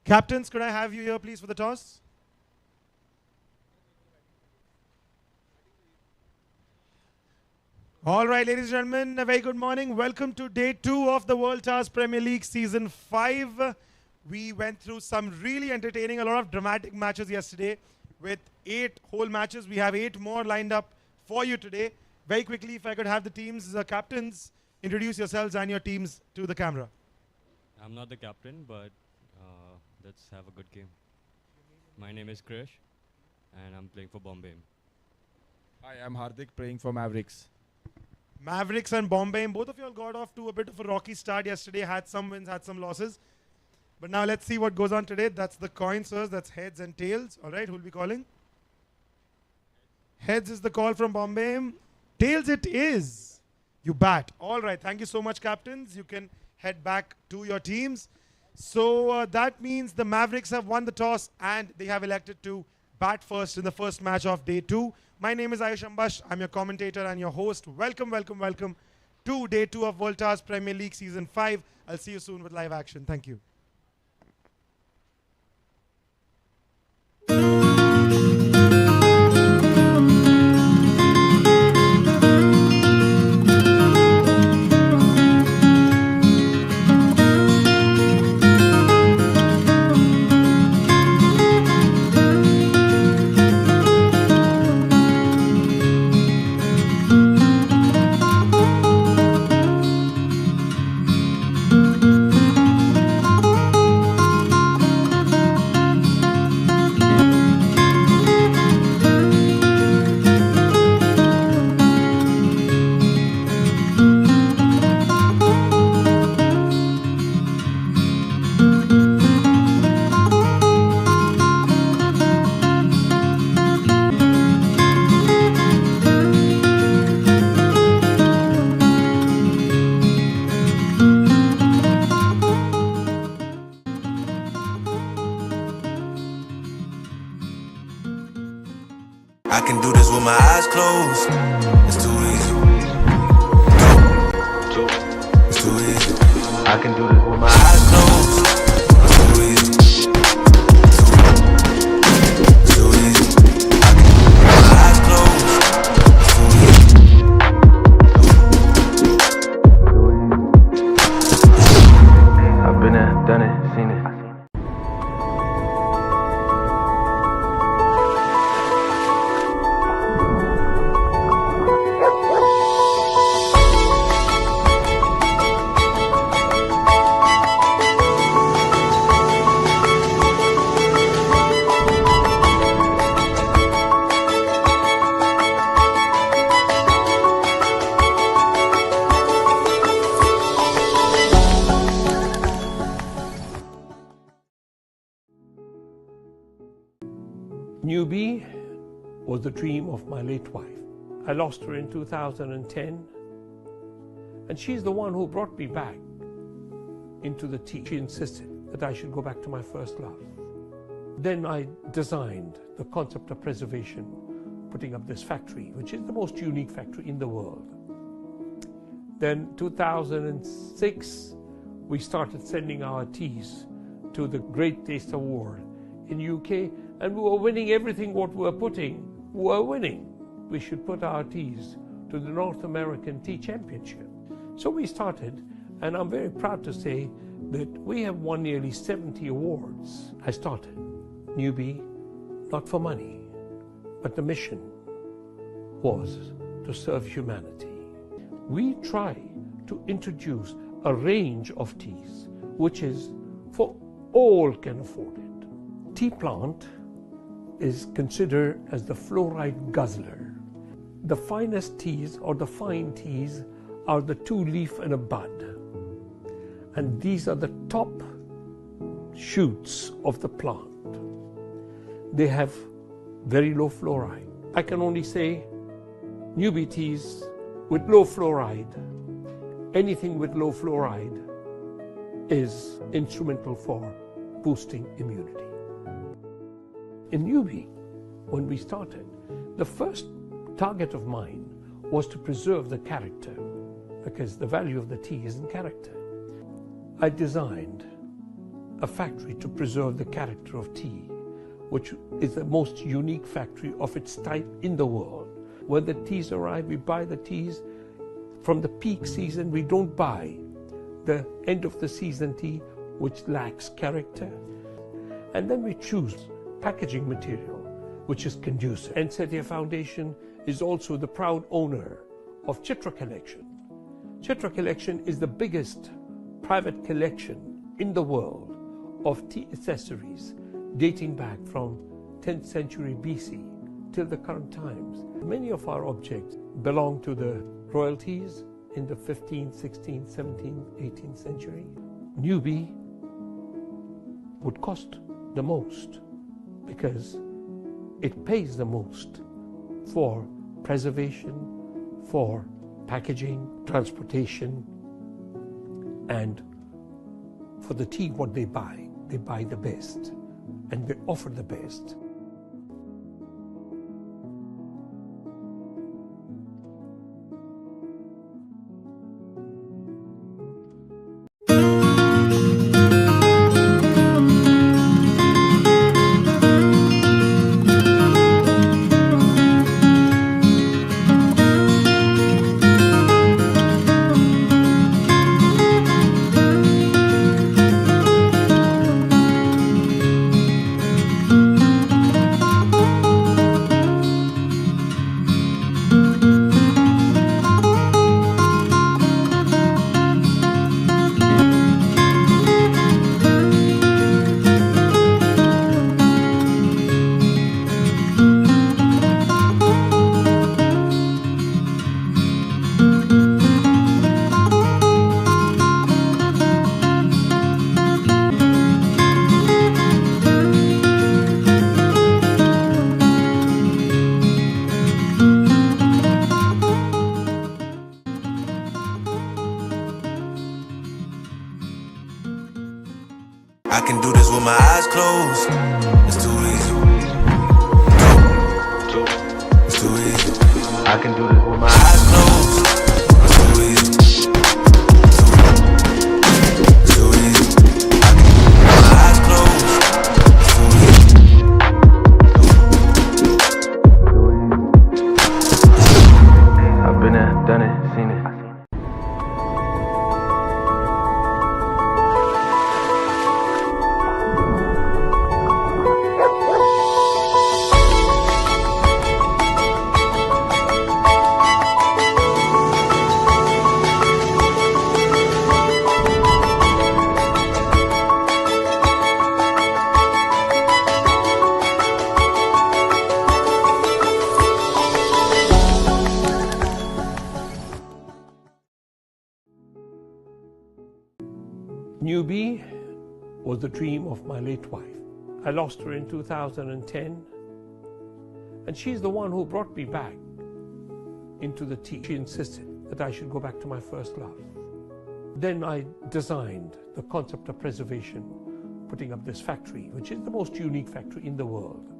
Captains, could I have you here, please, for the toss? All right, ladies and gentlemen, a very good morning. Welcome to day 2 of the World Tours Premier League Season 5. We went through some really entertaining, a lot of dramatic matches yesterday with 8 whole matches. We have 8 more lined up for you today. Very quickly, if I could have the teams, captains, introduce yourselves and your teams to the camera. I'm not the captain, but let's have a good game. My name is Krish, and I'm playing for Bombay. Hi, I'm Hardik, playing for Mavericks. Mavericks and Bombay, both of you all got off to a bit of a rocky start yesterday, had some wins, had some losses. But now let's see what goes on today. That's the coin, sirs. That's heads and tails. All right, who'll be calling? Heads is the call from Bombay. Tails it is. You bat. All right, thank you so much, captains. You can head back to your teams. So that means the Mavericks have won the toss and they have elected to bat first in the first match of day 2. My name is Ayush Ambash. I'm your commentator and your host. Welcome, welcome, welcome to day 2 of World Tours Premier League Season 5. I'll see you soon with live action. Thank you. I can do this with my eyes closed. It's too easy. It's too easy. I can do this with my eyes closed. It's too easy. It's too easy. I can do this with my eyes closed. It's too easy. I've been there, done it, seen it. Newbie was the dream of my late wife. I lost her in 2010, and she's the one who brought me back into the tea. She insisted that I should go back to my first love. Then I designed the concept of preservation, putting up this factory, which is the most unique factory in the world. Then 2006, we started sending our teas to the Great Taste Award in UK, and we were winning everything what we were putting, we were winning. We should put our teas to the North American Tea Championship. So we started, and I'm very proud to say that we have won nearly 70 awards. I started Newbie, not for money, but the mission was to serve humanity. We try to introduce a range of teas, which is for all can afford it. Tea plant is considered as the fluoride guzzler. The finest teas, or the fine teas, are the 2-leaf and a bud. And these are the top shoots of the plant. They have very low fluoride. I can only say Newbie teas with low fluoride, anything with low fluoride is instrumental for boosting immunity. In Newbie, when we started, the first target of mine was to preserve the character, because the value of the tea is in character. I designed a factory to preserve the character of tea, which is the most unique factory of its type in the world. When the teas arrive, we buy the teas from the peak season. We don't buy the end of the season tea, which lacks character. And then we choose packaging material, which is conducive. Ensetia Foundation is also the proud owner of Chitra Collection. Chitra Collection is the biggest private collection in the world of tea accessories dating back from 10th century BC till the current times. Many of our objects belong to the royalties in the 15th, 16th, 17th, 18th century. Newbie would cost the most because it pays the most for preservation, for packaging, transportation, and for the tea what they buy the best and they offer the best. I can do this with my eyes closed. It's too easy. It's too easy. I can do this with my eyes closed. It's too easy. It's too easy. I can do this with my eyes closed. It's too easy. I've been there, done it, seen it. Newbie was the dream of my late wife. I lost her in 2010, and she's the one who brought me back into the tea. She insisted that I should go back to my first love. Then I designed the concept of preservation, putting up this factory, which is the most unique factory in the world.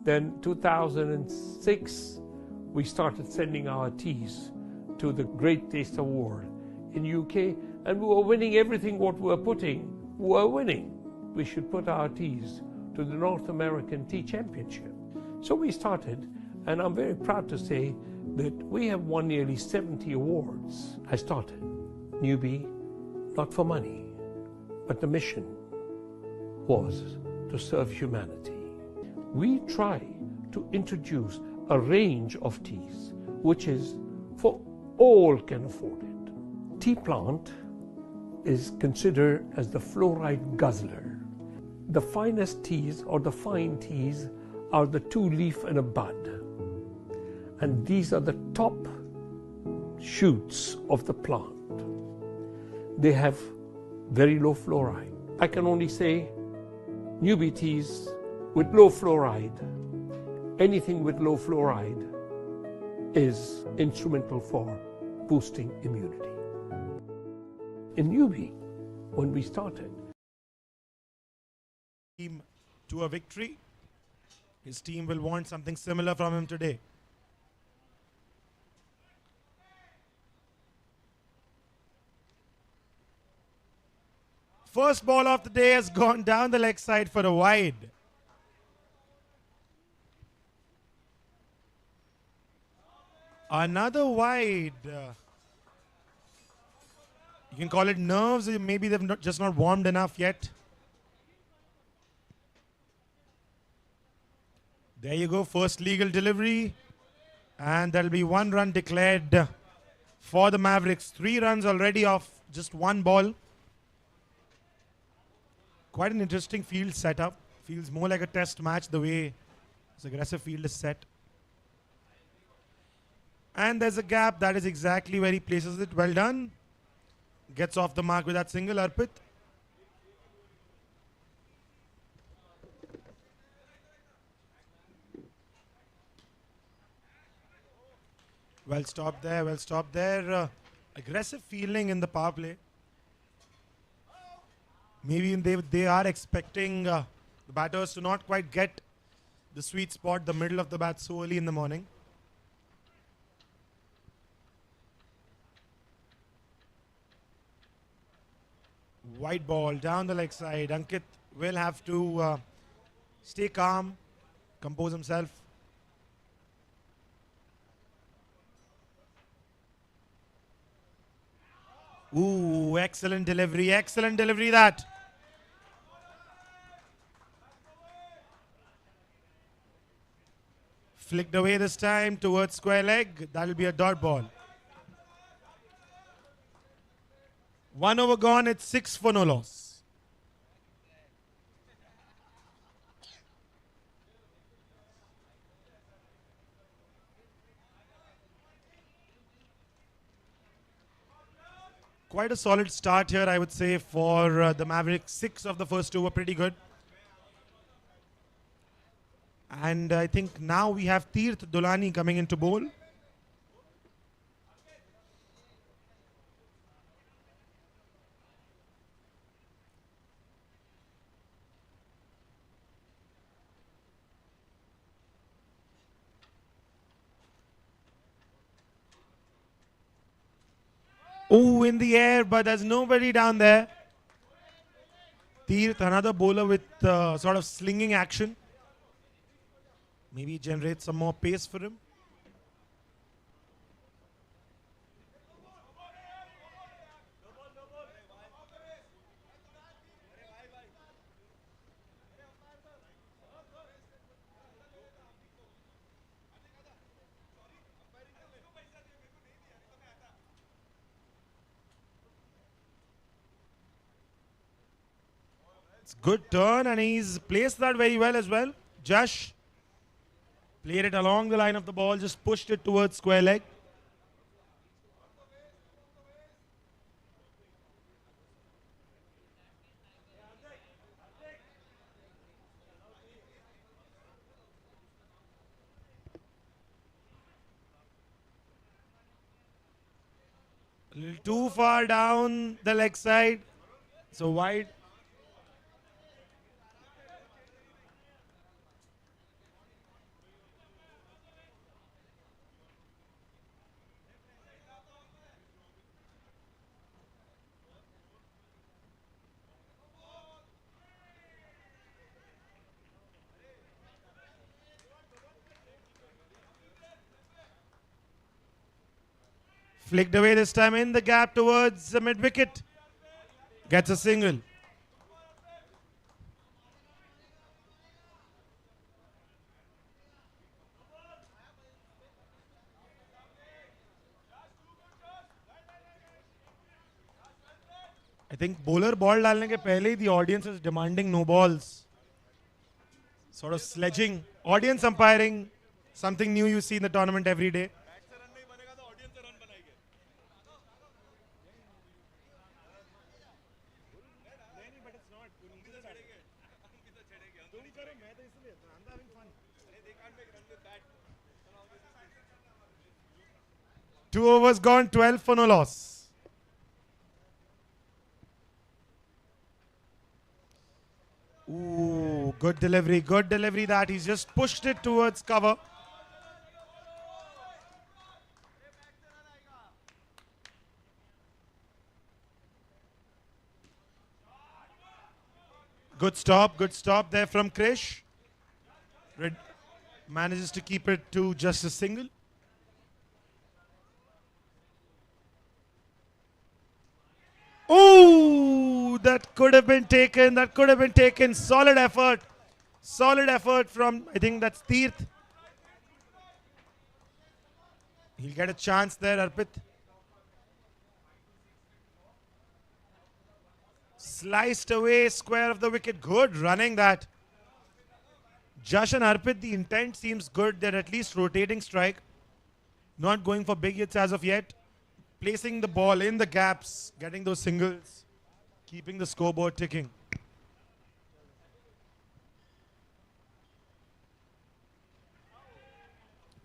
Then 2006, we started sending our teas to the Great Taste Award in UK, and we were winning everything what we were putting. We were winning. We should put our teas to the North American Tea Championship. So we started, and I'm very proud to say that we have won nearly 70 awards. I started Newbie not for money, but the mission was to serve humanity. We try to introduce a range of teas which is for all can afford it. Tea plant is considered as the fluoride guzzler. The finest teas or the fine teas are the 2-leaf and a bud. And these are the top shoots of the plant. They have very low fluoride. I can only say Newbie teas with low fluoride, anything with low fluoride is instrumental for boosting immunity. In Newbie, when we started, Team to a victory. His team will want something similar from him today. First ball of the day has gone down the leg side for a wide. Another wide. You can call it nerves. Maybe they've just not warmed enough yet. There you go. First legal delivery. And there'll be 1 run declared for the Mavericks. 3 runs already off just 1 ball. Quite an interesting field setup. Feels more like a test match the way this aggressive field is set. And there's a gap. That is exactly where he places it. Well done. Gets off the mark with that single, Arpit. Well stopped there. Well stopped there. Aggressive fielding in the power play. Maybe they are expecting the batters to not quite get the sweet spot, the middle of the bat so early in the morning. White ball down the leg side. Ankit will have to stay calm, compose himself. Ooh, excellent delivery that. Flicked away this time towards square leg. That'll be a dot ball. 1 over gone, it's 6 for no loss. Quite a solid start here, I would say, for the Mavericks. 6 of the first 2 were pretty good. And I think now we have Tirth Dulani coming into bowl. Oh, in the air, but there's nobody down there. Tirth, another bowler with sort of slinging action. Maybe generate some more pace for him. It's good turn and he's placed that very well as well. Josh played it along the line of the ball, just pushed it towards square leg. A little too far down the leg side, so wide. Flicked away this time in the gap towards the mid wicket. Gets a single. I think bowler ball डालने के पहले ही the audience is demanding no balls. Sort of sledging. Audience umpiring. Something new you see in the tournament every day. Two overs gone, 12 for no loss. Ooh, good delivery that. He's just pushed it towards cover. Good stop there from Krish. Red manages to keep it to just a single. Oh, that could have been taken. That could have been taken. Solid effort. Solid effort from, I think that's Tirth. He'll get a chance there, Arpit. Sliced away, square of the wicket. Good running that. Jash and Arpit, the intent seems good. They're at least rotating strike. Not going for big hits as of yet. Placing the ball in the gaps, getting those singles, keeping the scoreboard ticking.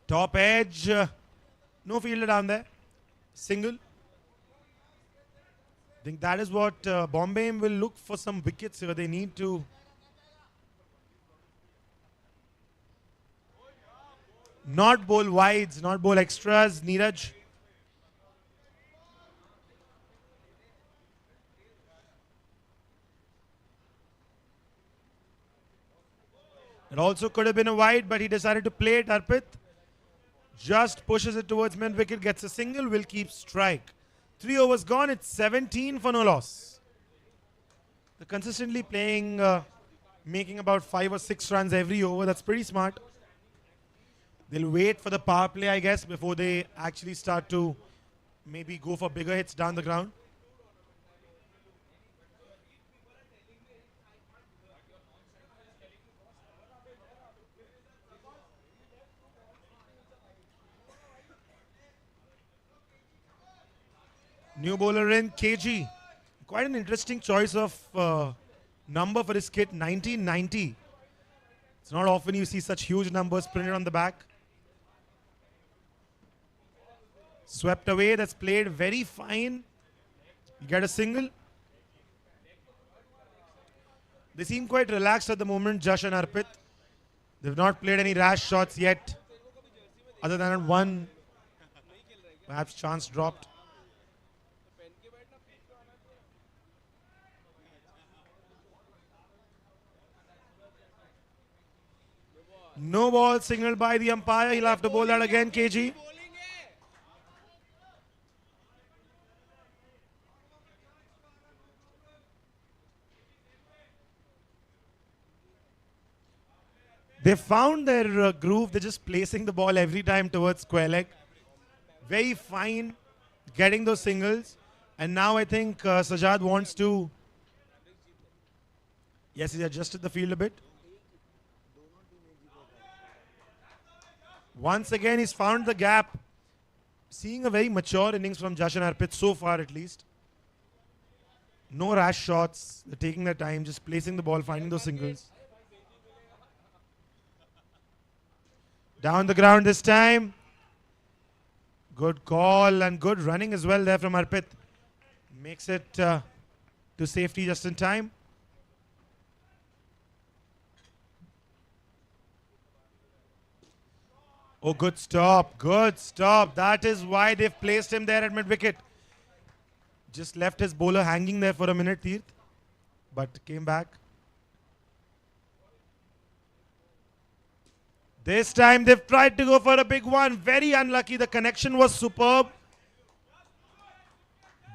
Top edge. No fielder down there. Single. I think that is what Bombay will look for, some wickets here. They need to. Not bowl wides, not bowl extras. Neeraj. It also could have been a wide, but he decided to play it. Arpit just pushes it towards mid wicket, gets a single, will keep strike. 3 overs gone, it's 17 for no loss. They're consistently playing, making about 5 or 6 runs every over. That's pretty smart. They'll wait for the power play, I guess, before they actually start to maybe go for bigger hits down the ground. New bowler in, KG. Quite an interesting choice of number for his kit, 1990. It's not often you see such huge numbers printed on the back. Swept away, that's played very fine. You get a single. They seem quite relaxed at the moment, Jash and Arpit. They've not played any rash shots yet, other than one, perhaps chance dropped. No ball signaled by the umpire. He'll have to bowl that again, KG. They found their groove. They're just placing the ball every time towards square leg. Very fine getting those singles. And now I think Sajad wants to... Yes, he adjusted the field a bit. Once again, he's found the gap. Seeing a very mature innings from Jash and Arpit so far at least. No rash shots. They're taking their time, just placing the ball, finding those singles. Down the ground this time. Good call and good running as well there from Arpit. Makes it to safety just in time. Oh, good stop. Good stop. That is why they've placed him there at mid-wicket. Just left his bowler hanging there for a minute, Tirth. But came back. This time they've tried to go for a big one. Very unlucky. The connection was superb.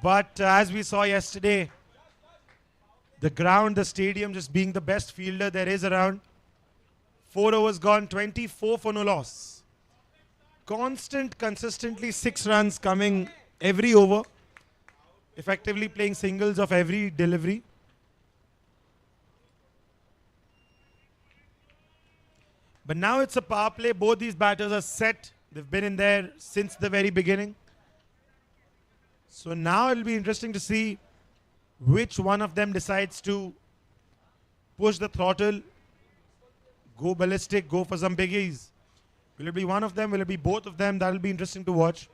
But as we saw yesterday, the ground, the stadium just being the best fielder there is around. 4 overs gone, 24 for no loss. Consistently 6 runs coming every over. Effectively playing singles of every delivery. But now it's a power play. Both these batters are set. They've been in there since the very beginning. So now it'll be interesting to see which one of them decides to push the throttle, go ballistic, go for some biggies. Will it be one of them? Will it be both of them? That'll be interesting to watch.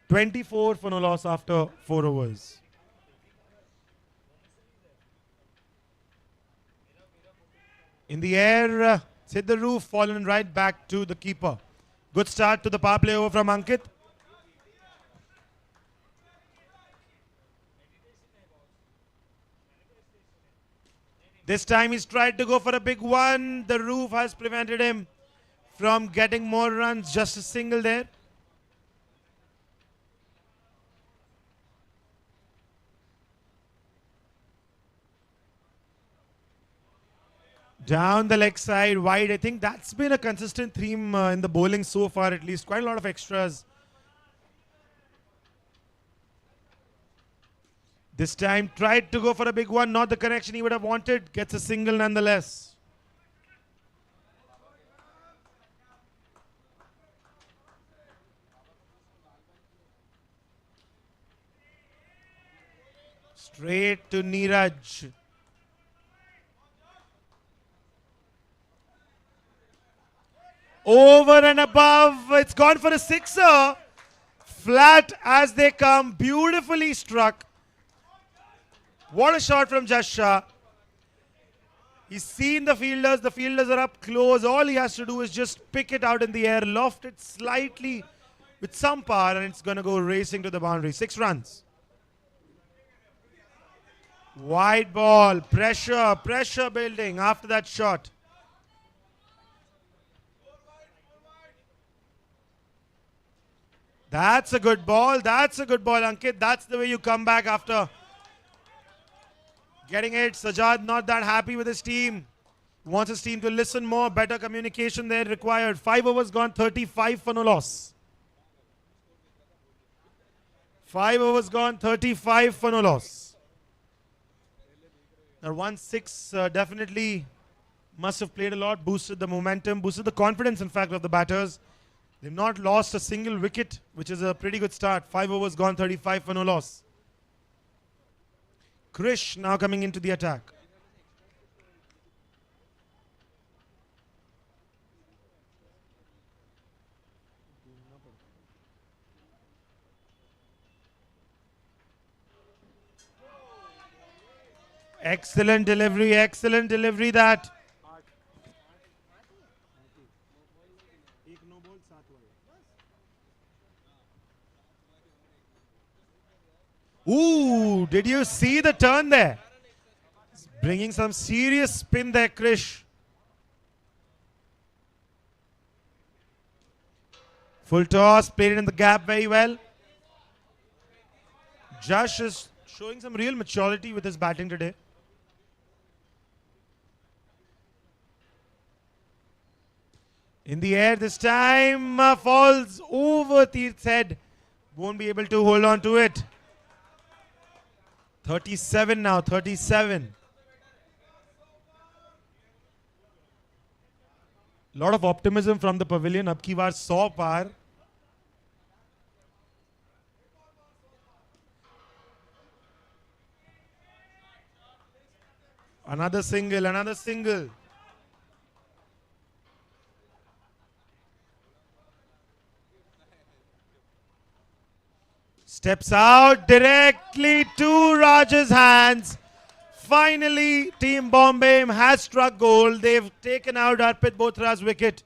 24 for no loss after 4 overs. In the air, it's hit the roof, fallen right back to the keeper. Good start to the power play over from Ankit. This time he's tried to go for a big one. The roof has prevented him from getting more runs. Just a single there. Down the leg side, wide. I think that's been a consistent theme in the bowling so far, at least. Quite a lot of extras. This time tried to go for a big one. Not the connection he would have wanted. Gets a single nonetheless. Straight to Neeraj. Over and above. It's gone for a sixer. Flat as they come. Beautifully struck. What a shot from Just Shah. He's seen the fielders. The fielders are up close. All he has to do is just pick it out in the air, loft it slightly with some power, and it's going to go racing to the boundary. 6 runs. Wide ball. Pressure building after that shot. That's a good ball. That's a good ball, Ankit. That's the way you come back after getting it. Sajjad not that happy with his team. Wants his team to listen more. Better communication there required. 5 overs gone, 35 for no loss. 5 overs gone, 35 for no loss. Now 1-6 definitely must have played a lot. Boosted the momentum, boosted the confidence, in fact, of the batters. They've not lost a single wicket, which is a pretty good start. 5 overs gone, 35 for no loss. Krish now coming into the attack. Excellent delivery that. Ooh, did you see the turn there? Bringing some serious spin there, Krish. Full toss, played it in the gap very well. Josh is showing some real maturity with his batting today. In the air this time, falls over Tirth's head. Won't be able to hold on to it. 37 now, 37. Lot of optimism from the pavilion. Ab ki baar 100 par. Another single. Steps out directly to Raj's hands. Finally, Team Bombay has struck gold. They've taken out Arpit Bothra's wicket.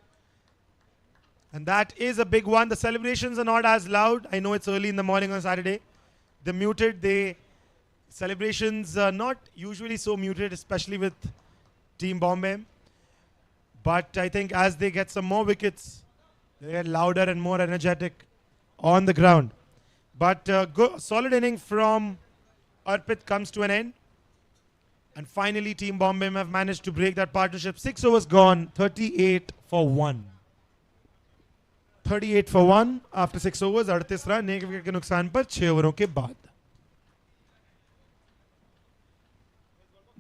And that is a big one. The celebrations are not as loud. I know it's early in the morning on Saturday. They're muted. Celebrations are not usually so muted, especially with Team Bombay. But I think as they get some more wickets, they get louder and more energetic on the ground. But solid inning from Arpit comes to an end. And finally, Team Bombay have managed to break that partnership. 6 overs gone, 38 for 1. 38 for 1 after 6 overs. 38 run, 1 wicket के नुकसान पर 6 ओवरों के बाद.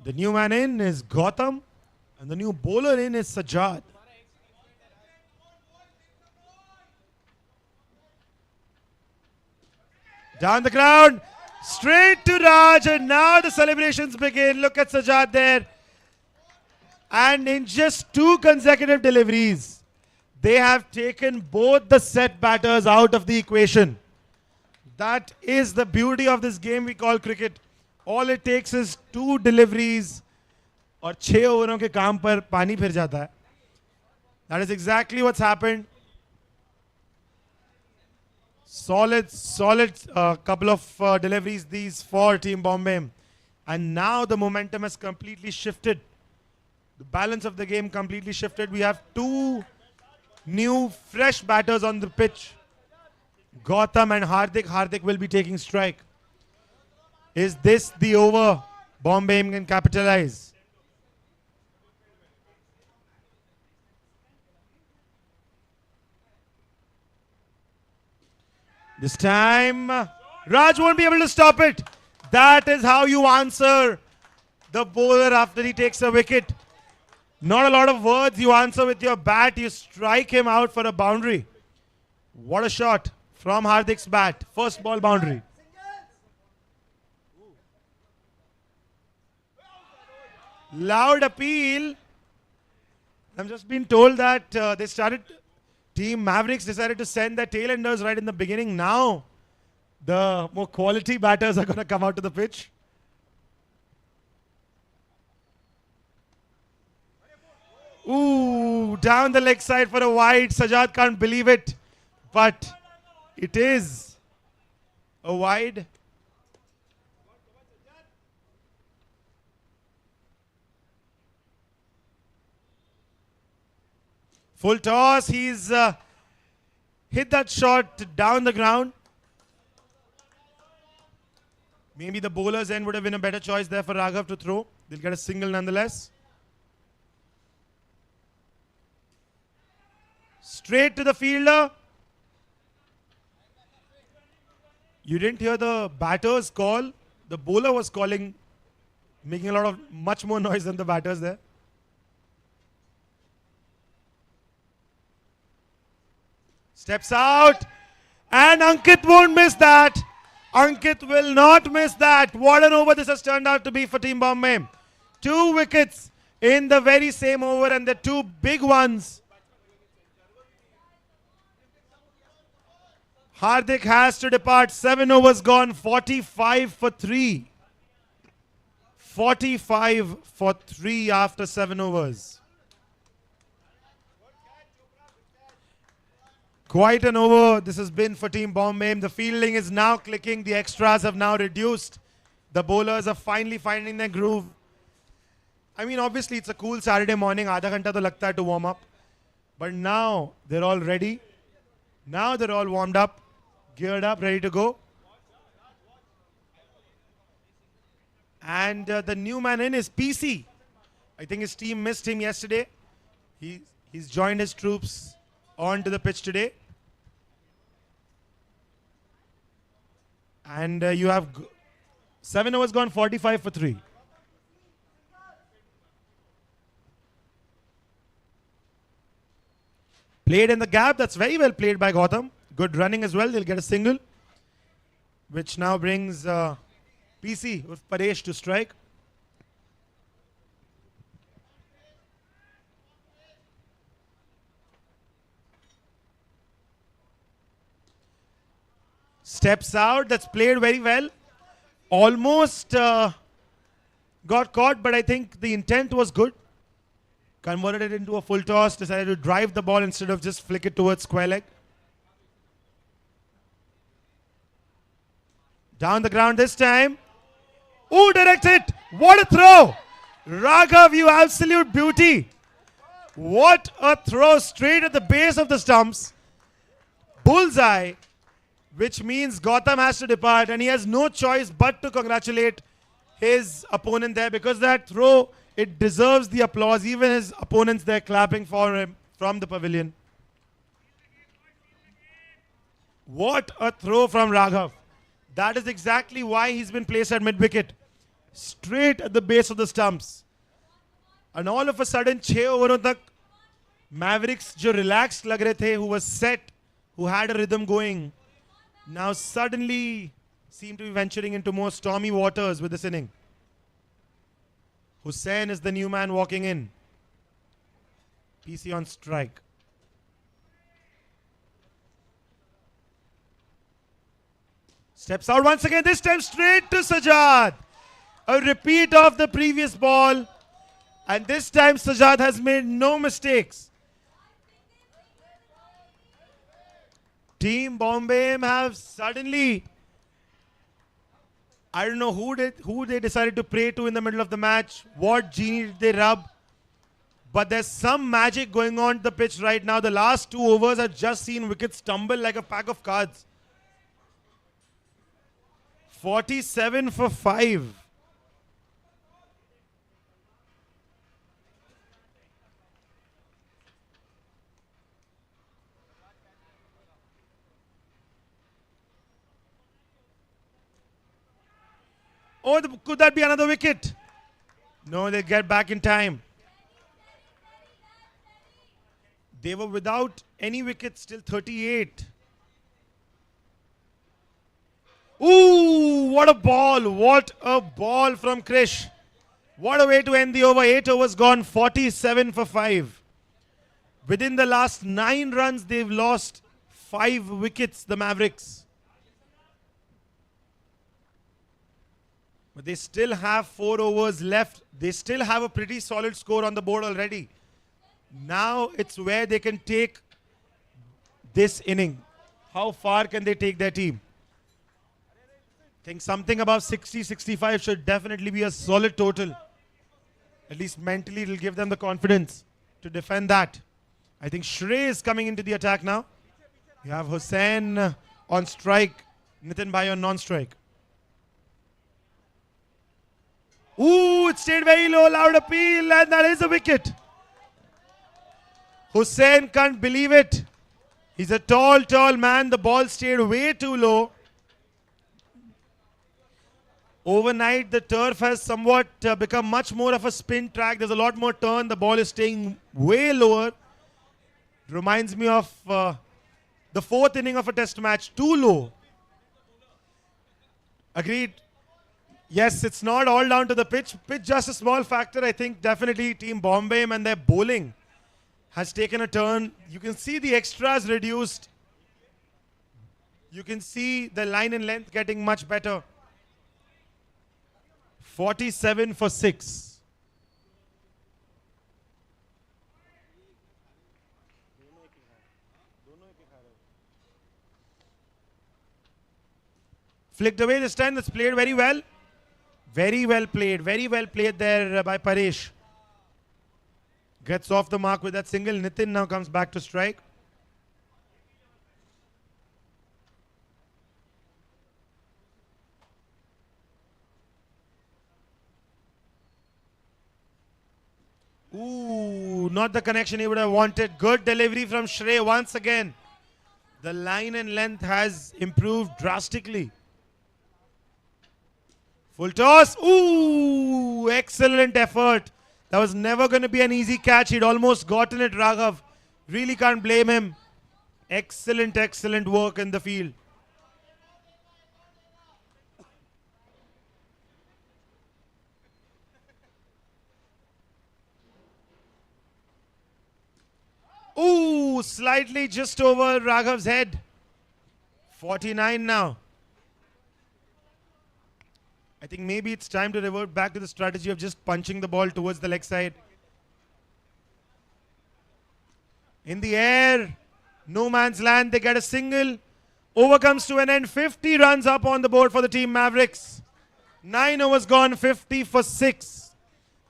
The new man in is Gautam. And the new bowler in is Sajjad. Down the ground, straight to Raj, and now the celebrations begin. Look at Sajjad there. And in just 2 consecutive deliveries, they have taken both the set batters out of the equation. That is the beauty of this game we call cricket. All it takes is 2 deliveries और 6 ओवरों के काम पर पानी फिर जाता है. That is exactly what's happened. Solid couple of deliveries these for Team Bombay. And now the momentum has completely shifted The balance of the game completely shifted. We have two new fresh batters on the pitch. Gautam and Hardik. Hardik will be taking strike. Is this the over Bombay can capitalize? This time, Raj won't be able to stop it. That is how you answer the bowler after he takes a wicket. Not a lot of words. You answer with your bat. You strike him out for a boundary. What a shot from Hardik's bat. First ball boundary. Loud appeal. I'm just being told that Team Mavericks decided to send their tailenders right in the beginning. Now, the more quality batters are going to come out to the pitch. Ooh, down the leg side for a wide. Sajad can't believe it, but it is a wide. Full toss. He's hit that shot down the ground. Maybe the bowler's end would have been a better choice there for Raghav to throw. They'll get a single nonetheless. Straight to the fielder. You didn't hear the batter's call. The bowler was calling, making much more noise than the batters there. Steps out. And Ankit won't miss that. Ankit will not miss that. What an over this has turned out to be for Team Bombay. 2 wickets in the very same over, and the 2 big ones. Hardik has to depart. 7 overs gone. 45 for 3. 45 for 3 after 7 overs. Quite an over this has been for Team Bombay. The fielding is now clicking. The extras have now reduced. The bowlers are finally finding their groove. I mean, obviously, it's a cool Saturday morning. Aadha ghanta to lagta hai to warm up. But now they're all ready. Now they're all warmed up, geared up, ready to go. And the new man in is PC. I think his team missed him yesterday. He's joined his troops onto the pitch today. And you have 7 overs gone, 45 for 3. Played in the gap. That's very well played by Gautam. Good running as well. They'll get a single, which now brings PC with Paresh to strike. Steps out. That's played very well. Almost got caught, but I think the intent was good. Converted it into a full toss. Decided to drive the ball instead of just flick it towards square leg. Down the ground this time. Ooh, direct hit. What a throw. Raghav, you absolute beauty. What a throw straight at the base of the stumps. Bullseye. Which means Gautam has to depart, and he has no choice but to congratulate his opponent there, because that throw, it deserves the applause. Even his opponents there clapping for him from the pavilion. What a throw from Raghav. That is exactly why he's been placed at mid-wicket. Straight at the base of the stumps. And all of a sudden, 6 overs tak Mavericks jo relaxed lag rahe the, who was set, who had a rhythm going, now suddenly seem to be venturing into more stormy waters with this inning. Hussain is the new man walking in. PC on strike. Steps out once again, this time straight to Sajad. A repeat of the previous ball. And this time Sajad has made no mistakes. Team Bombay have suddenly, I don't know who they decided to pray to in the middle of the match. What genie did they rub? But there's some magic going on the pitch right now. The last 2 overs have just seen wickets tumble like a pack of cards. 47 for 5. Oh, could that be another wicket? No, they get back in time. They were without any wickets till 38. Ooh, what a ball. What a ball from Krish. What a way to end the over. 8 overs gone, 47 for 5. Within the last 9 runs, they've lost 5 wickets, the Mavericks. But they still have 4 overs left. They still have a pretty solid score on the board already. Now it's where they can take this inning. How far can they take their team? I think something above 60, 65 should definitely be a solid total. At least mentally it will give them the confidence to defend that. I think Shrey is coming into the attack now. You have Hussain on strike, Nitin Bhai on non-strike. Ooh, it stayed very low, loud appeal, and that is a wicket. Hussain can't believe it. He's a tall, tall man. The ball stayed way too low. Overnight, the turf has somewhat become much more of a spin track. There's a lot more turn. The ball is staying way lower. Reminds me of the 4th inning of a test match. Too low. Agreed. Yes, it's not all down to the pitch. Pitch just a small factor. I think definitely Team Bombay and their bowling has taken a turn. You can see the extras reduced. You can see the line and length getting much better. 47 for 6. Flicked away this time. That's played very well. Very well played. Very well played there by Paresh. Gets off the mark with that single. Nitin now comes back to strike. Ooh, not the connection he would have wanted. Good delivery from Shrey once again. The line and length has improved drastically. Full toss. Ooh, excellent effort. That was never going to be an easy catch. He'd almost gotten it, Raghav. Really can't blame him. Excellent, excellent work in the field. Ooh, slightly just over Raghav's head. 49 now. I think maybe it's time to revert back to the strategy of just punching the ball towards the leg side. In the air, no man's land, they get a single. Over comes to an end, 50 runs up on the board for the team Mavericks. 9 overs gone, 50 for 6.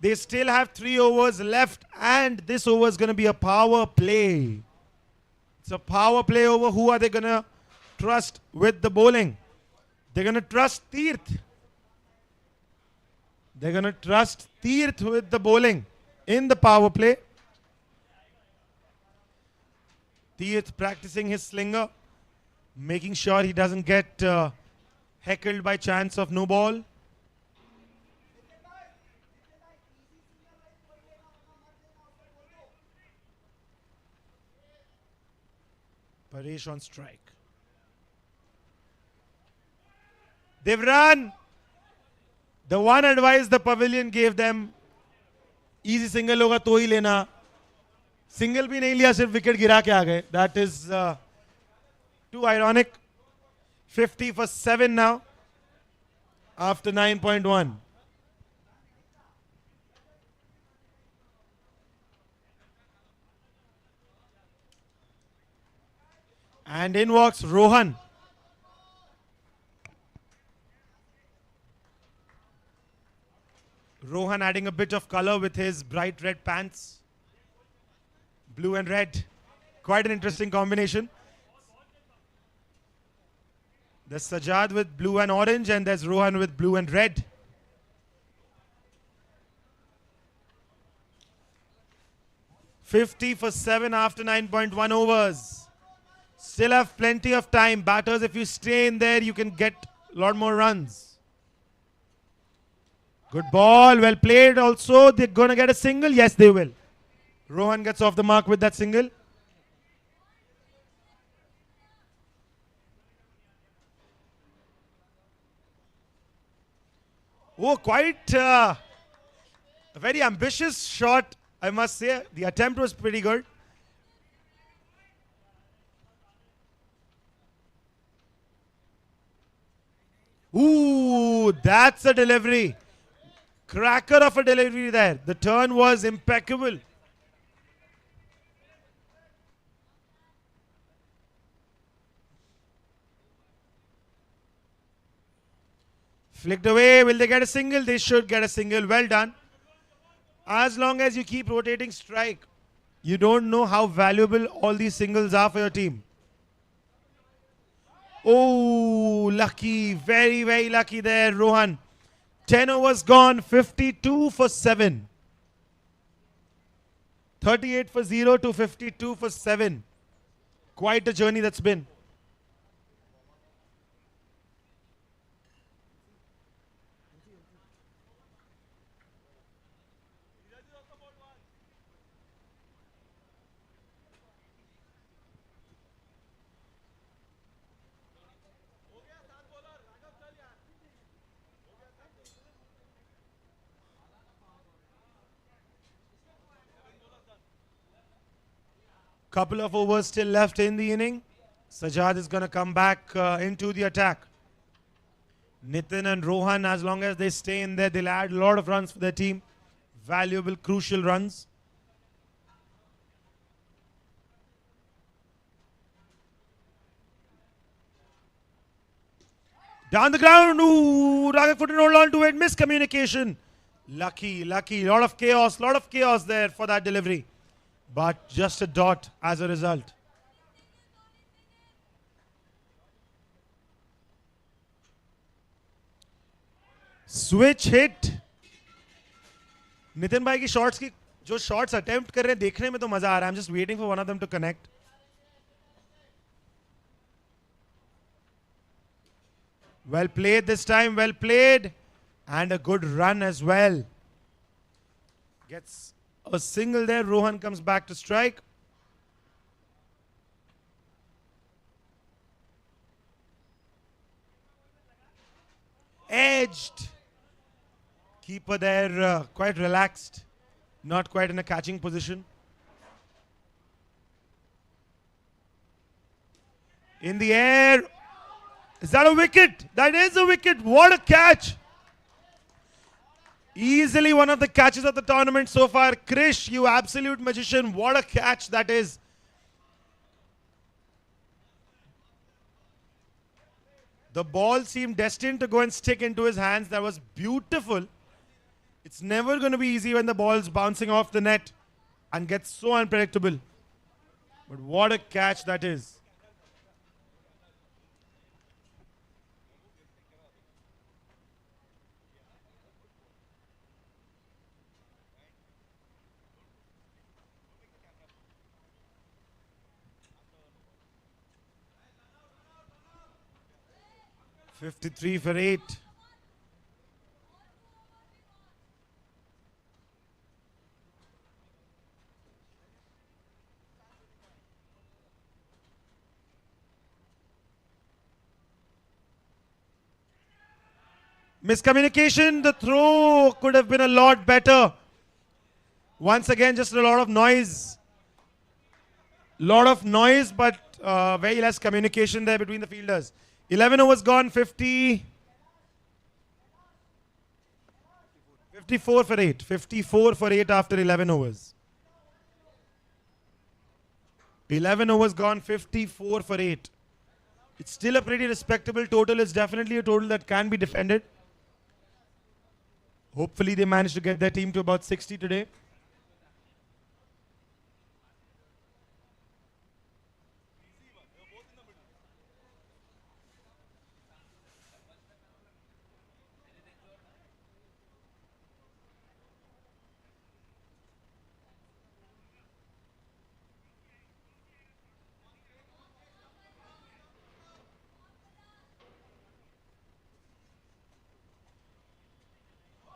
They still have 3 overs left, and this over is going to be a power play. It's a power play over. Who are they going to trust with the bowling? They're going to trust Teerth. They're going to trust Teerth with the bowling in the power play. Teerth practicing his slinger, making sure he doesn't get heckled by chance of no ball. Paresh on strike. They've run. The one advice the pavilion gave them, easy single होगा तो ही लेना. Single भी नहीं लिया, सिर्फ wicket गिरा के आ गए. That is too ironic. 50 for 7 now after 9.1. And in walks Rohan. Rohan adding a bit of color with his bright red pants. Blue and red. Quite an interesting combination. There's Sajad with blue and orange, and there's Rohan with blue and red. $50 for 7 after 9.1 overs. Still have plenty of time. Batters, if you stay in there, you can get a lot more runs. Good ball. Well played also. They're going to get a single. Yes, they will. Rohan gets off the mark with that single. Oh, quite a very ambitious shot, I must say. The attempt was pretty good. Ooh, that's a delivery. Cracker of a delivery there. The turn was impeccable. Flicked away. Will they get a single? They should get a single. Well done. As long as you keep rotating strike, you don't know how valuable all these singles are for your team. Oh, lucky. Very, very lucky there, Rohan. 10 overs gone. 52 for 7. 38 for 0 to 52 for 7. Quite a journey that's been. Couple of overs still left in the inning. Sajad is going to come back into the attack. Nitin and Rohan, as long as they stay in there, they'll add a lot of runs for their team. Valuable, crucial runs. Down the ground. Ooh, Raghav couldn't hold on to it. Miscommunication. Lucky, lucky. Lot of chaos there for that delivery. But just a dot as a result. Switch hit. Nitin भाई की shots की जो shots attempt कर रहे हैं देखने में तो मजा आ रहा है. I'm just waiting for one of them to connect. Well played this time. Well played. And a good run as well. Gets a single there. Rohan comes back to strike. Edged. Keeper there quite relaxed. Not quite in a catching position. In the air. Is that a wicket? That is a wicket. What a catch. Easily one of the catches of the tournament so far. Krish, you absolute magician. What a catch that is. The ball seemed destined to go and stick into his hands. That was beautiful. It's never going to be easy when the ball's bouncing off the net and gets so unpredictable. But what a catch that is. $53 for 8. Miscommunication. The throw could have been a lot better. Once again, just a lot of noise. Lot of noise, but very less communication there between the fielders. 11 overs gone, 54 for 8. 54 for 8 after 11 overs. 11 overs gone, 54 for 8. It's still a pretty respectable total. It's definitely a total that can be defended. Hopefully they manage to get their team to about 60 today.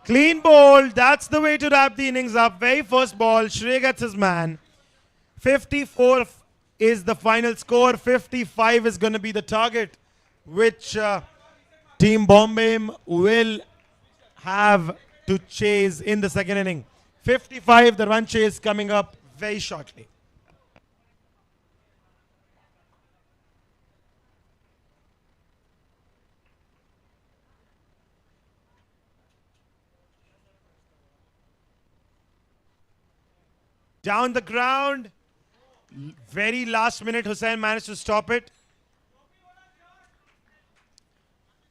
Clean bowl. That's the way to wrap the innings up. Very first ball. Shrey gets his man. 54 is the final score. 55 is going to be the target, which Team Bombay will have to chase in the second inning. 55, the run chase coming up very shortly. Down the ground. Very last minute, Hussain managed to stop it.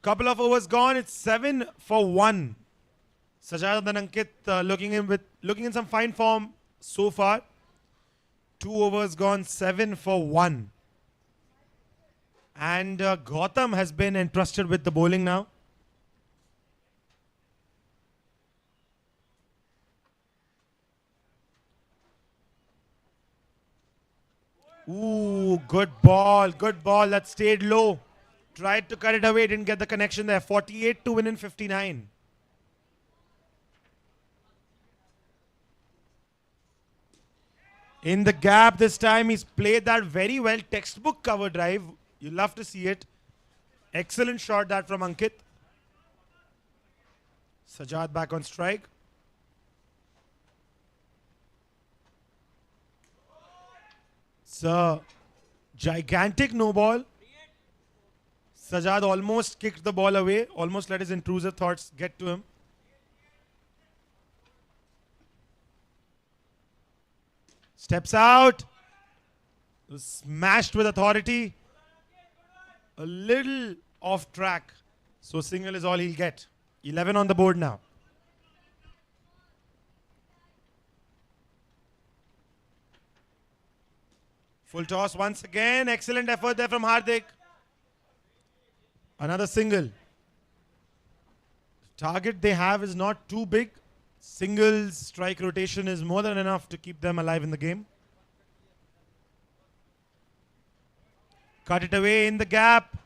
Couple of overs gone. It's 7 for 1. Sajad and Ankit looking in some fine form so far. 2 overs gone, 7 for 1. And Gautam has been entrusted with the bowling now. Ooh, good ball, that stayed low. Tried to cut it away, didn't get the connection there. 48 to win in 59. In the gap this time, he's played that very well. Textbook cover drive. You love to see it. Excellent shot that from Ankit. Sajad back on strike. It's a gigantic no ball. Sajad almost kicked the ball away, almost let his intrusive thoughts get to him. Steps out. Smashed with authority. A little off track. So single is all he'll get. 11 on the board now. Full toss once again. Excellent effort there from Hardik. Another single. Target they have is not too big. Singles strike rotation is more than enough to keep them alive in the game. Cut it away in the gap.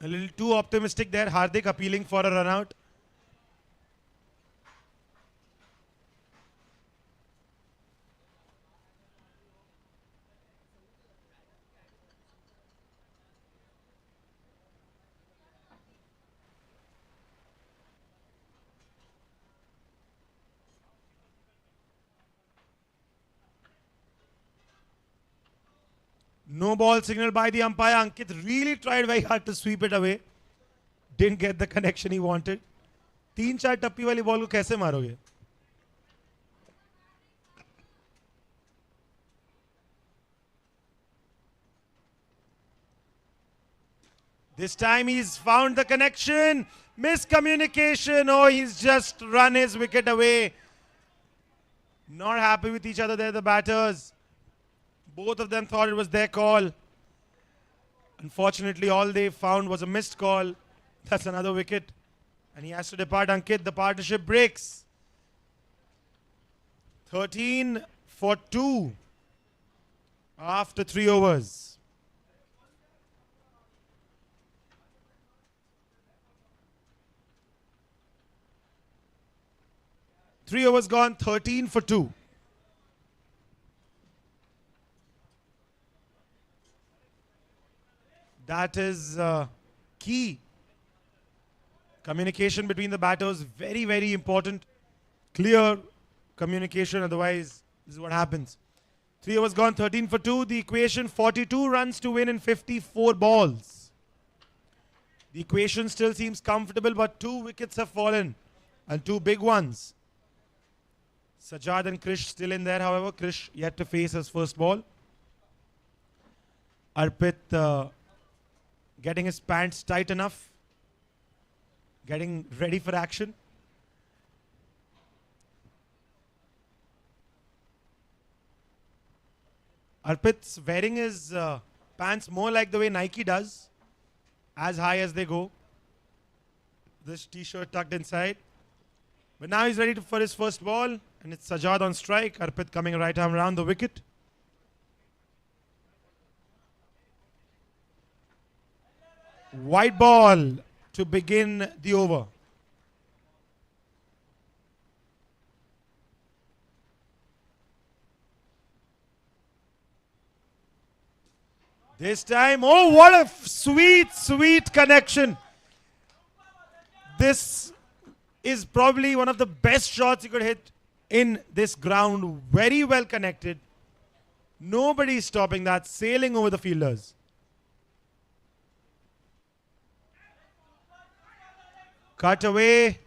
A little too optimistic there. Hardik appealing for a run out. No ball signal by the umpire. Ankit really tried very hard to sweep it away. Didn't get the connection he wanted. 3-4 टप्पी वाली ball को कैसे मारोगे? This time he's found the connection. Miscommunication. Oh, he's just run his wicket away. Not happy with each other there, the batters. Both of them thought it was their call. Unfortunately, all they found was a missed call. That's another wicket. And he has to depart. Ankit, the partnership breaks. 13 for 2 after 3 overs. Three overs gone, 13 for 2. That is key. Communication between the batters, very, very important. Clear communication, otherwise this is what happens. 3 overs gone, 13 for 2. The equation, 42 runs to win in 54 balls. The equation still seems comfortable, but 2 wickets have fallen, and 2 big ones. Sajad and Krish still in there, however. Krish yet to face his first ball. Arpit getting his pants tight enough, getting ready for action. Arpit's wearing his pants more like the way Nike does, as high as they go. This t-shirt tucked inside. But now he's ready for his first ball, and it's Sajad on strike. Arpit coming right arm around the wicket. White ball to begin the over. This time, oh, what a sweet, sweet connection. This is probably one of the best shots you could hit in this ground. Very well connected. Nobody stopping that, sailing over the fielders. Cut away.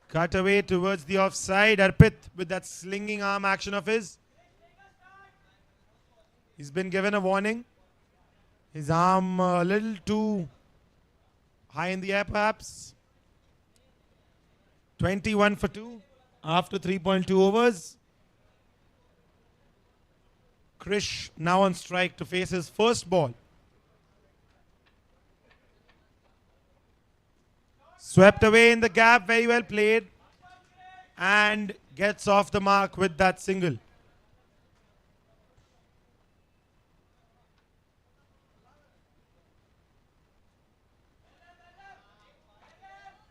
Cut away towards the offside. Arpit with that slinging arm action of his. He's been given a warning. His arm a little too high in the air perhaps. 21 for 2 after 3.2 overs. Krish now on strike to face his first ball. Swept away in the gap, very well played. And gets off the mark with that single.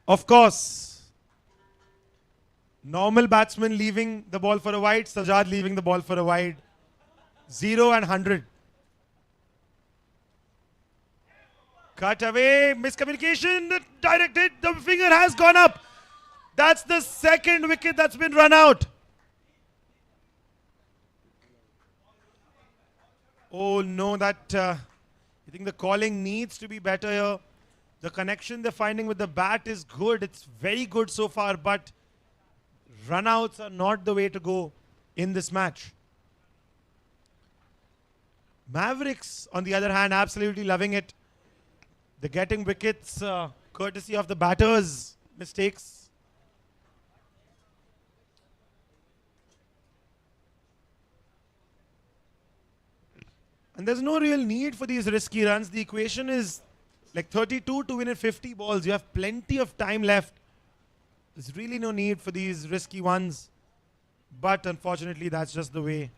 Of course, normal batsman leaving the ball for a wide, Sajad leaving the ball for a wide. 0 and 100. Cut away, miscommunication, directed, the finger has gone up. That's the second wicket that's been run out. Oh no, I think the calling needs to be better here. The connection they're finding with the bat is good. It's very good so far, but runouts are not the way to go in this match. Mavericks, on the other hand, absolutely loving it. They're getting wickets courtesy of the batters' mistakes. And there's no real need for these risky runs. The equation is like 32 to win in 50 balls. You have plenty of time left. There's really no need for these risky ones. But unfortunately, that's just the way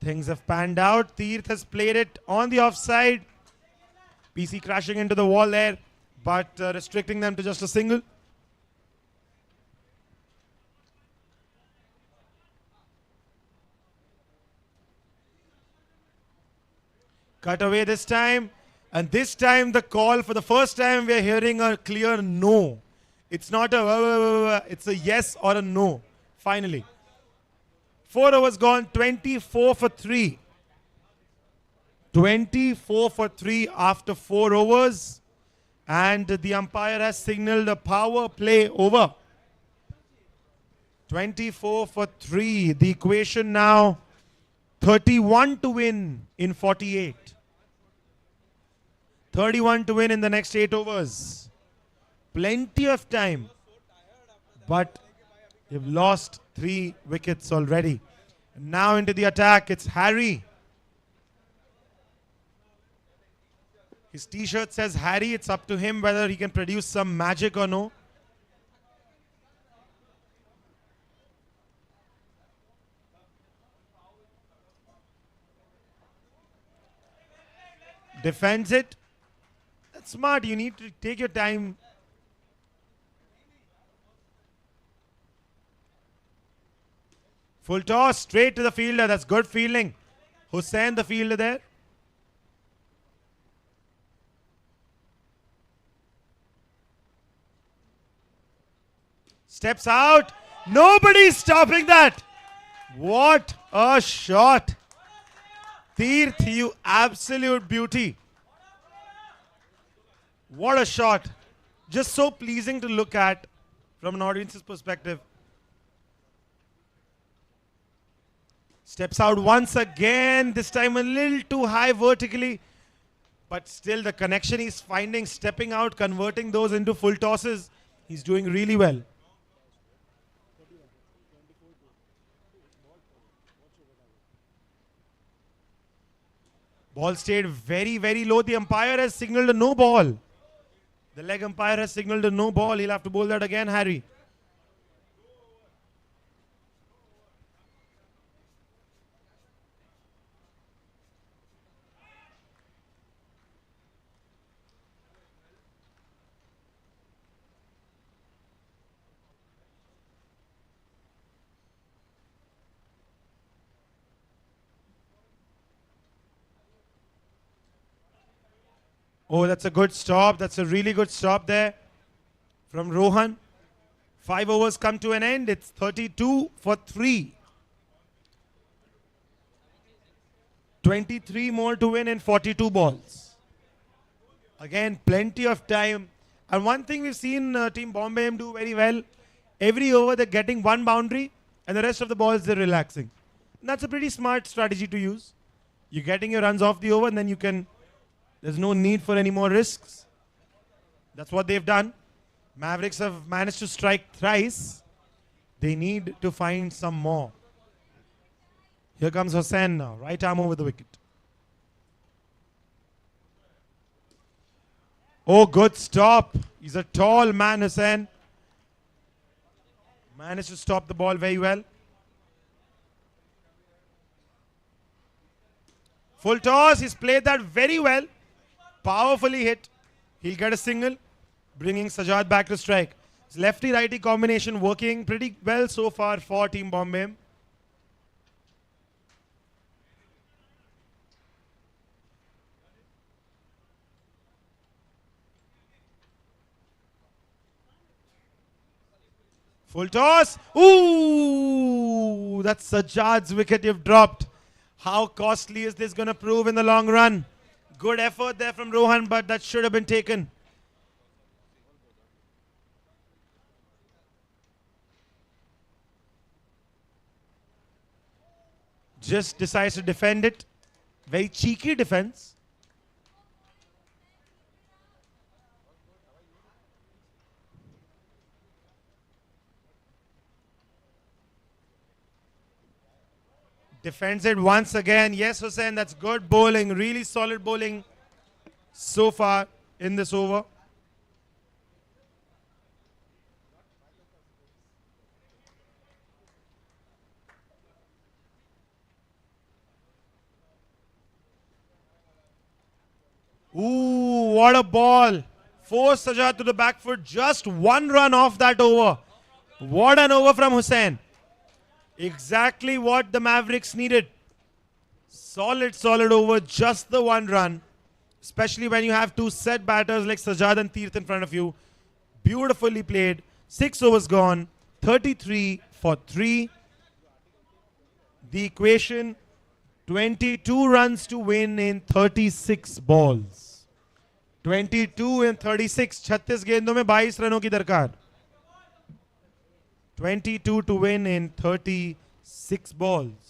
things have panned out. Teerth has played it on the offside. PC crashing into the wall there, but restricting them to just a single. Cut away this time. And this time the call, for the first time we are hearing a clear no. It's not a it's a yes or a no. Finally. 4 overs gone, 24 for 3. 24 for 3 after 4 overs. And the umpire has signaled a power play over. 24 for 3. The equation now 31 to win in 48. 31 to win in the next 8 overs. Plenty of time. But they've lost 3 wickets already. Now into the attack, it's Harry. His t-shirt says Harry. It's up to him whether he can produce some magic or no. Defends it. That's smart. You need to take your time. Full toss straight to the fielder. That's good fielding. Hussain, the fielder there. Steps out. Nobody's stopping that. What a shot. Teerth, you absolute beauty. What a shot. Just so pleasing to look at from an audience's perspective. Steps out once again, this time a little too high vertically. But still the connection he's finding, stepping out, converting those into full tosses. He's doing really well. Ball stayed very, very low. The umpire has signaled a no ball. The leg umpire has signaled a no ball. He'll have to bowl that again, Harry. Oh, that's a good stop. That's a really good stop there from Rohan. 5 overs come to an end. It's 32 for 3. 23 more to win in 42 balls. Again, plenty of time. And one thing we've seen Team Bombay M do very well, every over they're getting one boundary and the rest of the balls they're relaxing. And that's a pretty smart strategy to use. You're getting your runs off the over and then there's no need for any more risks. That's what they've done. Mavericks have managed to strike thrice. They need to find some more. Here comes Hussain now, right arm over the wicket. Oh, good stop. He's a tall man, Hussain. Managed to stop the ball very well. Full toss. He's played that very well. Powerfully hit. He'll get a single, bringing Sajad back to strike. His lefty-righty combination working pretty well so far for Team Bombay. Full toss. Ooh, that's Sajad's wicket you've dropped. How costly is this going to prove in the long run? Good effort there from Rohan, but that should have been taken. Just decides to defend it. Very cheeky defense. Defends it once again. Yes, Hussain, that's good bowling. Really solid bowling so far in this over. Ooh, what a ball. Forced Sajad to the back foot. Just one run off that over. What an over from Hussain. Exactly what the Mavericks needed. Solid over. Just the one run. Especially when you have two set batters like Sajad and Teerth in front of you. Beautifully played. 6 overs gone. 33 for 3. The equation, 22 runs to win in 36 balls. 22 in 36. 36 गेंदों में 22 रनों की दरकार. 22 to win in 36 balls.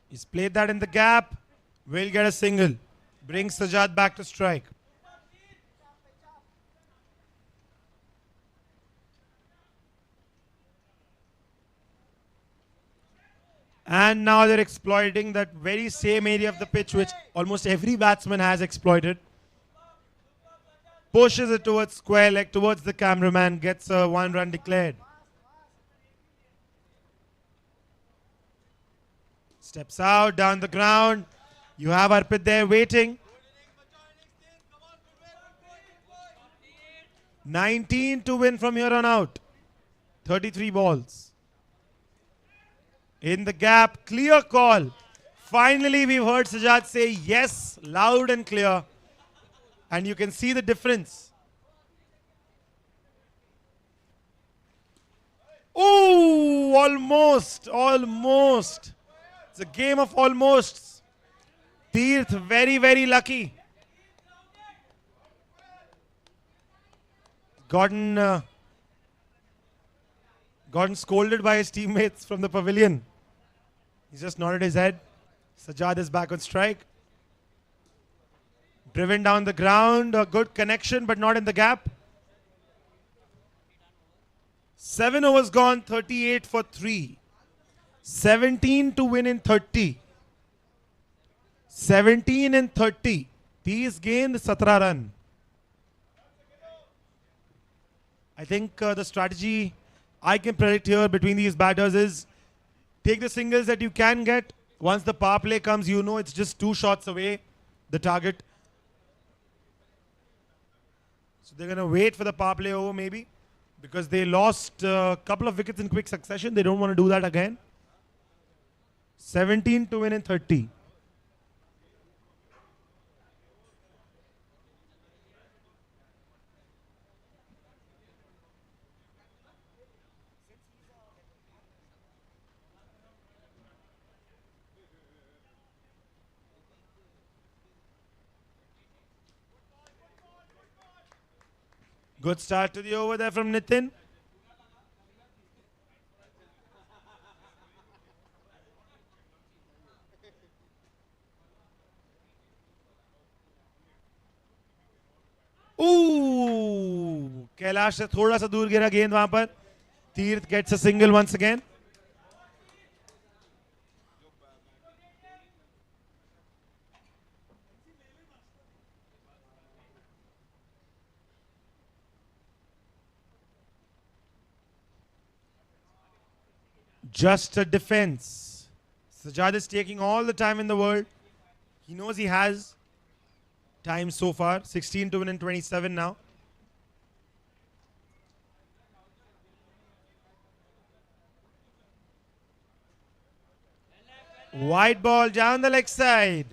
He's played that in the gap. Will get a single. Brings Sajad back to strike. And now they're exploiting that very same area of the pitch which almost every batsman has exploited. Pushes it towards square leg, towards the cameraman. Gets a 1 run declared. Steps out, down the ground. You have Arpit there waiting. 19 to win from here on out. 33 balls. In the gap, clear call. Finally, we've heard Sajad say yes, loud and clear. And you can see the difference. Ooh, almost. It's a game of almosts. Teerth very lucky. Gotten scolded by his teammates from the pavilion. He's just nodded his head. Sajad is back on strike. Driven down the ground. A good connection, but not in the gap. 7 overs gone, 38 for 3. 17 to win in 30. 17 and 30. 30 gained, 17 run. I think the strategy I can predict here between these batters is take the singles that you can get. Once the power play comes, you know it's just 2 shots away, the target. So they're going to wait for the power play over maybe because they lost a couple of wickets in quick succession. They don't want to do that again. 17 to win in 30. Good start to the over there from Nitin. Ooh! Kailash से थोड़ा सा दूर गिरा गेंद वहां पर. Tirth gets a single once again. Just a defense. Sajjad is taking all the time in the world. He knows he has time so far. 16 to win in 27 now. Wide ball down the leg side.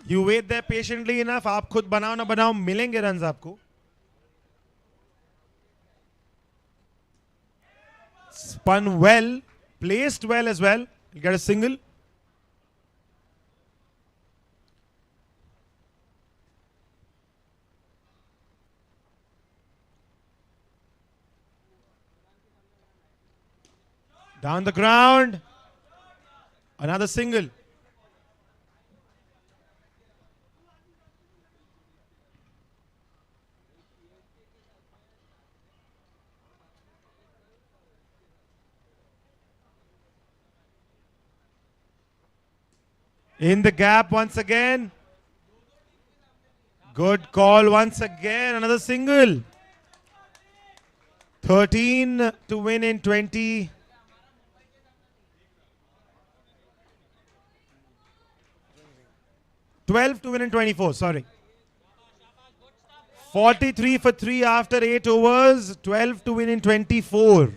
You wait there patiently enough. आप खुद बनाओ ना बनाओ मिलेंगे runs आपको. Spun well, placed well as well. He'll get a single. Down the ground. Another single. In the gap once again. Good call once again. Another single. 13 to win in 20. $12 to win in 24, sorry. 43 for 3 after 8 overs. 12 to win in 24.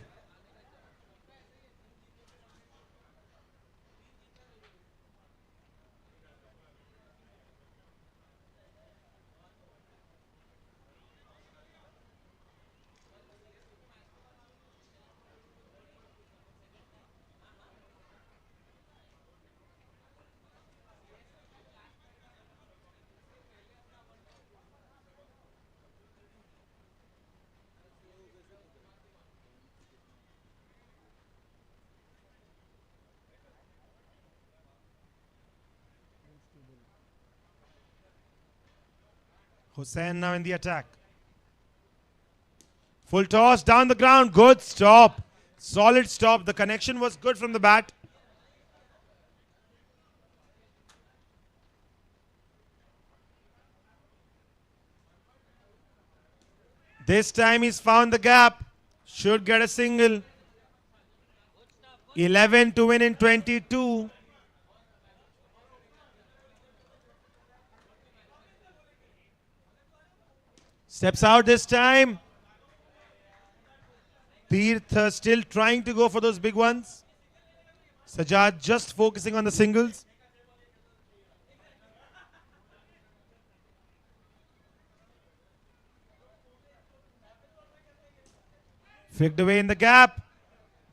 Hussain now in the attack. Full toss down the ground. Good stop. Solid stop. The connection was good from the bat. This time he's found the gap. Should get a single. 11 to win in 22. Steps out this time. Tirth still trying to go for those big ones. Sajjad just focusing on the singles. Flicked away in the gap.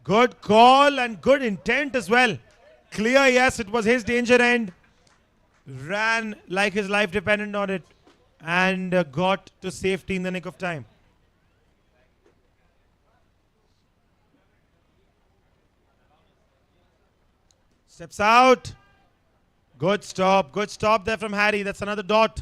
Good call and good intent as well. Clear, yes, it was his danger end. Ran like his life depended on it. And got to safety in the nick of time. Steps out. Good stop. Good stop there from Harry. That's another dot.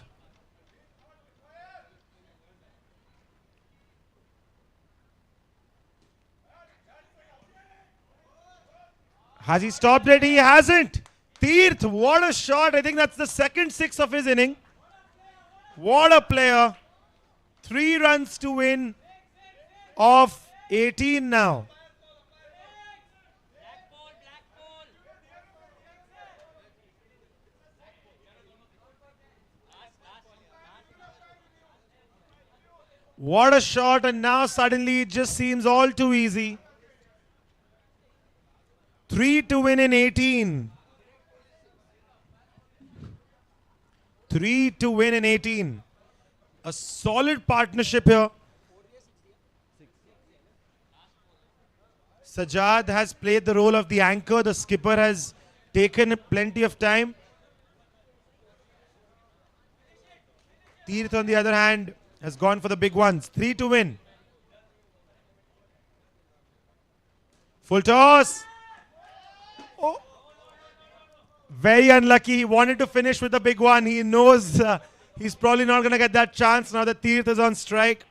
Has he stopped it? He hasn't. Tirth, what a shot. I think that's the second six of his inning. What a player. 3 runs to win of 18 now. What a shot, and now suddenly it just seems all too easy. 3 to win in 18. 3 to win in 18. A solid partnership here. Sajjad has played the role of the anchor. The skipper has taken plenty of time. Tirth, on the other hand, has gone for the big ones. 3 to win. Full toss. Oh. Very unlucky. He wanted to finish with the big one. He knows he's probably not going to get that chance now that Tirth is on strike.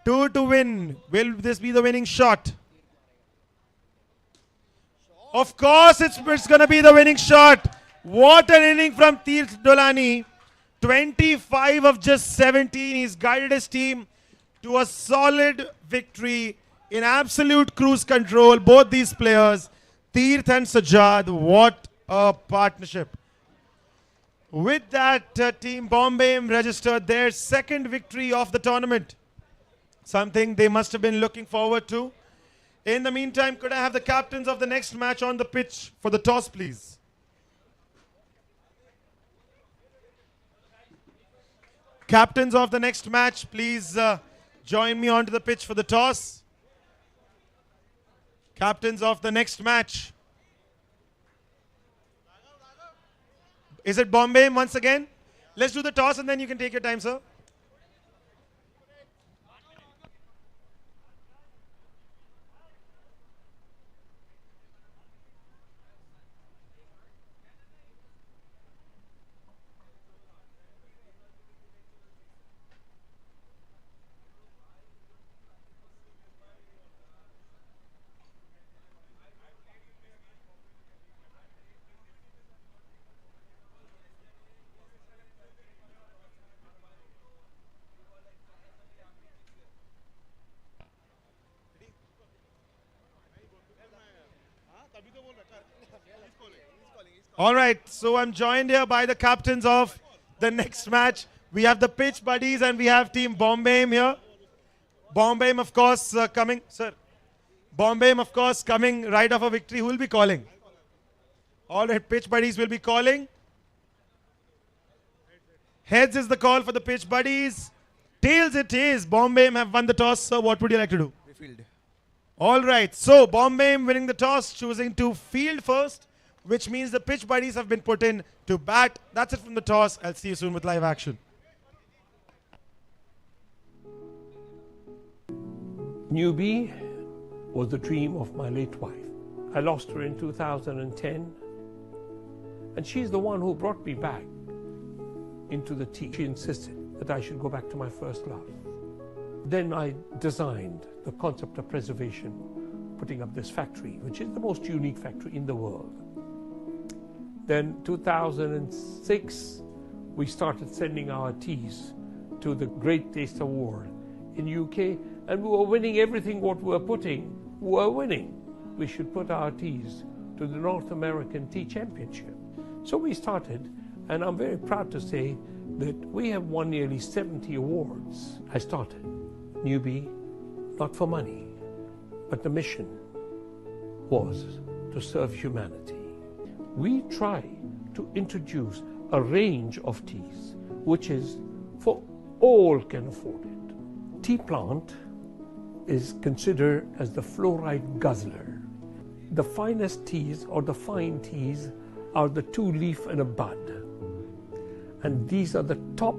2 to win. Will this be the winning shot? Of course it's going to be the winning shot. What an inning from Tirth Dolani. 25 of just 17. He's guided his team to a solid victory in absolute cruise control. Both these players, Tirth and Sajjad, what a partnership. With that, Team Bombay registered their second victory of the tournament. Something they must have been looking forward to. In the meantime, could I have the captains of the next match on the pitch for the toss, please? Captains of the next match, please join me onto the pitch for the toss. Captains of the next match. Is it Bombay once again? Let's do the toss and then you can take your time, sir. All right, so I'm joined here by the captains of the next match. We have the pitch buddies and we have Team Bombay here. Bombay, of course, coming. Sir, Bombay, of course, coming right off a victory. Who will be calling? All right, pitch buddies will be calling. Heads is the call for the pitch buddies. Tails it is. Bombay have won the toss. Sir, what would you like to do? Field. All right, so Bombay winning the toss, choosing to field first, which means the pitch buddies have been put in to bat. That's it from the toss. I'll see you soon with live action. Newbie was the dream of my late wife. I lost her in 2010, and she's the one who brought me back into the tea. She insisted that I should go back to my first love. Then I designed the concept of preservation, putting up this factory, which is the most unique factory in the world. Then 2006, we started sending our teas to the Great Taste Award in UK, and we were winning everything what we were putting. We were winning. We should put our teas to the North American Tea Championship. So we started, and I'm very proud to say that we have won nearly 70 awards. I started Newbie, not for money, but the mission was to serve humanity. We try to introduce a range of teas, which is for all can afford it. Tea plant is considered as the fluoride guzzler. The finest teas, or the fine teas, are the 2-leaf and a bud. And these are the top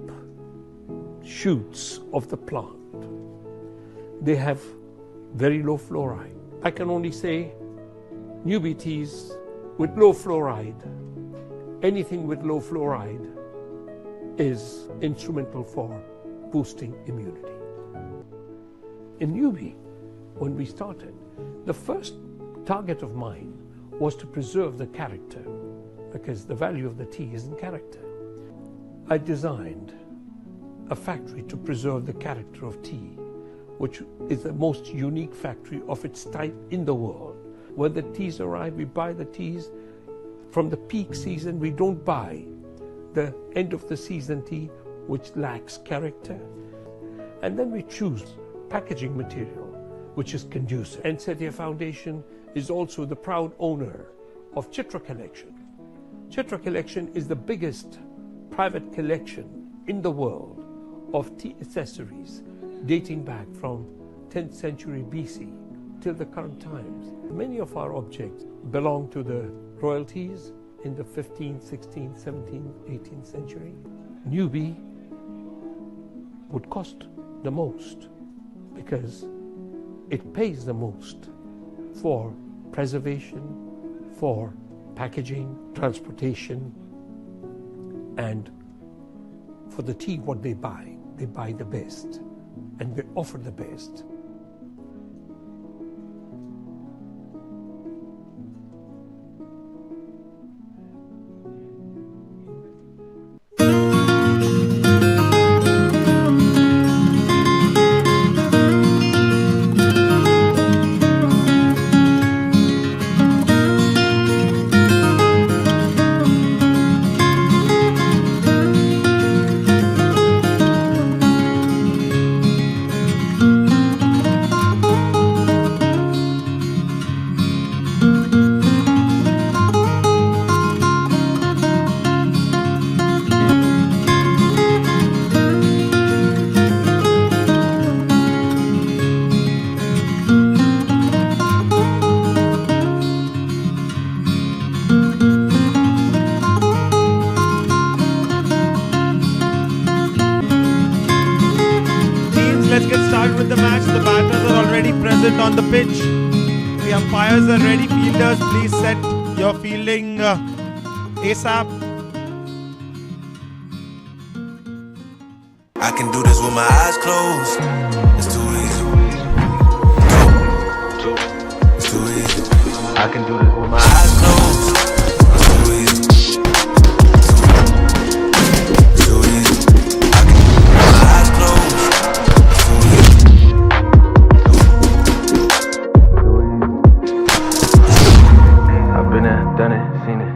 shoots of the plant. They have very low fluoride. I can only say Newbie teas with low fluoride, anything with low fluoride is instrumental for boosting immunity. In Newbie, when we started, the first target of mine was to preserve the character, because the value of the tea is in character. I designed a factory to preserve the character of tea, which is the most unique factory of its type in the world. When the teas arrive, we buy the teas. From the peak season, we don't buy the end of the season tea, which lacks character. And then we choose packaging material, which is conducive. And Setia Foundation is also the proud owner of Chitra Collection. Chitra Collection is the biggest private collection in the world of tea accessories dating back from 10th century BC till the current times. Many of our objects belong to the royalties in the 15th, 16th, 17th, 18th century. Newbie would cost the most because it pays the most for preservation, for packaging, transportation, and for the tea, what they buy the best, and we offer the best. Let's get started with the match. The batters are already present on the pitch. The umpires are ready. Fielders, please set your fielding ASAP. I can do this with my eyes closed. It's too easy. It's too easy. I can do this with my eyes closed. It's too easy. It's too easy. I can do this with my eyes closed. It's too easy. I've been there, done it, seen it.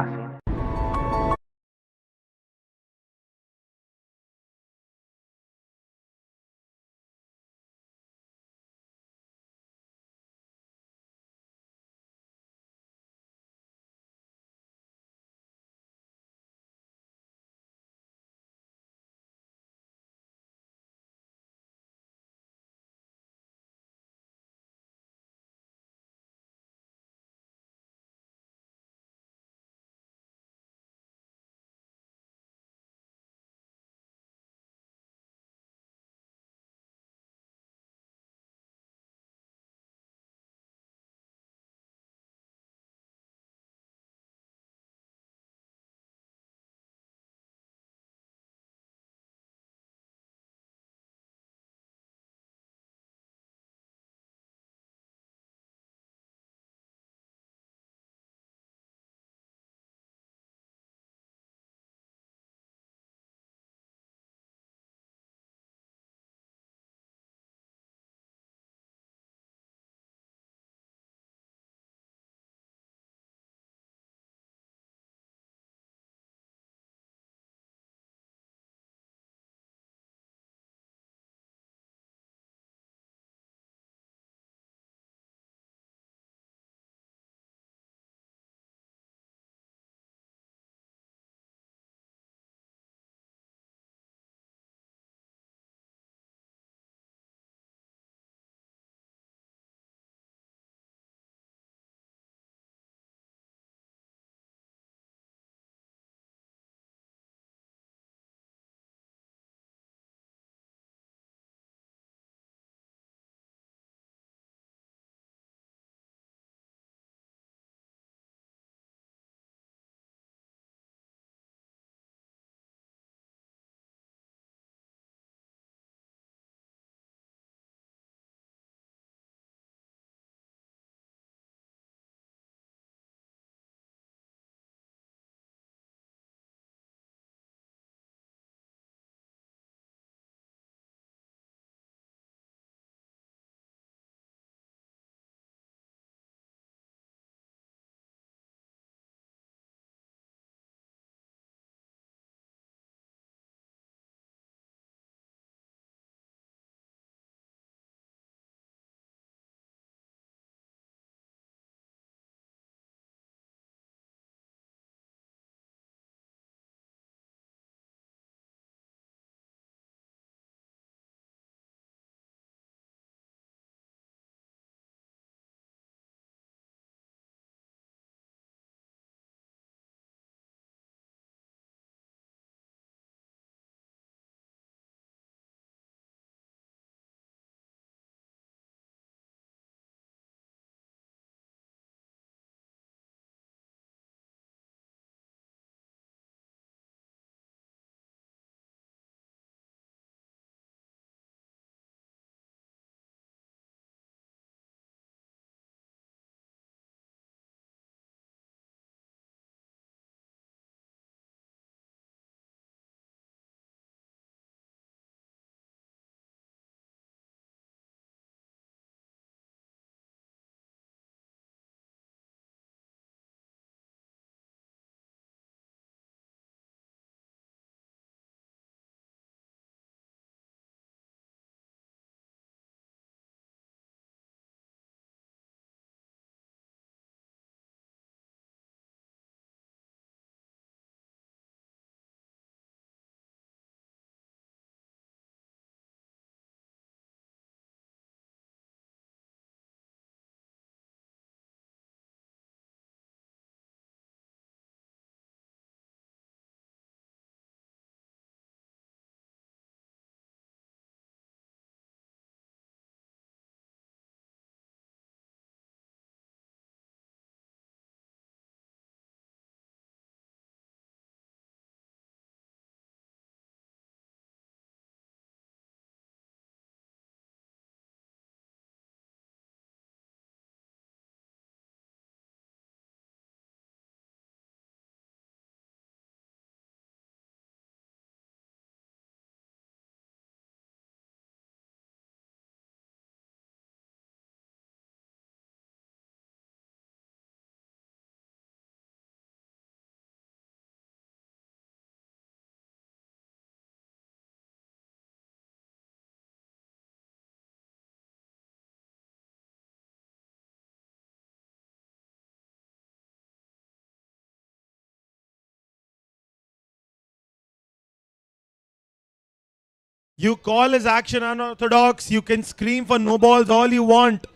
You call his action unorthodox. You can scream for no balls all you want.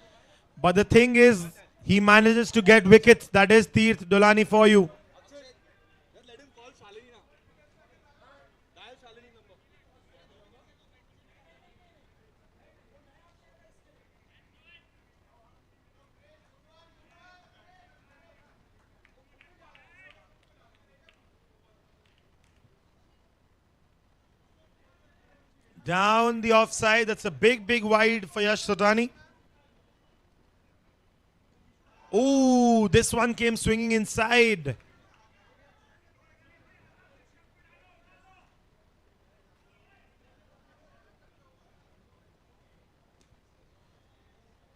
But the thing is, he manages to get wickets. That is Tirth Dolani for you. Down the offside. That's a big, big wide for Yash Sodani. Ooh, this one came swinging inside.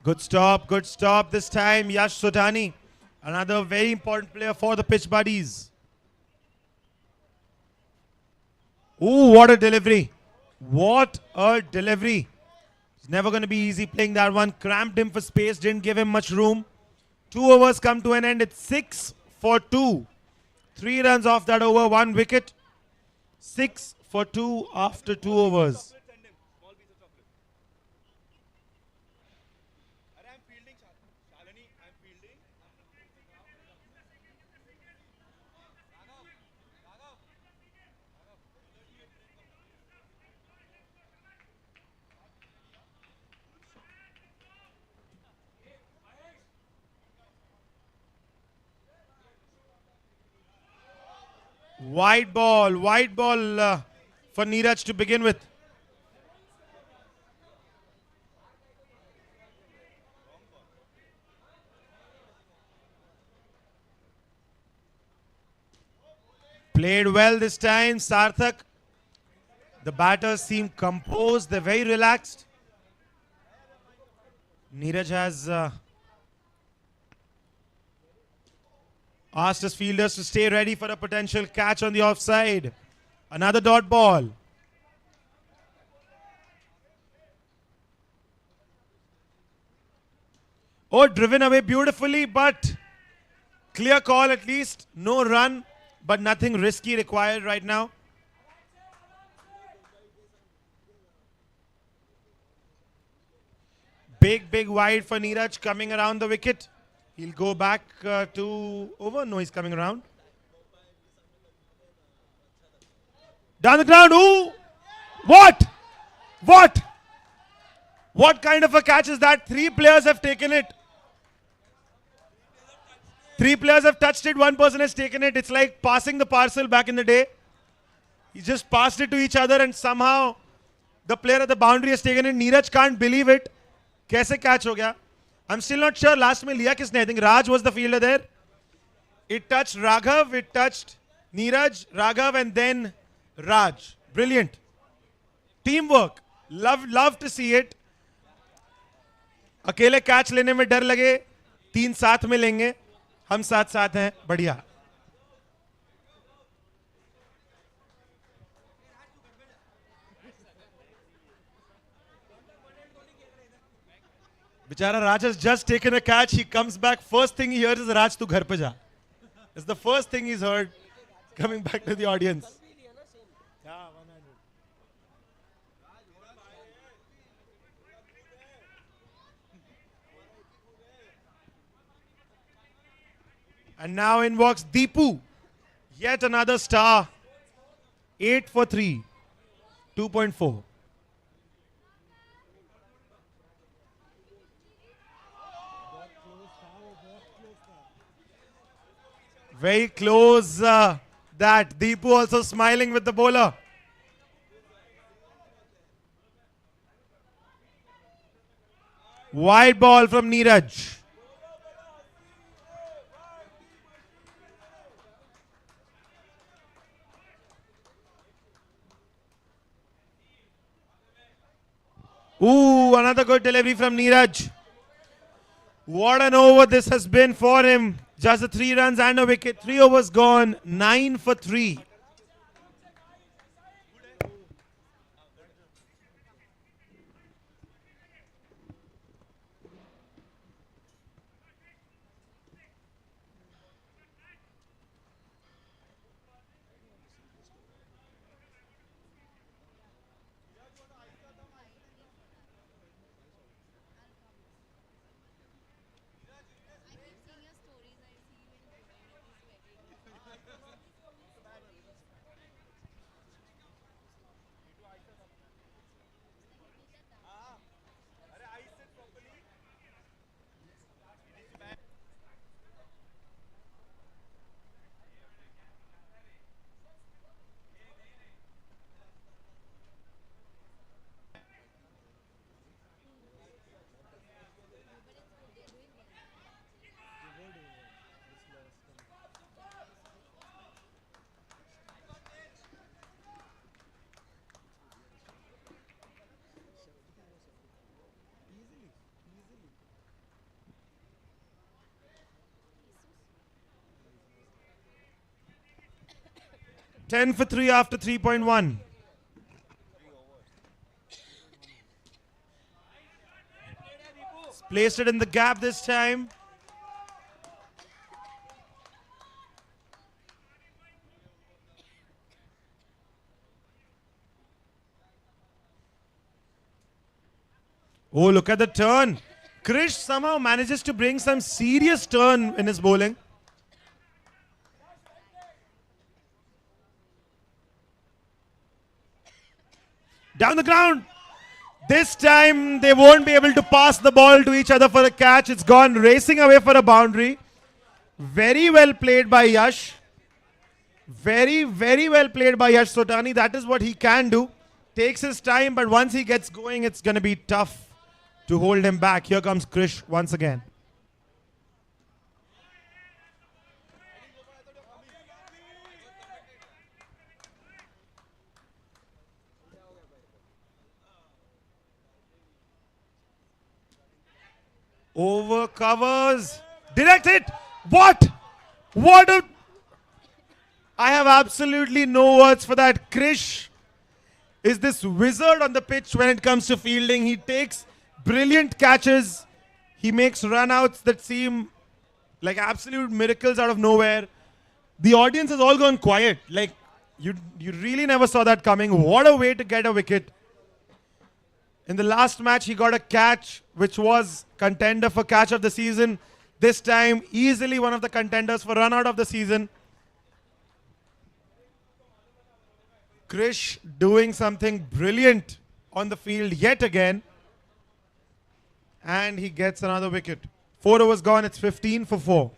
Good stop this time. Yash Sodani, another very important player for the pitch buddies. Ooh, what a delivery. What a delivery. It's never going to be easy playing that one. Cramped him for space, didn't give him much room. 2 overs come to an end. It's 6 for 2. 3 runs off that over, 1 wicket. 6 for 2 after 2 overs. Wide ball for Neeraj to begin with. Played well this time, Sarthak. The batters seem composed, they're very relaxed. Neeraj has asked his fielders to stay ready for a potential catch on the offside. Another dot ball. Oh, driven away beautifully, but clear call at least. No run, but nothing risky required right now. Big, big wide for Neeraj coming around the wicket. He'll go back to over. No, he's coming around. Down the ground. Ooh! What? What? What kind of a catch is that? 3 players have taken it. 3 players have touched it. 1 person has taken it. It's like passing the parcel back in the day. He just passed it to each other and somehow the player at the boundary has taken it. Neeraj can't believe it. Kaise catch ho gaya? I'm still not sure last mein liya kisne. I think Raj was the fielder there. It touched Raghav, it touched Neeraj, Raghav and then Raj. Brilliant. Teamwork. Love to see it. अकेले catch लेने में डर लगे 3 साथ में लेंगे हम साथ हैं बढ़िया बेचारा Raj has just taken a catch. He comes back. First thing he hears is Raj, tu ghar pe ja. It's the first thing he's heard coming back to the audience. And now in walks Deepu. Yet another star. 8 for 3. 2.4. Very close that. Deepu also smiling with the bowler. Wide ball from Neeraj. Ooh, another good delivery from Neeraj. What an over this has been for him. Just the 3 runs and a wicket. 3 overs gone. 9 for 3. 10 for 3 after 3.1. Placed it in the gap this time. Oh, look at the turn. Krish somehow manages to bring some serious turn in his bowling. Down the ground. This time they won't be able to pass the ball to each other for a catch. It's gone racing away for a boundary. Very well played by Yash. Very, very well played by Yash Sotani. That is what he can do. Takes his time, but once he gets going, it's going to be tough to hold him back. Here comes Krish once again. Over covers. Direct hit. What? What a... I have absolutely no words for that. Krish is this wizard on the pitch when it comes to fielding. He takes brilliant catches. He makes runouts that seem like absolute miracles out of nowhere. The audience has all gone quiet. Like, you really never saw that coming. What a way to get a wicket. In the last match, he got a catch, which was contender for catch of the season. This time, easily one of the contenders for run out of the season. Krish doing something brilliant on the field yet again. And he gets another wicket. 4 overs gone, it's 15 for 4.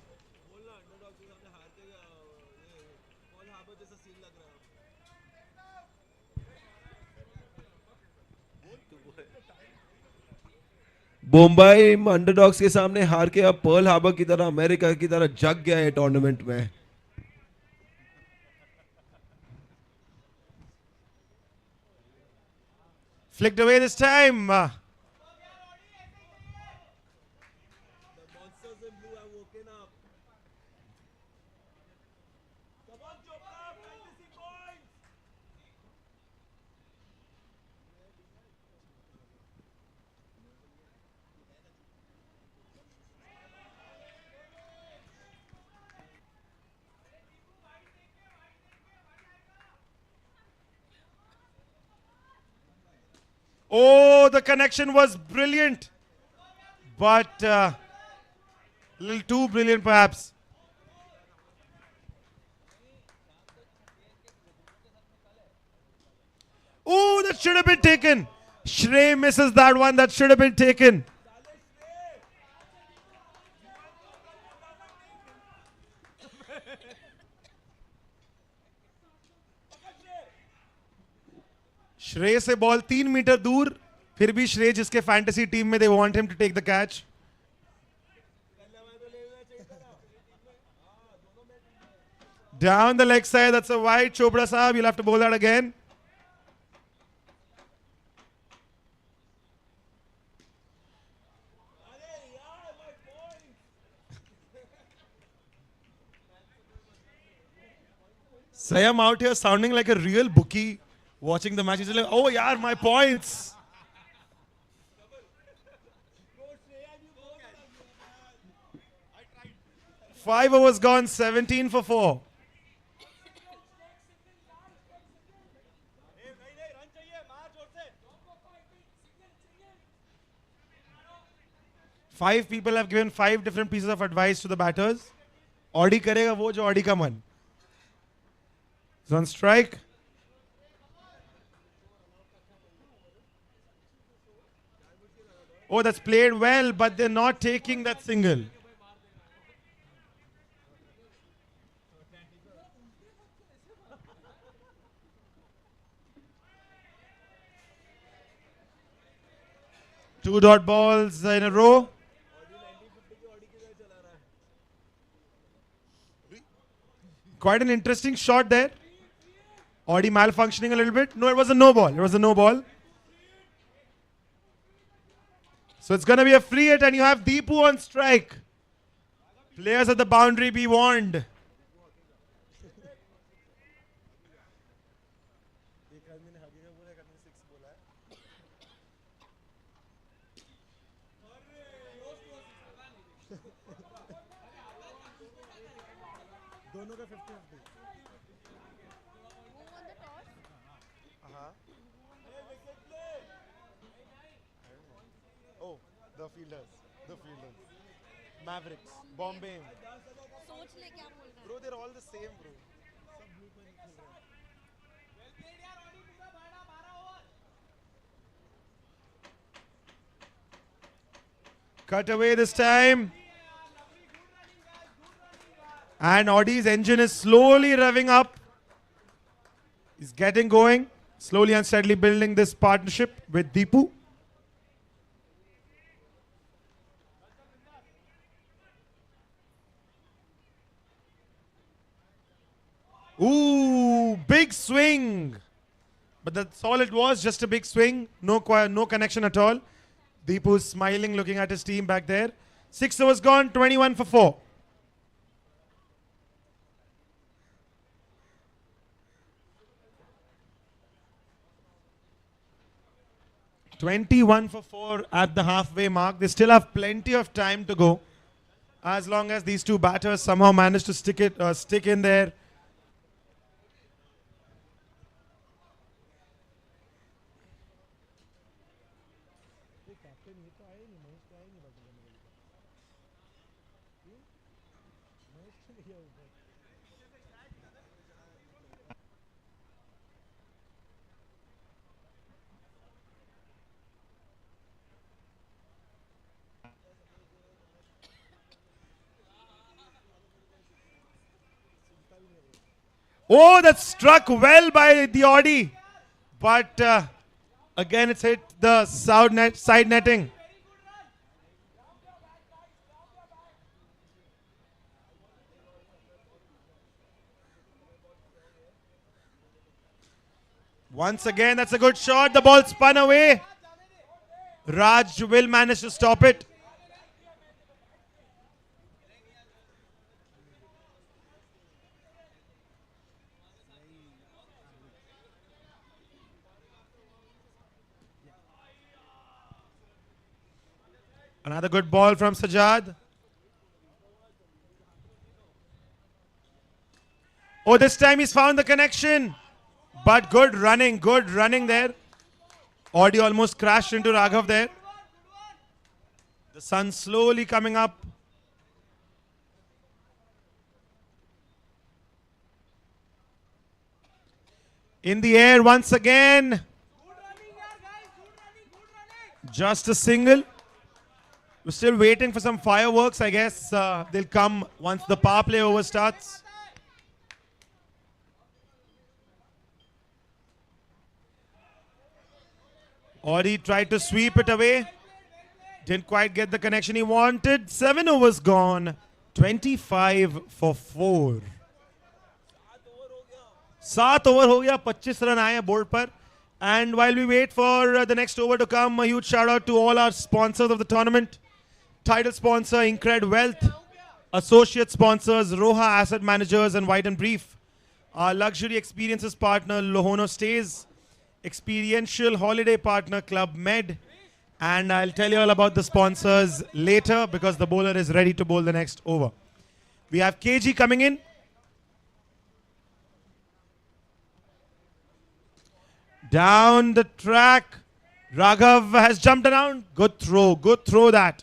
Mumbai underdogs के सामने हार के अब Pearl Harbor की तरह America की तरह जग गया है टूर्नामेंट में. Flicked away this time. Oh, the connection was brilliant. But a little too brilliant perhaps. Oh, that should have been taken. Shrey misses that one. That should have been taken. श्रेय से ball 3 metre दूर, फिर भी श्रेय जिसके fantasy team में they want him to take the catch. Down the leg side, that's a wide. Chopra Sahab, you'll have to bowl that again. Sayam out here sounding like a real bookie. Watching the match, he's like, oh, yaar, my points. Five overs gone, 17 for 4. Five people have given 5 different pieces of advice to the batters. Audi karega wo jo Audi ka man. He's on strike. Oh, that's played well, but they're not taking that single. Two dot balls in a row. Quite an interesting shot there. Audi malfunctioning a little bit. No, it was a no ball. It was a no ball. So it's going to be a free hit and you have Deepu on strike. Players at the boundary be warned. दोनों का 50-50. Who won the toss? Oh, the fielders. Mavericks. Bombay. सोच ले क्या बोलना है. Bro, they're all the same, bro. Cut away this time. And Audi's engine is slowly revving up. He's getting going. Slowly and steadily building this partnership with Deepu. Ooh, big swing. But that's all it was, just a big swing. No connection at all. Deepu's smiling, looking at his team back there. 6 overs gone, 21 for 4. (21 for 4) at the halfway mark. They still have plenty of time to go, as long as these two batters somehow manage to stick in there. Oh, that struck well by the Audi. But again, it's hit the side netting. Once again, that's a good shot. The ball spun away. Raj will manage to stop it. Another good ball from Sajjad. Oh, this time he's found the connection. But good running there. Audi almost crashed into Raghav there. The sun slowly coming up. In the air once again. Just a single. We're still waiting for some fireworks. I guess they'll come once the power play over starts. Audi tried to sweep it away. Didn't quite get the connection he wanted. 7 overs gone. 25 for 4. 7 over हो गया. 25 run आए हैं board पर. And while we wait for the next over to come, a huge shout out to all our sponsors of the tournament. Title sponsor Incred Wealth. Associate sponsors Roha Asset Managers and White and Brief. Our luxury experiences partner Lohono Stays. Experiential holiday partner Club Med. And I'll tell you all about the sponsors later because the bowler is ready to bowl the next over. We have KG coming in. Down the track. Raghav has jumped around. Good throw that.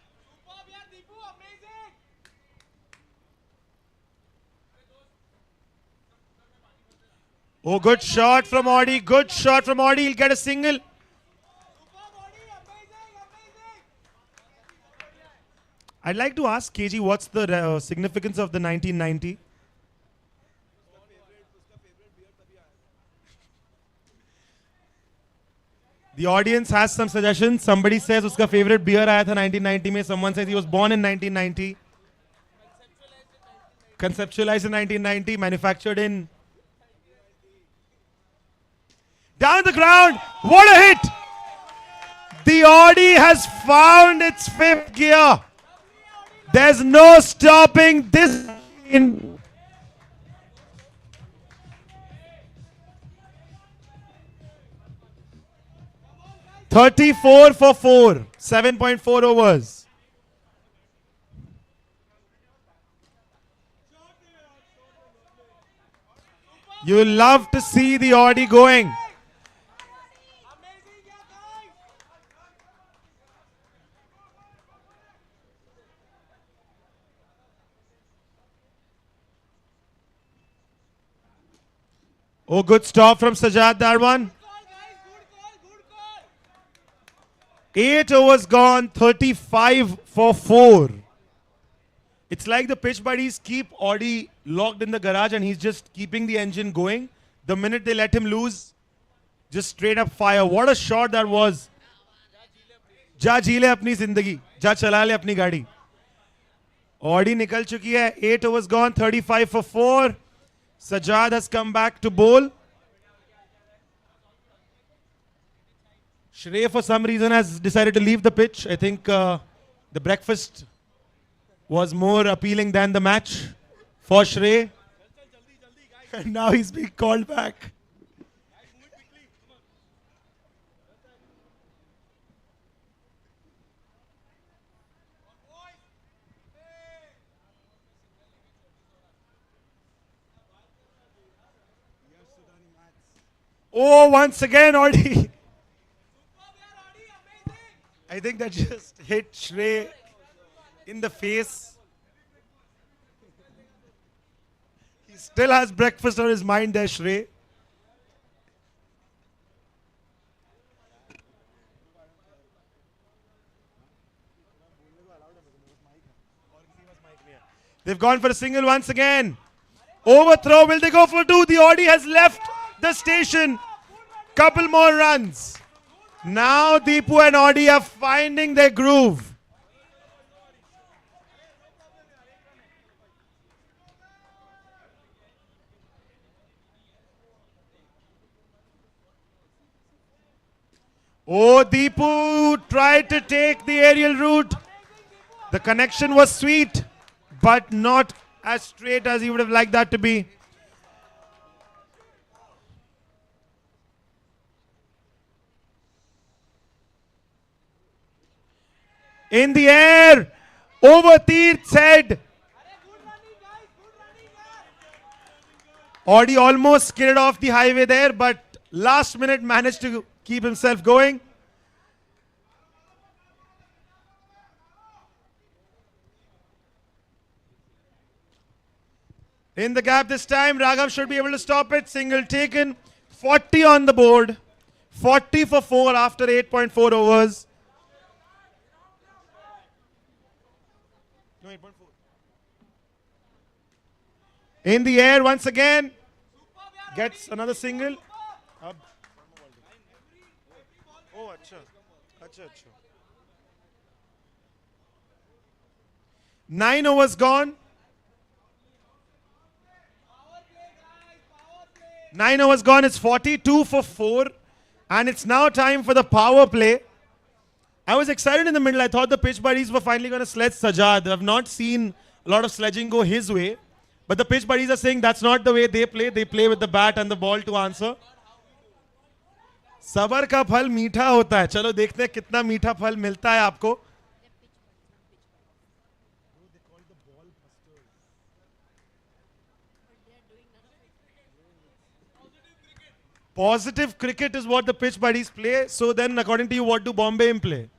Oh, good shot from Audi. He'll get a single. I'd like to ask KG what's the significance of the 1990? The audience has some suggestions. Somebody says uska favorite beer aaya tha 1990 mein. Someone says he was born in 1990. Conceptualized in 1990. Manufactured in... Down the ground. What a hit. The Audi has found its 5th gear. There's no stopping this. 34 for 4. 7.4 overs. You love to see the Audi going. Oh, good stop from Sajad Darwan. 8 overs gone, 35 for 4. It's like the pitch buddies keep Audi locked in the garage and he's just keeping the engine going. The minute they let him loose, just straight up fire. What a shot that was. जा जी ले अपनी जिंदगी, जा चला ले अपनी गाड़ी. Audi निकल चुकी है. 8 overs gone, 35 for 4. Sajad has come back to bowl. Shrey for some reason has decided to leave the pitch. I think the breakfast was more appealing than the match for Shrey. And now he's being called back. Oh, once again, Audi. I think that just hit Shrey in the face. He still has breakfast on his mind there, Shrey. They've gone for a single once again. Overthrow. Will they go for two? The Audi has left the station. Couple more runs. Now Deepu and Audi are finding their groove. Oh, Deepu tried to take the aerial route. The connection was sweet, but not as straight as he would have liked that to be. In the air, over Tirth's head. Audi almost skidded off the highway there, but last minute managed to keep himself going. In the gap this time, Raghav should be able to stop it. Single taken, 40 on the board. 40 for 4 after 8.4 overs. In the air once again. Gets another single. Oh, acha. Acha, acha. 9 overs gone. 9 overs gone. It's 42 for 4. And it's now time for the power play. I was excited in the middle. I thought the pitch buddies were finally going to sledge Sajad. I've not seen a lot of sledging go his way. But the pitch buddies are saying that's not the way they play. They play with the bat and the ball to answer. सबर का फल मीठा होता है. चलो देखते हैं कितना मीठा फल मिलता है आपको. Positive cricket is what the pitch buddies play. So then, according to you, what do Bombay play?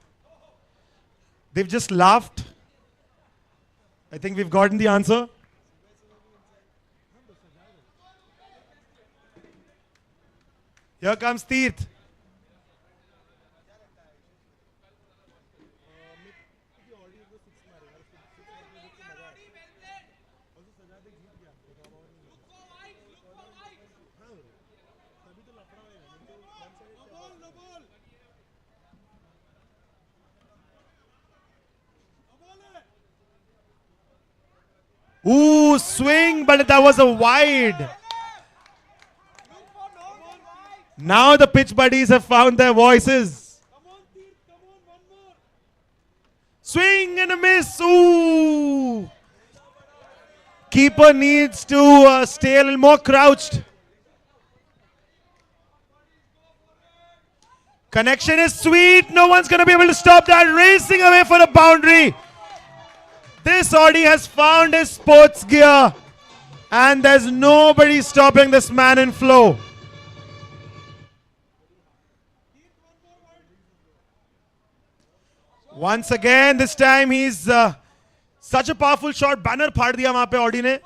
They've just laughed. I think we've gotten the answer. Here comes Tirth. Ooh, swing, but that was a wide. Now the pitch buddies have found their voices. Swing and a miss. Ooh. Keeper needs to stay a little more crouched. Connection is sweet. No one's going to be able to stop that. Racing away for a boundary. This Audi has found his sports gear. And there's nobody stopping this man in flow. Once again, this time he's such a powerful shot. Banner फाड़ दिया वहां पे Audi ने.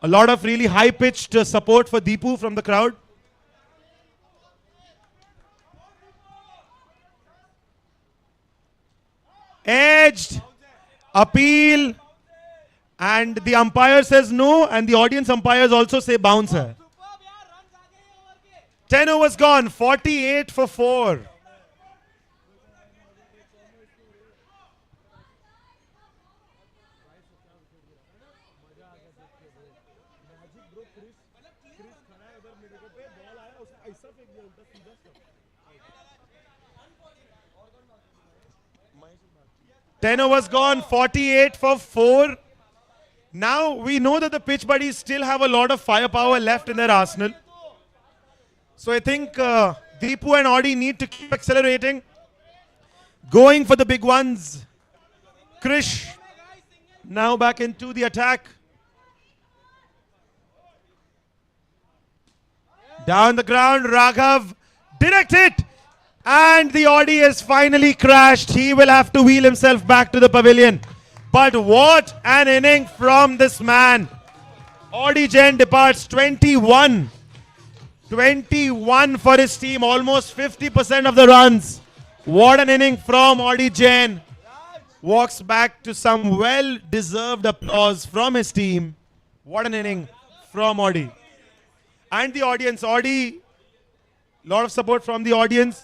A lot of really high-pitched support for Deepu from the crowd. Edged. Appeal. And the umpire says no, and the audience umpires also say bounce hai. 10 overs gone, 48 for 4. Ten overs gone, 48 for 4. Now we know that the pitch buddies still have a lot of firepower left in their arsenal. So I think Deepu and Audi need to keep accelerating. Going for the big ones. Krish now back into the attack. Down the ground, Raghav direct it. And the Audi has finally crashed. He will have to wheel himself back to the pavilion. But what an inning from this man. Audi Jain departs 21. 21 for his team, almost 50% of the runs. What an inning from Audi Jain. Walks back to some well-deserved applause from his team. What an inning from Audi. And the audience. Audi, lot of support from the audience.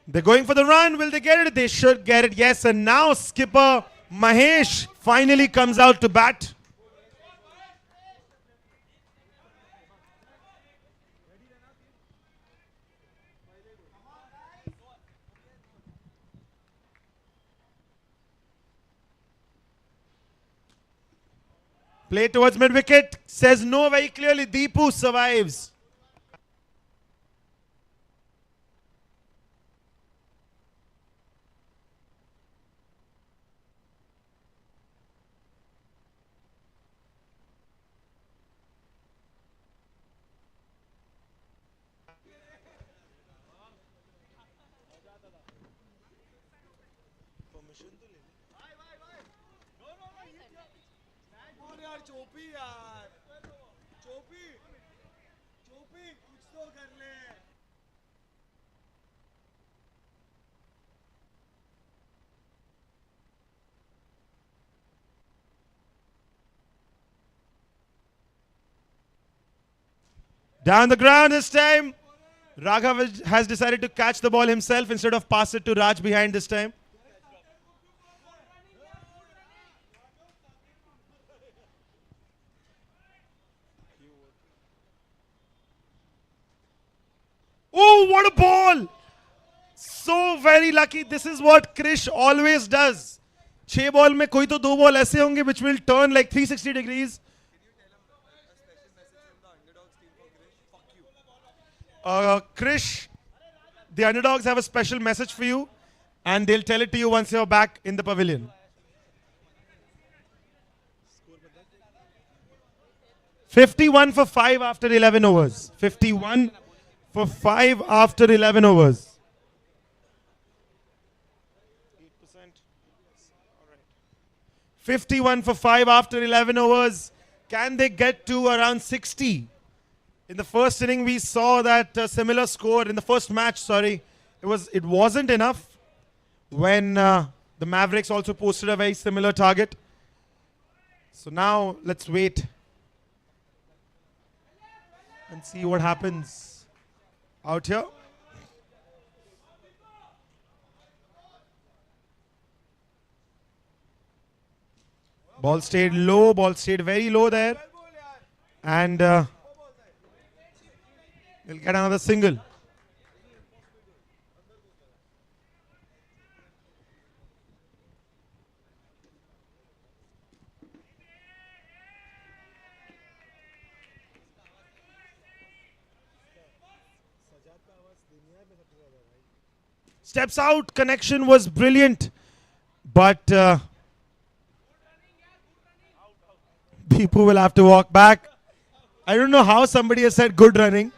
They're going for the run. Will they get it? They should get it. Yes. And now skipper Mahesh finally comes out to bat. Play towards mid-wicket. Says no very clearly. Deepu survives. Down the ground this time. Raghav has decided to catch the ball himself instead of pass it to Raj behind this time. Oh, what a ball! So very lucky. This is what Krish always does. 6 ball में कोई तो 2 ball ऐसे होंगे which will turn like 360 degrees. Krish, the underdogs have a special message for you, and they'll tell it to you once you're back in the pavilion. "51 for 5 after 11 overs. 51 for 5 after 11 overs. 51 for 5 after 11 overs. Can they get to around 60? In the first inning, we saw that similar score. In the first match, sorry, it wasn't enough when the Mavericks also posted a very similar target. So now let's wait and see what happens out here. Ball stayed low, ball stayed very low there. And we'll get another single. Steps out, connection was brilliant. But people will have to walk back. I don't know how somebody has said good running.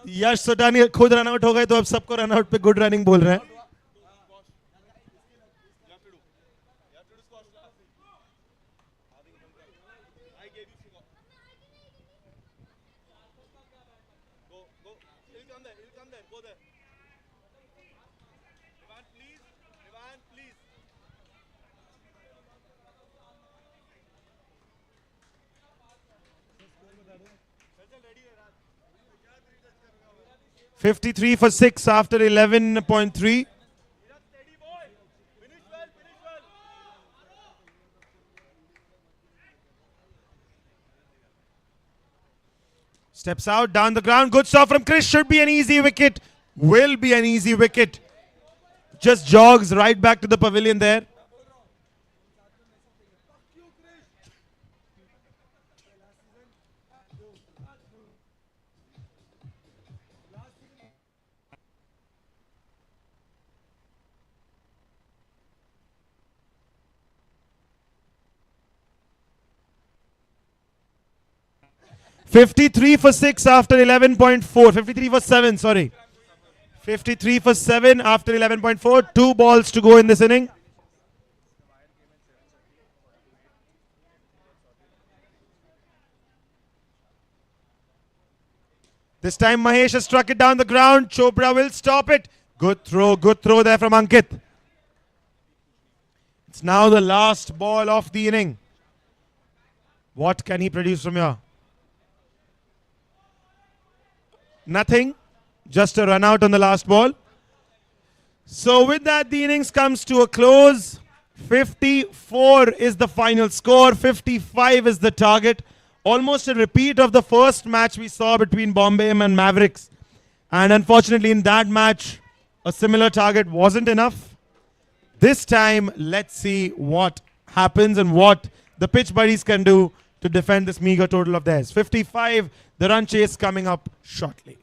यश सोटानी खुद run out हो गए तो अब सबको run out पे good running बोल रहे हैं. $53 for 6 after 11.3. Steps out, down the ground. Good stop from Chris. Should be an easy wicket. Will be an easy wicket. Just jogs right back to the pavilion there. $53 for 6 after 11.4. 53 for 7, sorry. 53 for 7 after 11.4. 2 balls to go in this inning. This time Mahesh has struck it down the ground. Chopra will stop it. Good throw there from Ankit. It's now the last ball of the inning. What can he produce from here? Nothing. Just a run out on the last ball. So with that, the innings comes to a close. 54 is the final score. 55 is the target. Almost a repeat of the first match we saw between Bombay and Mavericks. And unfortunately, in that match, a similar target wasn't enough. This time, let's see what happens and what the pitch buddies can do to defend this meager total of theirs. 55, the run chase coming up shortly.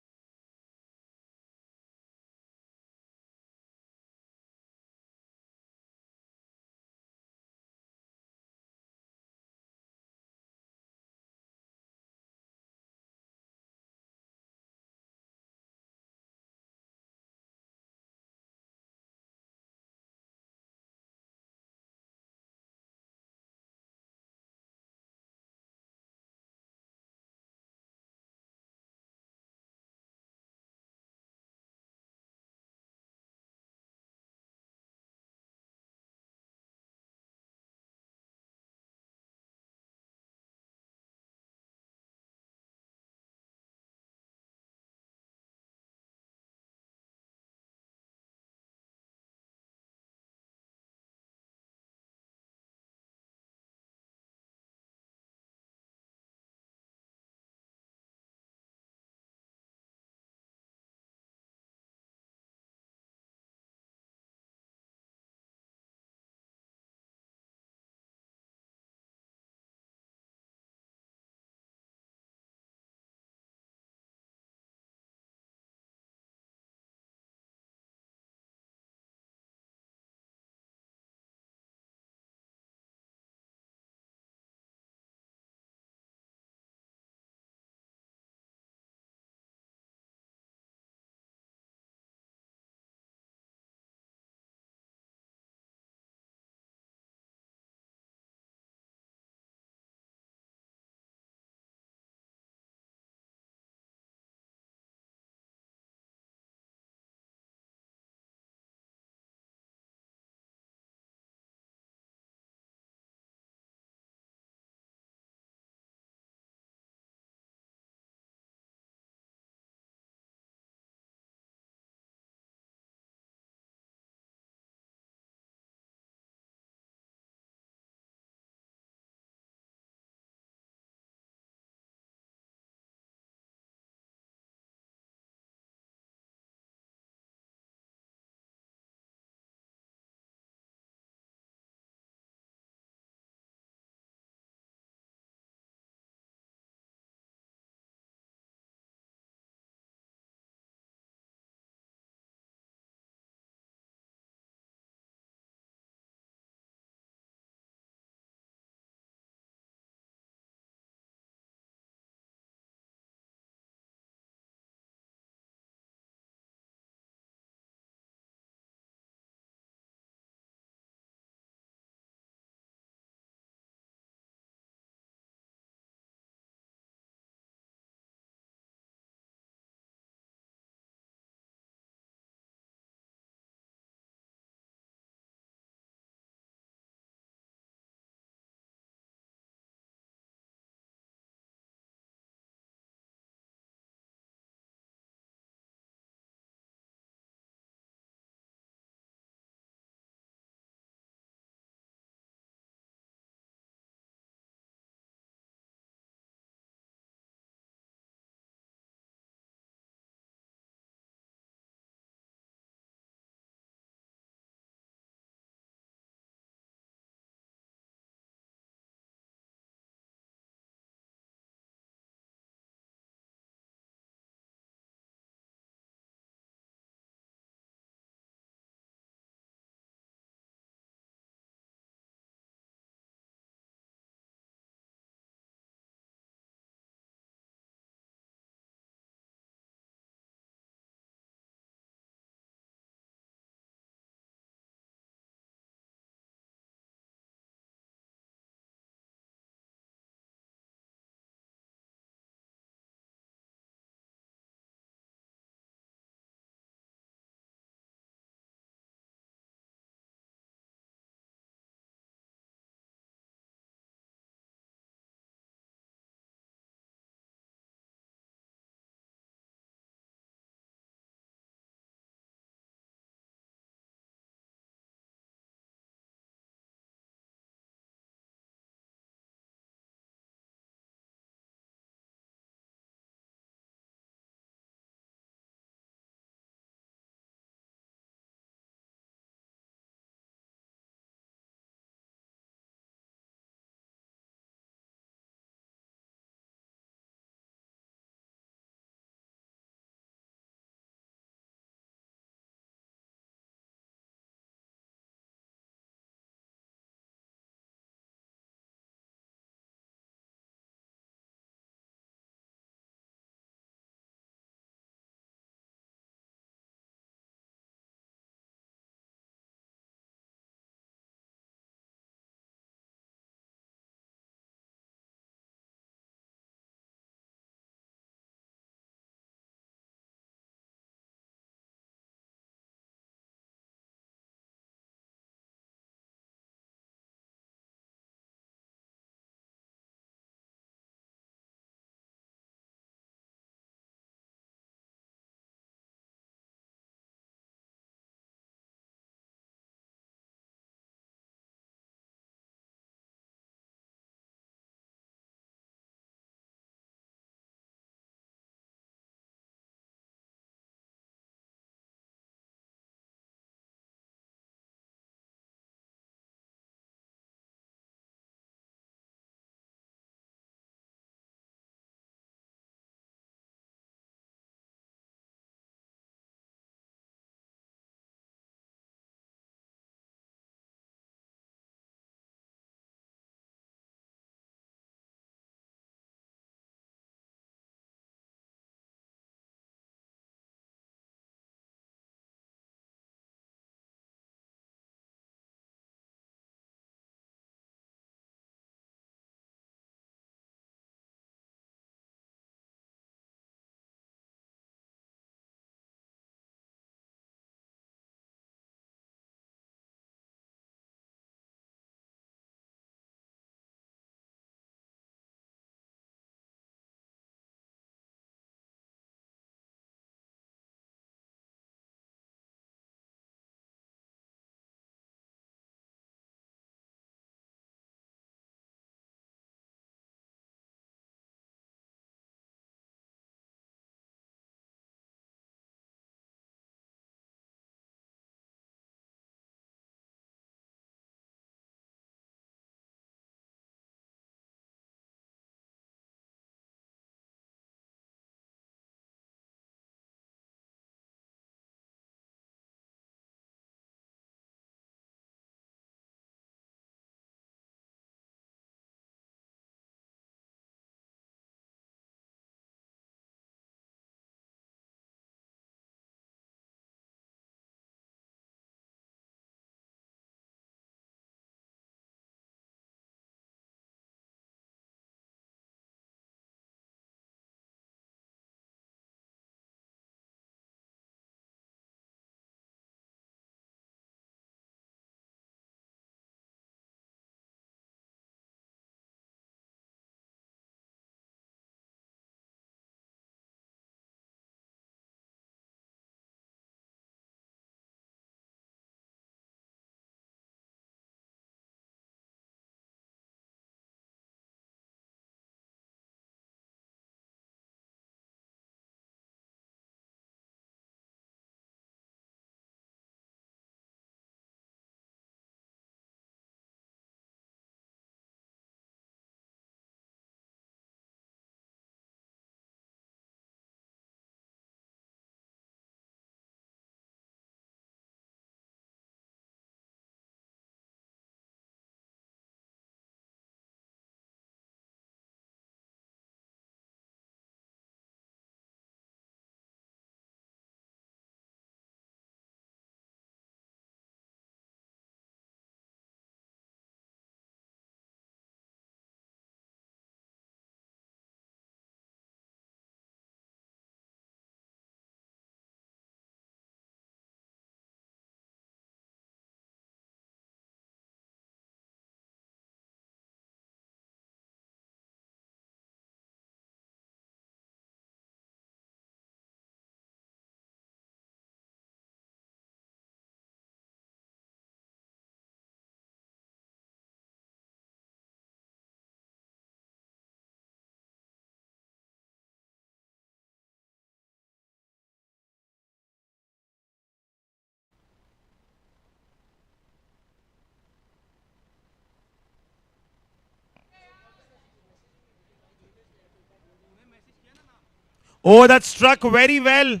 Oh, that struck very well.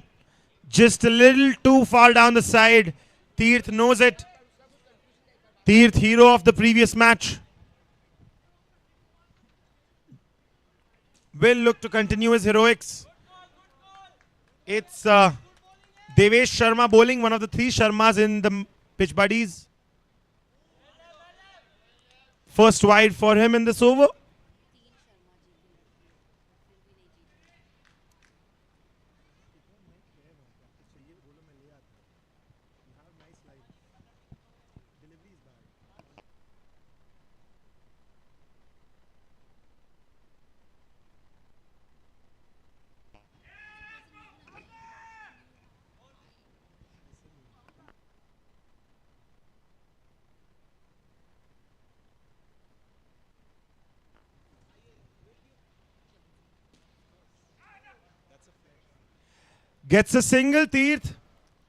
Just a little too far down the side. Tirth knows it. Tirth, hero of the previous match, will look to continue his heroics. It's Devesh Sharma bowling, one of the three Sharmas in the pitch buddies. First wide for him in this over. Gets a single, Tirth,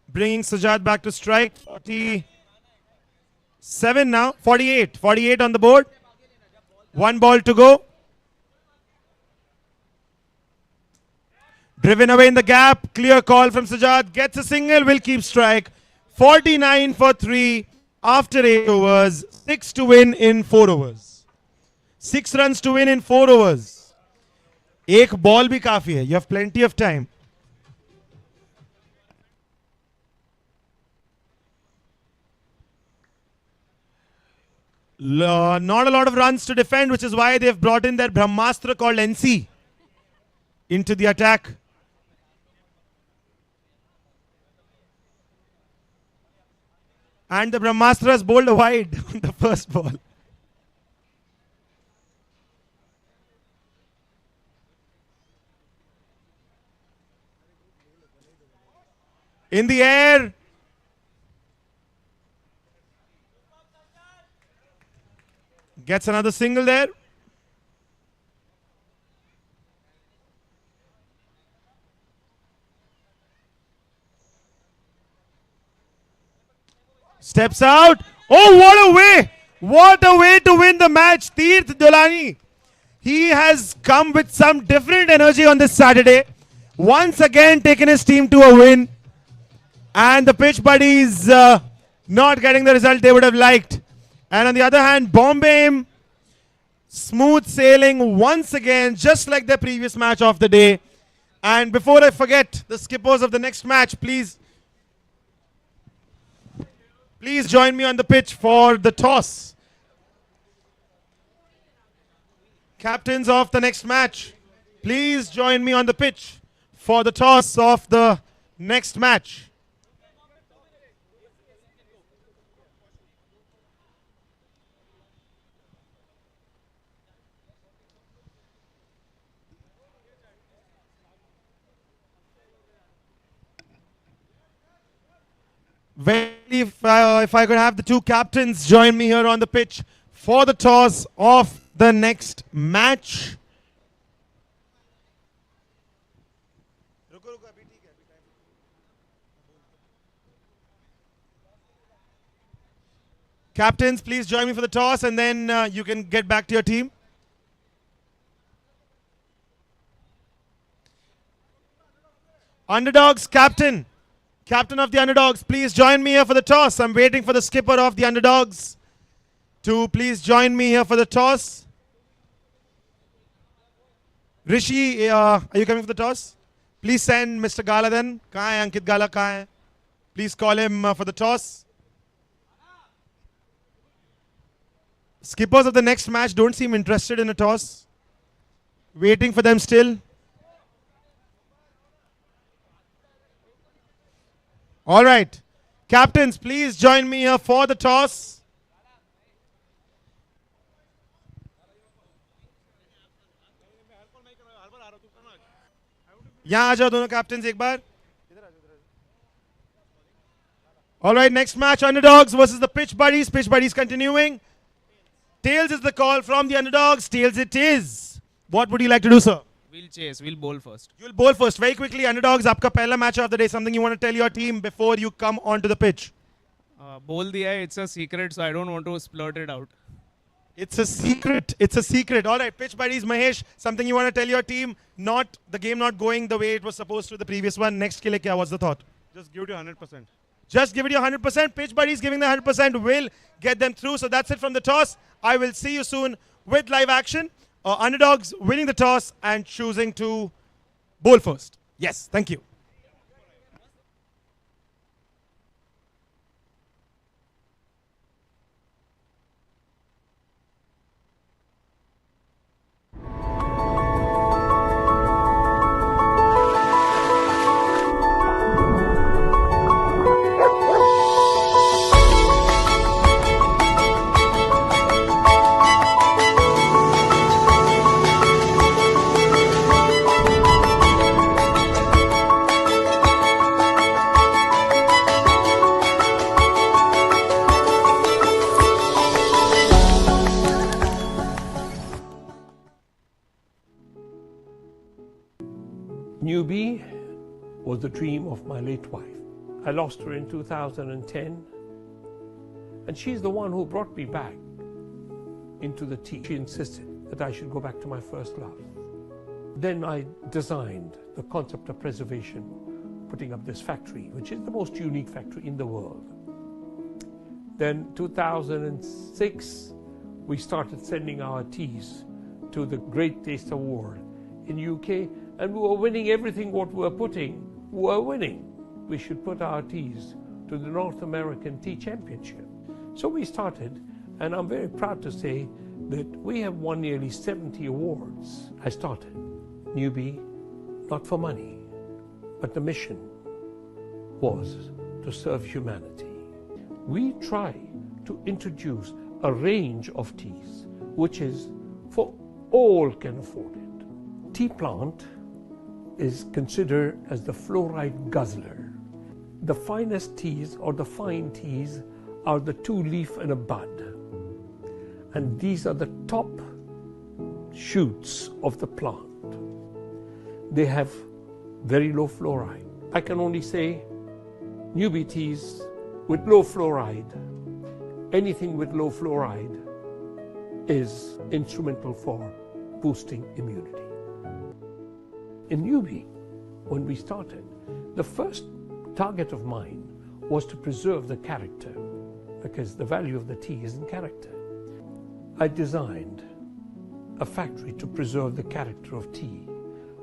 bringing Sajad back to strike. 47 now, 48. 48 on the board. One ball to go. Driven away in the gap. Clear call from Sajad. Gets a single, will keep strike. 49 for 3 after 8 overs. 6 to win in 4 overs. 6 runs to win in 4 overs. एक ball भी काफी है. You have plenty of time. Not a lot of runs to defend, which is why they've brought in their Brahmastra called NC into the attack. And the Brahmastra has bowled a wide on the first ball. In the air. Gets another single there. Steps out. Oh, what a way! What a way to win the match. Tirth Dulani. He has come with some different energy on this Saturday. Once again taken his team to a win. And the pitch buddies not getting the result they would have liked. And on the other hand, Bombay, smooth sailing once again, just like their previous match of the day. And before I forget, the skippers of the next match, please join me on the pitch for the toss. Captains of the next match, please join me on the pitch for the toss of the next match. If I could have the two captains join me here on the pitch for the toss of the next match. Captains, please join me for the toss, and then you can get back to your team. Underdogs captain. Captain of the Underdogs, please join me here for the toss. I'm waiting for the skipper of the Underdogs to please join me here for the toss. Rishi, are you coming for the toss? Please send Mr. Gala then. Kahan hai Ankit Gala? Kahan hai? Please call him for the toss. Skippers of the next match don't seem interested in a toss. Waiting for them still. All right. Captains, please join me here for the toss. यहाँ आ जाओ दोनों captains एक बार. All right, next match, Underdogs versus the Pitch Buddies. Pitch Buddies continuing. Tails is the call from the Underdogs. Tails it is. What would you like to do, sir? We'll chase. We'll bowl first. You'll bowl first. Very quickly, Underdogs, आपका पहला match of the day. Something you want to tell your team before you come onto the pitch. Bowl diya hai. It's a secret, so I don't want to splurt it out. It's a secret. It's a secret. All right, pitch buddies, Mahesh, something you want to tell your team? Not the game not going the way it was supposed to the previous one. Next ke liye kya was the thought? Just give it 100%. Just give it your 100%. Pitch buddies giving the 100% will get them through. So that's it from the toss. I will see you soon with live action. Underdogs winning the toss and choosing to bowl first. Yes, thank you. Newbie was the dream of my late wife. I lost her in 2010, and she's the one who brought me back into the tea. She insisted that I should go back to my first love. Then I designed the concept of preservation, putting up this factory, which is the most unique factory in the world. Then 2006, we started sending our teas to the Great Taste Award in UK, and we were winning everything what we were putting. We were winning. We should put our teas to the North American Tea Championship. So we started, and I'm very proud to say that we have won nearly 70 awards. I started Newbie not for money, but the mission was to serve humanity. We try to introduce a range of teas which is for all can afford it. Tea plant is considered as the fluoride guzzler. The finest teas or the fine teas are the 2-leaf and a bud. And these are the top shoots of the plant. They have very low fluoride. I can only say Newbie teas with low fluoride, anything with low fluoride is instrumental for boosting immunity. In Newbie, when we started, the first target of mine was to preserve the character, because the value of the tea is in character. I designed a factory to preserve the character of tea,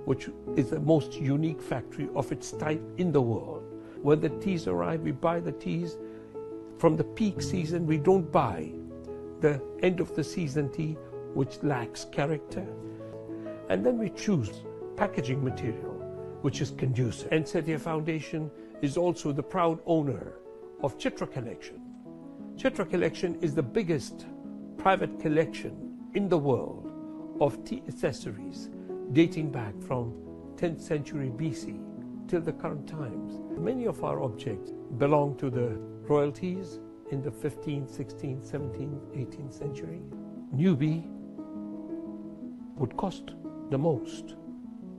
which is the most unique factory of its type in the world. When the teas arrive, we buy the teas. From the peak season, we don't buy the end of the season tea, which lacks character. And then we choose packaging material, which is conducive. Ensetia Foundation is also the proud owner of Chitra Collection. Chitra Collection is the biggest private collection in the world of tea accessories dating back from 10th century BC till the current times. Many of our objects belong to the royalties in the 15th, 16th, 17th, 18th century. Newbie would cost the most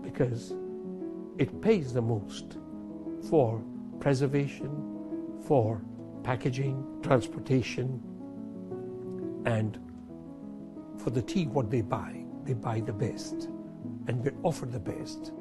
because it pays the most for preservation, for packaging, transportation, and for the tea what they buy the best, and they offer the best.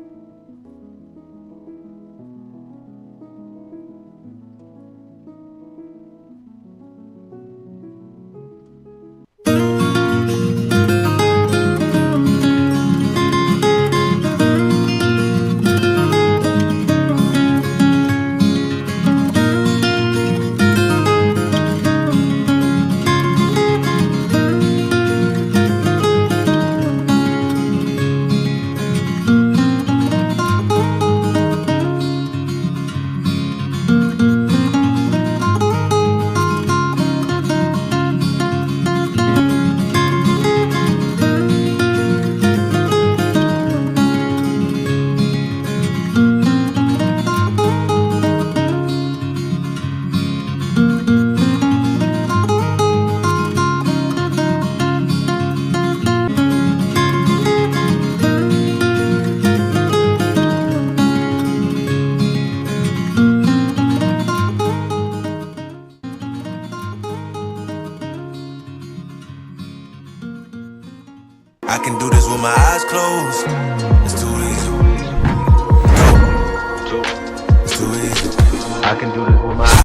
can do this with my eyes closed. It's too easy. It's too easy. I can do this with my eyes.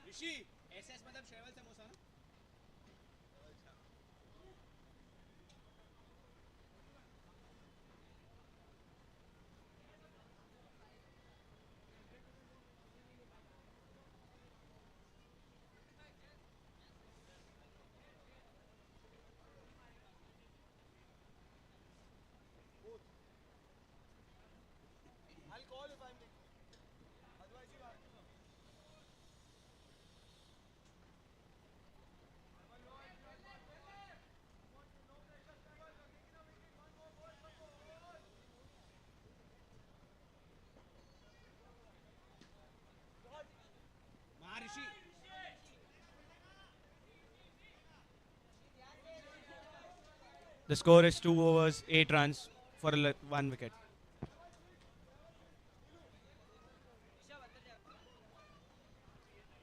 Rishi SS मतलब शेवल समोसा ना I'll call if I'm otherwise you are The score is 2 overs, 8 runs for 1 wicket.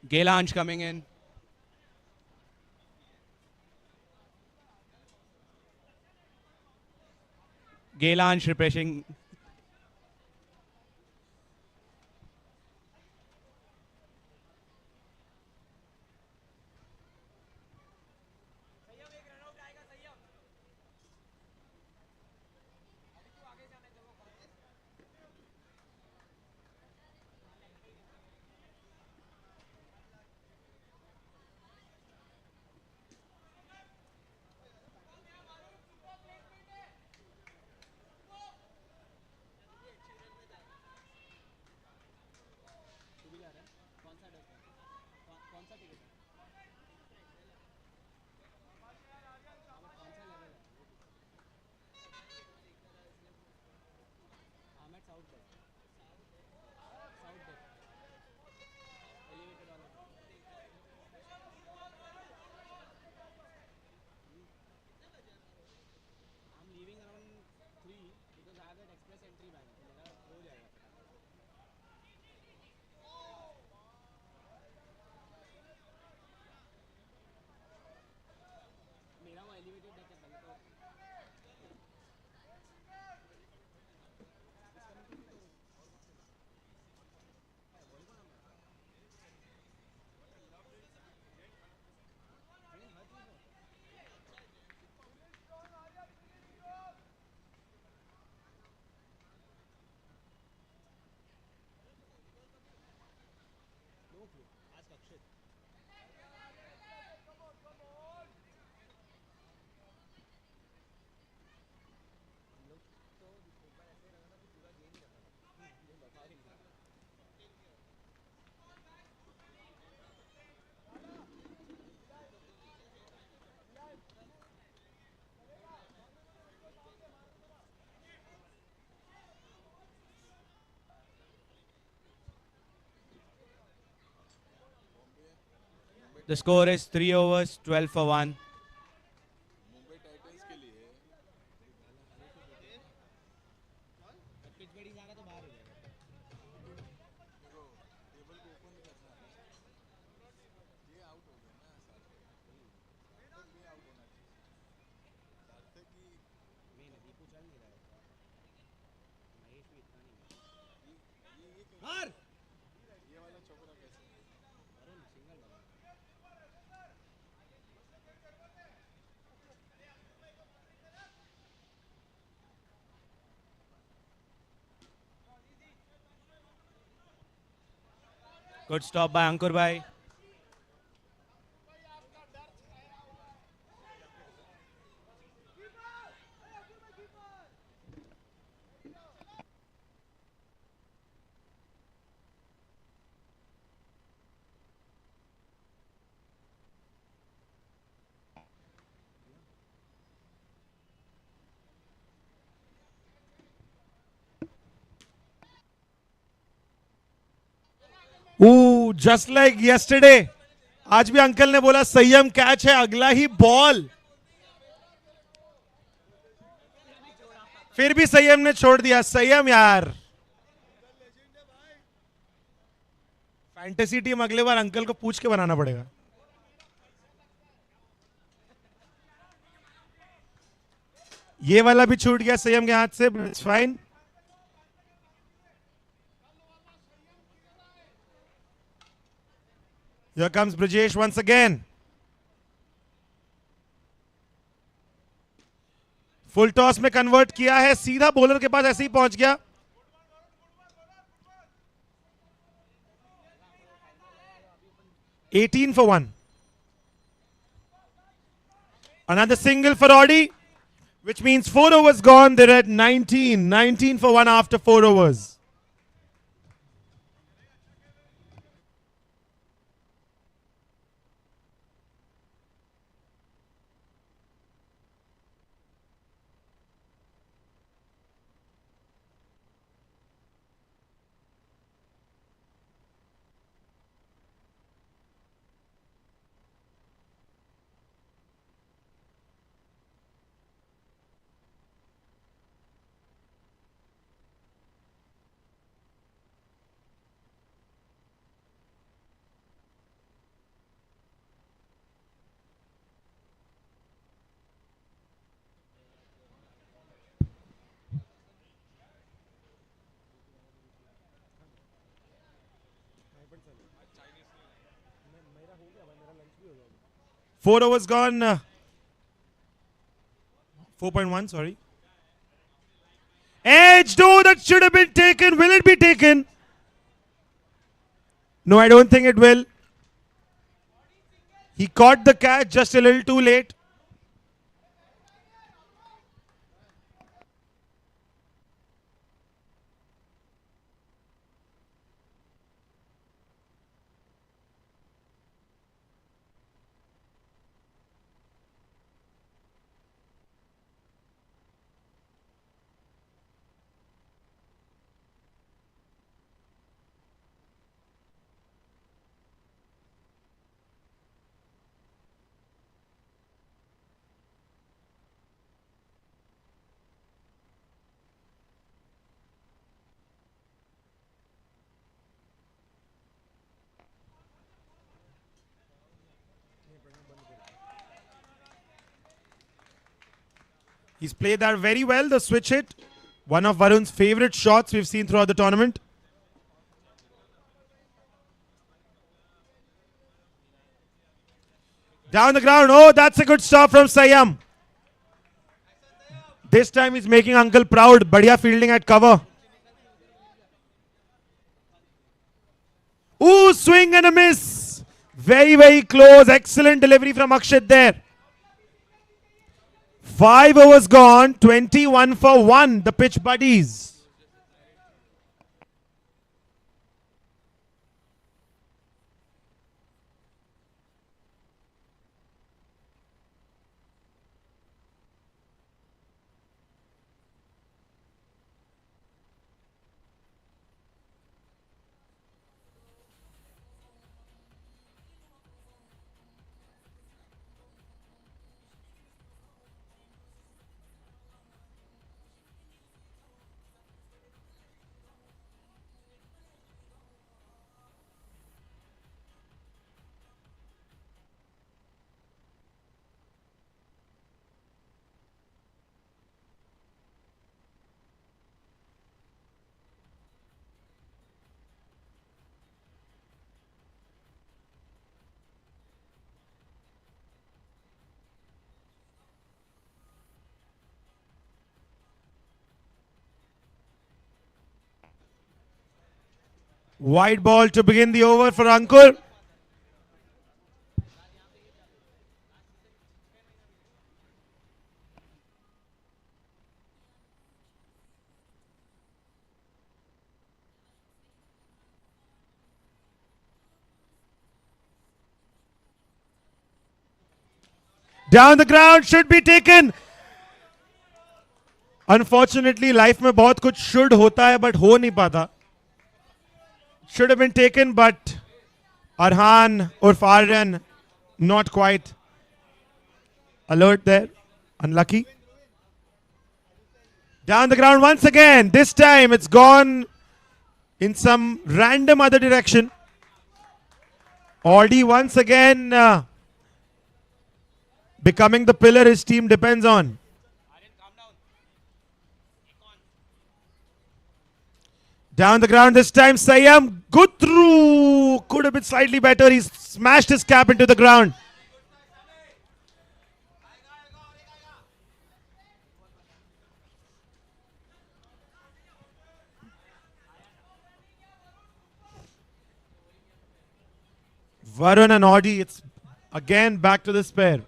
Gailanch coming in. Gailanch refreshing. The score is 3 overs, 12 for 1. Good stop by Ankur Bhai. Just like yesterday, आज भी uncle ने बोला संयम catch है, अगला ही ball फिर भी संयम ने छोड़ दिया. संयम यार, फैंटेसी टीम अगले बार अंकल को पूछ के बनाना पड़ेगा. ये वाला भी छूट गया संयम के हाथ से. It's fine. Here comes Brijesh once again. Full toss में कन्वर्ट किया है, सीधा बॉलर के पास ऐसे ही पहुंच गया. $18 for 1. Another single for Audi, which means 4 overs gone. They're at 19 for 1 after 4 overs. 4 overs gone. 4.1, sorry. Edge, no, that should have been taken. Will it be taken? No, I don't think it will. He caught the catch just a little too late. He's played that very well, the switch hit. One of Varun's favorite shots we've seen throughout the tournament. Down the ground. Oh, that's a good stop from Sayam. This time he's making Uncle proud. Badhiya fielding at cover. Ooh, swing and a miss. Very, very close. Excellent delivery from Akshit there. 5 overs gone, 21 for 1, the pitch buddies. Wide ball to begin the over for Ankur. Down the ground, should be taken. Unfortunately, life में बहुत कुछ should होता है, but हो नहीं पाता. Should have been taken, but Arhan or Farhan not quite alert there. Unlucky. Down the ground once again. This time it's gone in some random other direction. Audi once again becoming the pillar his team depends on. Down the ground this time, Sayam, good through. Could have been slightly better. He smashed his cap into the ground. Varun and Audi, it's again back to this pair.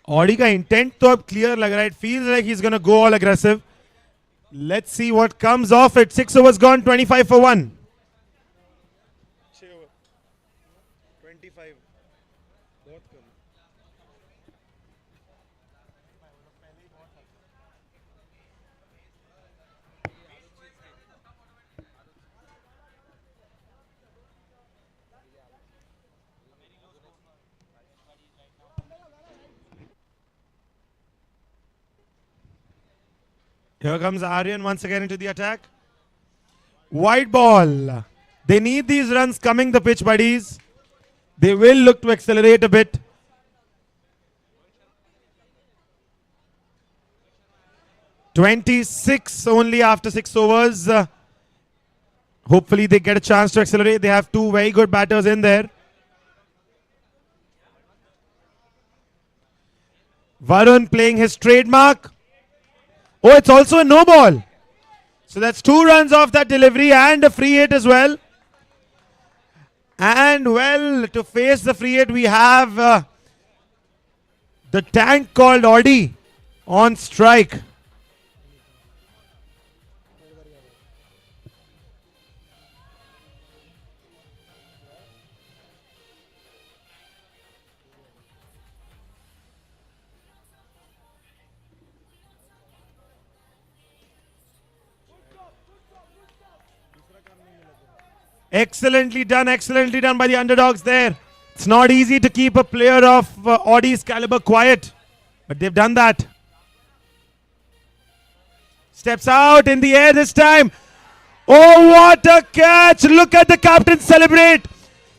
Audi का intent तो अब clear लग रहा है. It feels like he's going to go all aggressive. Let's see what comes off it. 6 overs gone, 25 for 1. 25. Here comes Aryan once again into the attack. Wide ball. They need these runs coming the pitch, buddies. They will look to accelerate a bit. 26 only after 6 overs. Hopefully they get a chance to accelerate. They have two very good batters in there. Varun playing his trademark. Oh, it's also a no ball. So that's 2 runs off that delivery and a free hit as well. And well, to face the free hit, we have the tank called Audi on strike. Excellently done by the underdogs there. It's not easy to keep a player of Audi's caliber quiet, but they've done that. Steps out in the air this time. Oh, what a catch! Look at the captain celebrate.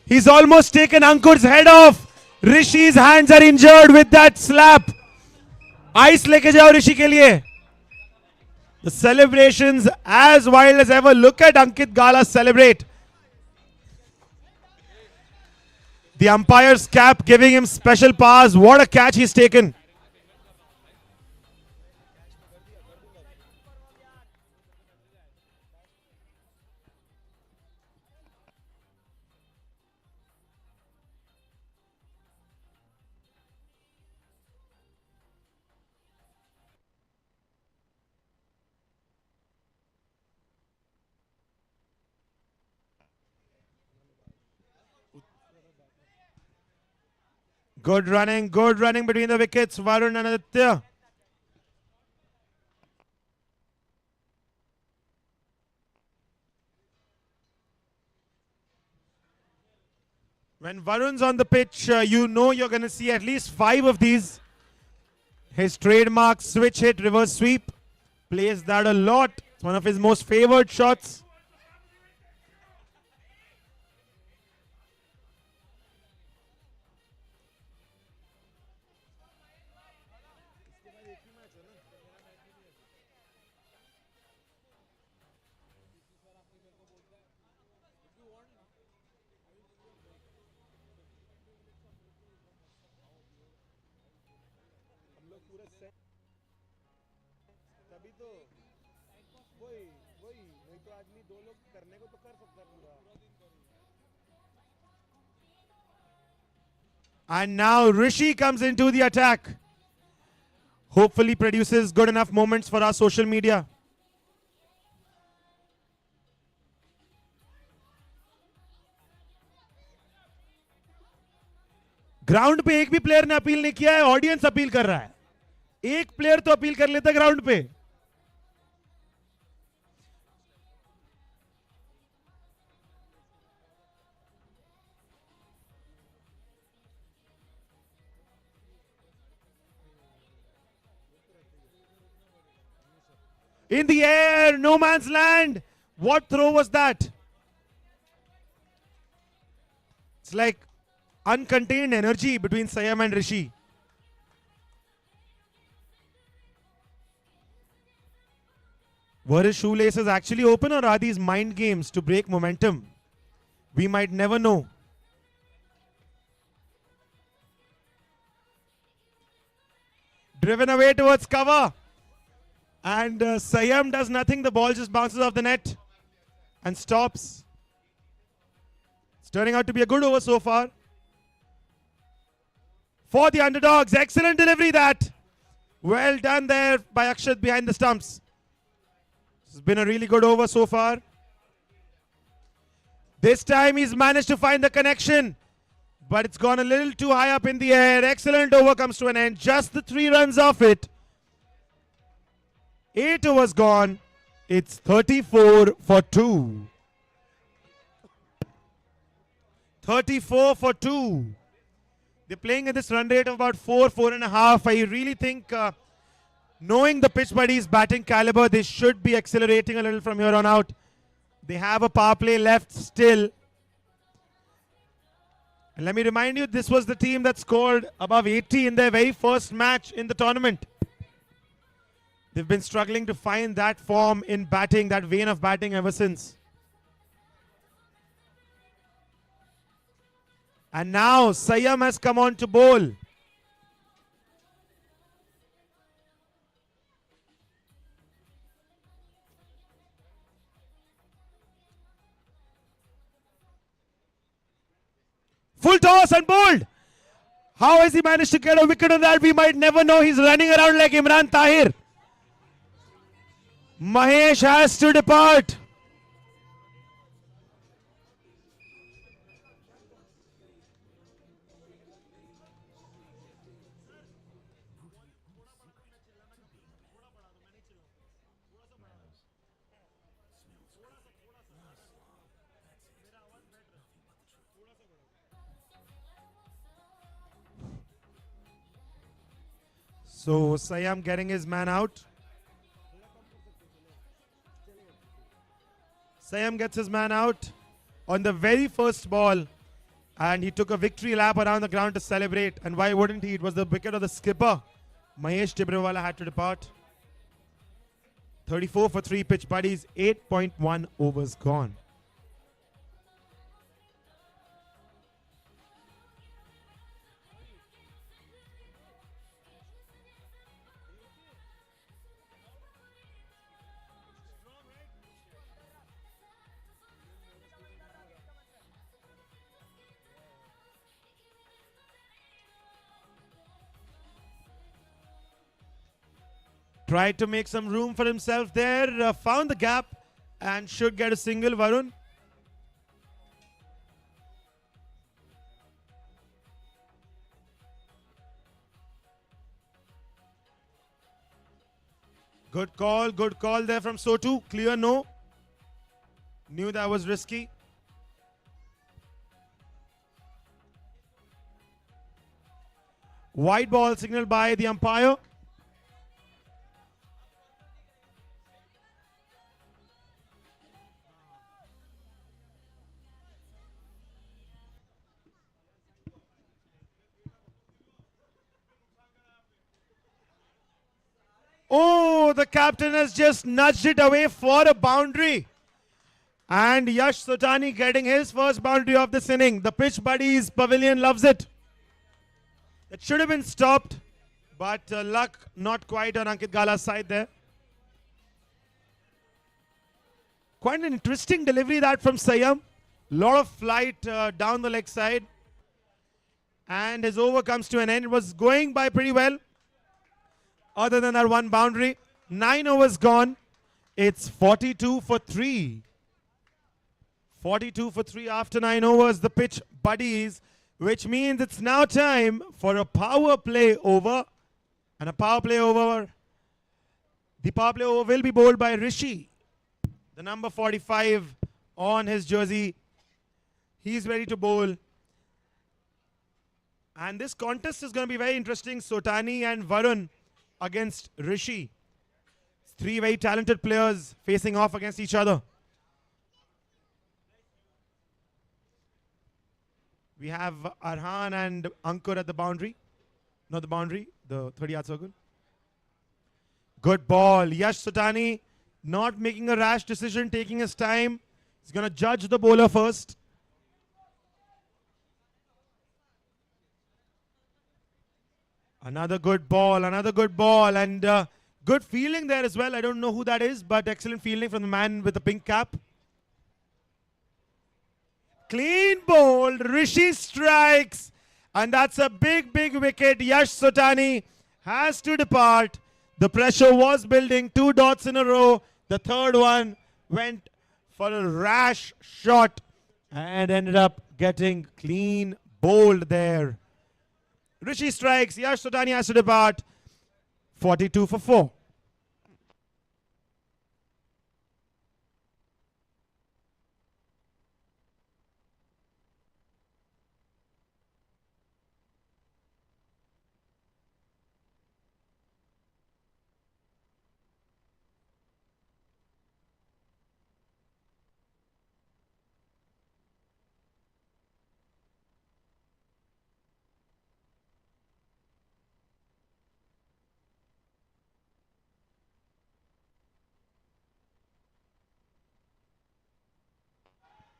He's almost taken Ankur's head off. Rishi's hands are injured with that slap. Ice leke jao Rishi ke liye. The celebrations as wild as ever. Look at Ankit Gala celebrate. The umpire's cap giving him special powers. What a catch he's taken. Good running between the wickets. Varun and Aditya. When Varun's on the pitch, you know you're going to see at least 5 of these. His trademark switch hit, reverse sweep. Plays that a lot. It's one of his most favored shots. And now Rishi comes into the attack. Hopefully produces good enough moments for our social media. Ground पे एक भी player ने appeal नहीं किया है, audience appeal कर रहा है. एक प्लेयर तो अपील कर लेता ग्राउंड पे. In the air, no man's land. What throw was that? It's like uncontained energy between Sayam and Rishi. Were his shoelaces actually open, or are these mind games to break momentum? We might never know. Driven away towards cover. And Sayam does nothing. The ball just bounces off the net and stops. It's turning out to be a good over so far. For the underdogs, excellent delivery that. Well done there by Akshat behind the stumps. It's been a really good over so far. This time he's managed to find the connection, but it's gone a little too high up in the air. Excellent over comes to an end. Just the 3 runs off it. 8 overs gone. It's 34 for 2. 34 for 2. They're playing at this run rate of about 4.5. I really think, knowing the pitch buddy's batting caliber, they should be accelerating a little from here on out. They have a power play left still. And let me remind you, this was the team that scored above 80 in their very first match in the tournament. They've been struggling to find that form in batting, that vein of batting ever since. And now Sayyam has come on to bowl. Full toss and bowled. How has he managed to get a wicket on that? We might never know. He's running around like Imran Tahir. Mahesh has to depart. So Sayyam getting his man out. Sayyam gets his man out on the very first ball, and he took a victory lap around the ground to celebrate. And why wouldn't he? It was the wicket of the skipper. Mahesh Tibrewala had to depart. 34 for 3 pitch buddies, 8.1 overs gone. Tried to make some room for himself there, found the gap and should get a single, Varun. Good call there from Sotu. Clear no. Knew that was risky. White ball signaled by the umpire. Oh, the captain has just nudged it away for a boundary. And Yash Sotani getting his first boundary of this inning. The pitch buddies pavilion loves it. It should have been stopped, but luck not quite on Ankit Gala's side there. Quite an interesting delivery that from Sayyam. Lot of flight down the leg side. And his over comes to an end. It was going by pretty well. Other than that one boundary. 9 overs gone. It's 42 for 3. 42 for 3 after 9 overs. The pitch buddies, which means it's now time for a power play over. And a power play over. The power play over will be bowled by Rishi. The number 45 on his jersey. He's ready to bowl. And this contest is going to be very interesting. Sotani and Varun against Rishi. 3 very talented players facing off against each other. We have Arhan and Ankur at the boundary. Not the boundary, the 30-yard circle. Good ball. Yash Sotani not making a rash decision, taking his time. He's going to judge the bowler first. Another good ball, and good fielding there as well. I don't know who that is, but excellent fielding from the man with the pink cap. Clean bowled, Rishi strikes, and that's a big wicket. Yash Sotani has to depart. The pressure was building, 2 dots in a row. The third one went for a rash shot and ended up getting clean bowled there. Rishi strikes, Yash Sotani has to depart. 42 for 4.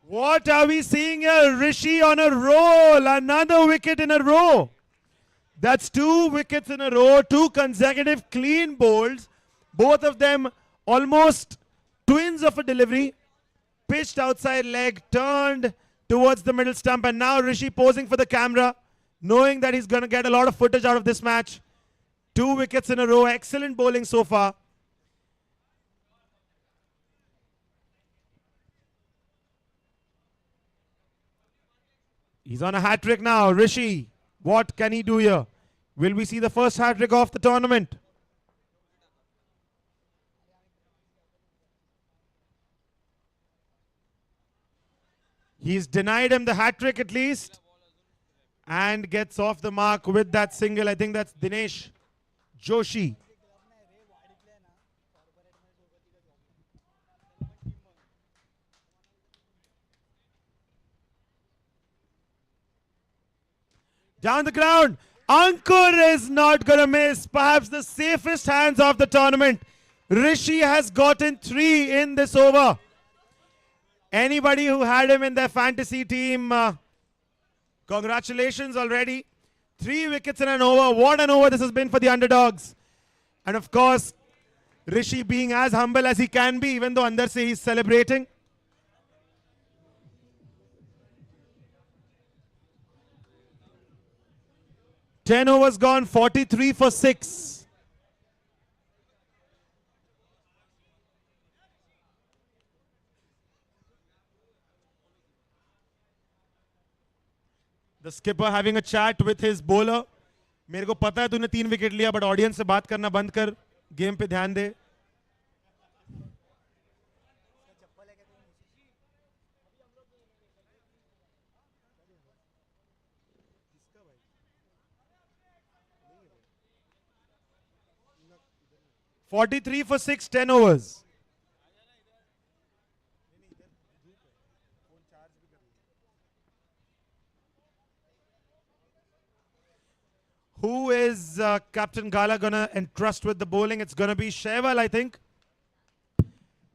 What are we seeing here? Rishi on a roll. Another wicket in a row. That's 2 wickets in a row. 2 consecutive clean bowls. Both of them almost twins of a delivery. Pitched outside leg, turned towards the middle stump. And now Rishi posing for the camera, knowing that he's going to get a lot of footage out of this match. 2 wickets in a row. Excellent bowling so far. He's on a hat-trick now. Rishi, what can he do here? Will we see the first hat-trick of the tournament? He's denied him the hat-trick at least. And gets off the mark with that single. I think that's Dinesh Joshi. Down the ground. Ankur is not going to miss. Perhaps the safest hands of the tournament. Rishi has gotten 3 in this over. Anybody who had him in their fantasy team, congratulations already. 3 wickets in an over. What an over this has been for the underdogs. And of course, Rishi being as humble as he can be, even though Andar se he's celebrating. Ten overs gone, 43 for 6. The skipper having a chat with his bowler. मेरे को पता है तूने 3 wicket लिया, but audience से बात करना बंद कर, गेम पे ध्यान दे. "43 for 6, 10 overs." Who is Captain Gala gonna entrust with the bowling? It's gonna be Shaival, I think,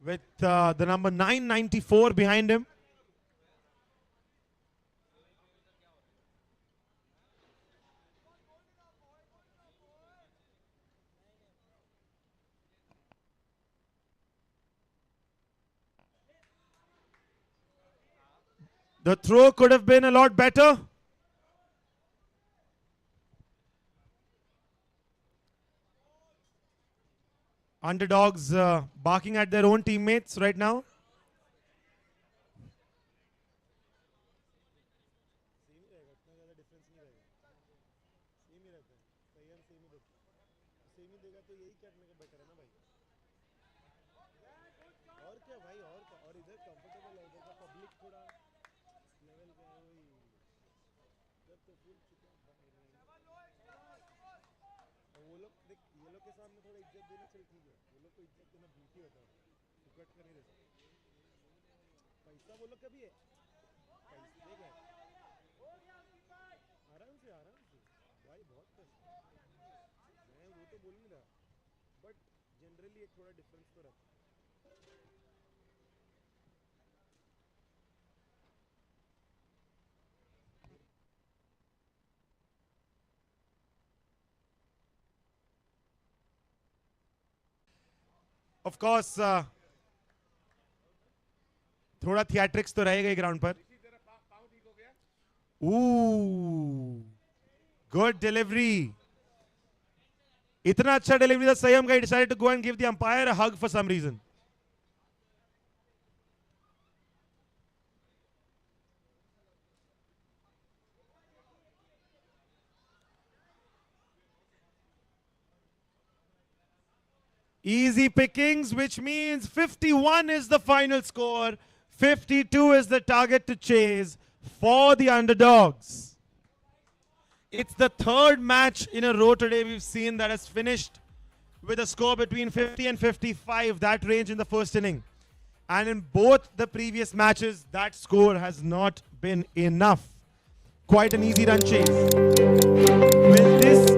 with the number 994 behind him. The throw could have been a lot better. Underdogs barking at their own teammates right now. Of course, थोड़ा theatrics तो रहेगा ही ground पर. Ooh, good delivery. इतना अच्छा delivery that Sayam guy decided to go and give the umpire a hug for some reason. Easy pickings, which means 51 is the final score. 52 is the target to chase for the underdogs. It's the 3rd match in a row today we've seen that has finished with a score between 50 and 55, that range in the first inning. And in both the previous matches, that score has not been enough. Quite an easy run chase. Will this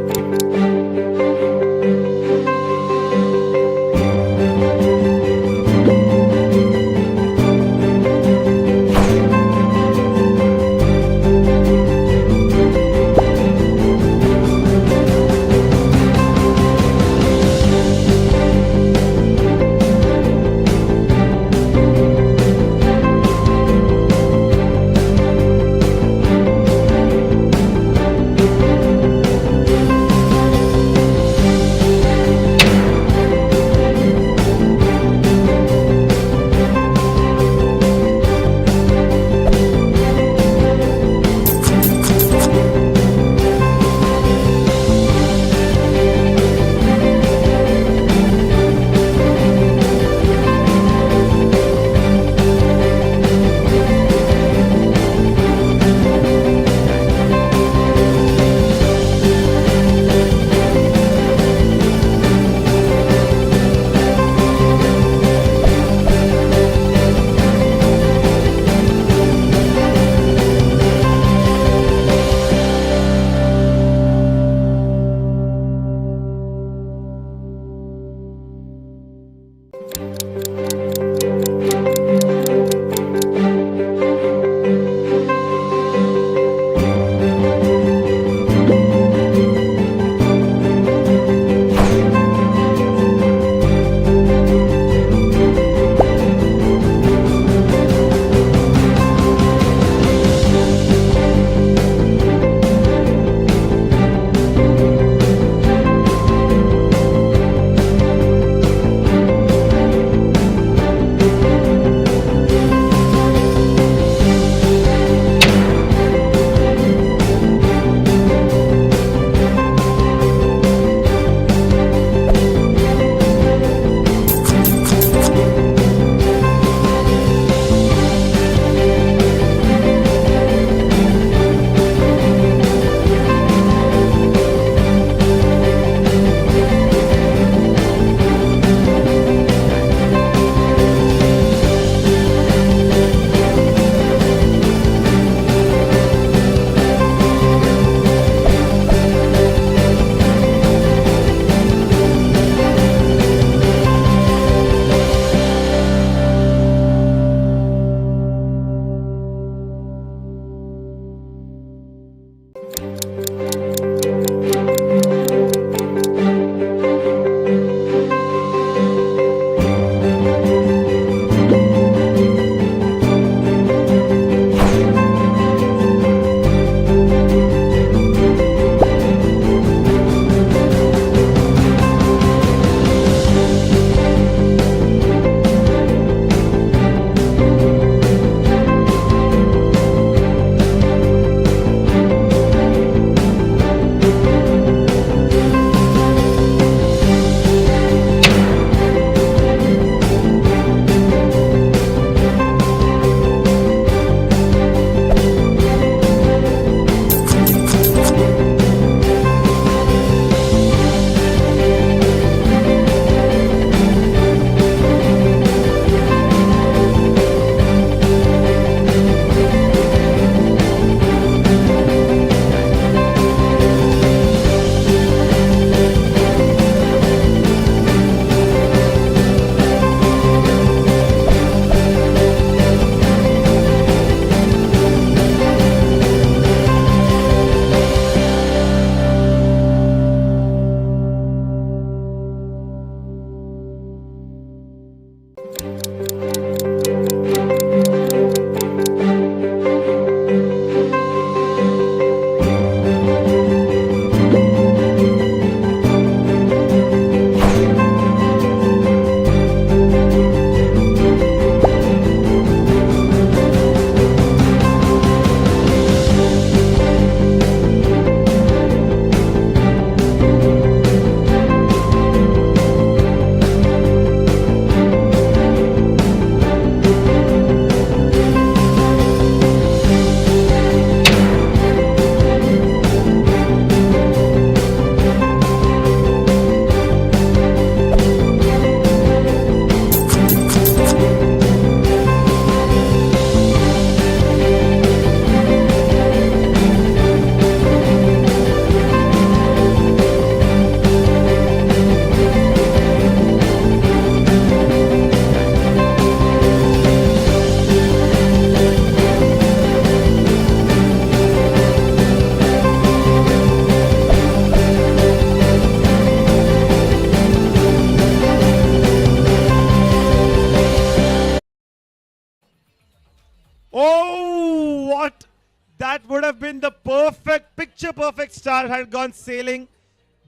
picture perfect start had gone sailing.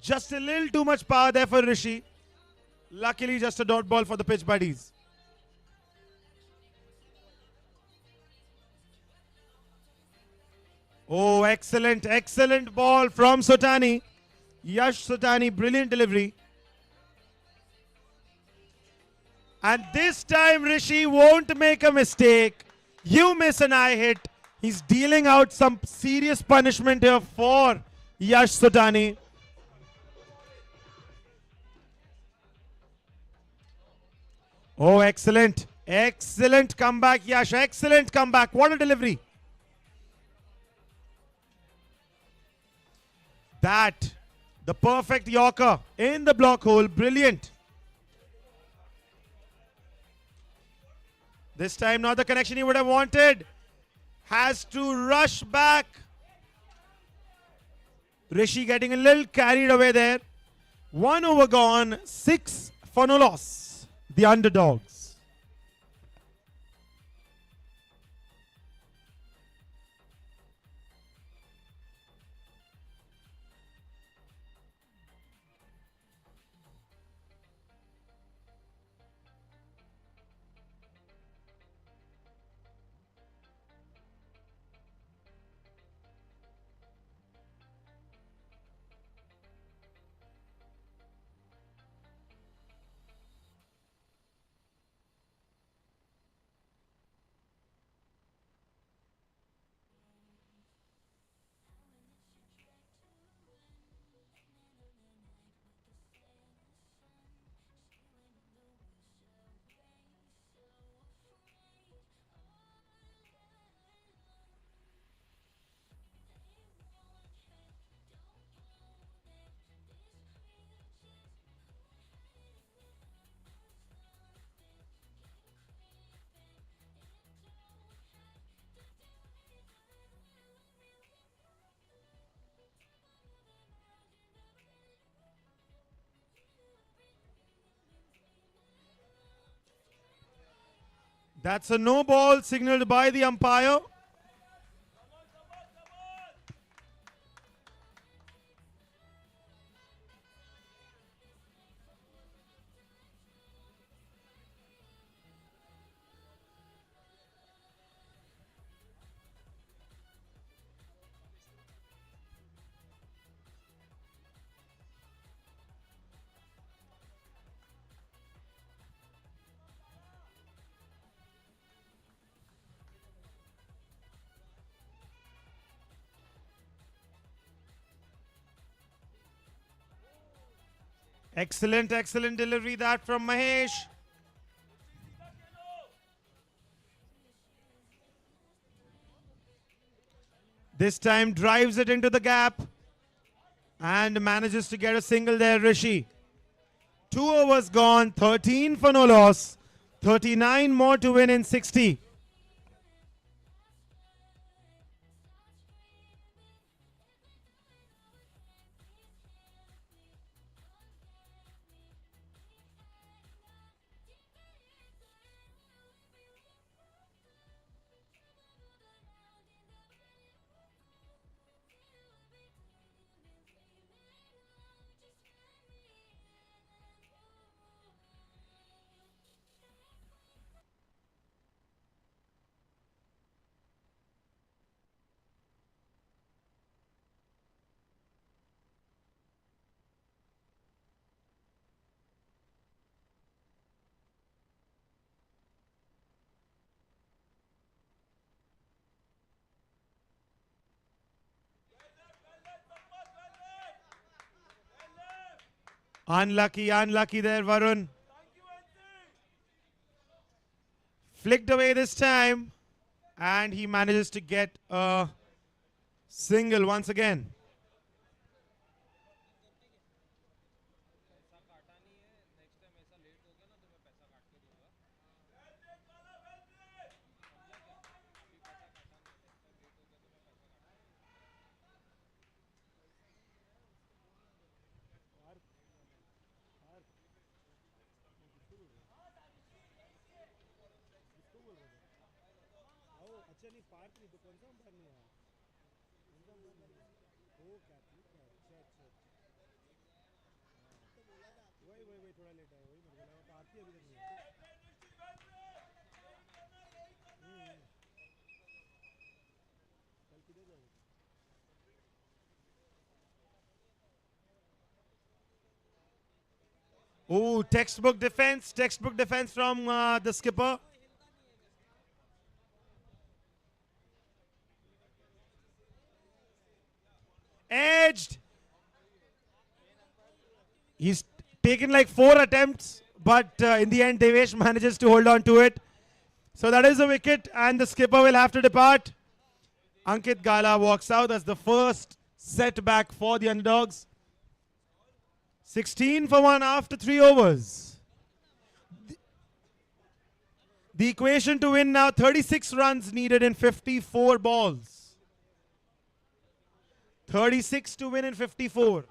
Just a little too much power there for Rishi. Luckily, just a dot ball for the pitch buddies. Oh, excellent, excellent ball from Sotani. Yash Sotani, brilliant delivery. And this time Rishi won't make a mistake. You miss an eye hit. He's dealing out some serious punishment here for Yash Sotani. Oh, excellent. Excellent comeback, Yash. Excellent comeback. What a delivery. That, the perfect Yorker in the block hole. Brilliant. This time not the connection he would have wanted. Has to rush back. Rishi getting a little carried away there. 1 over gone. 6 for no loss. The underdogs. That's a no ball signaled by the umpire. Excellent, excellent delivery that from Mahesh. This time drives it into the gap and manages to get a single there, Rishi. 2 overs gone, 13 for no loss, 39 more to win in 60. Unlucky, unlucky there, Varun. Flicked away this time. And he manages to get a single once again. Oh, textbook defense from the skipper. Edged. He's taken like 4 attempts, but in the end, Devesh manages to hold on to it. So that is a wicket, and the skipper will have to depart. Ankit Gala walks out. That's the first setback for the underdogs. 16 for 1 after 3 overs. The equation to win now, 36 runs needed in 54 balls. 36 to win in 54.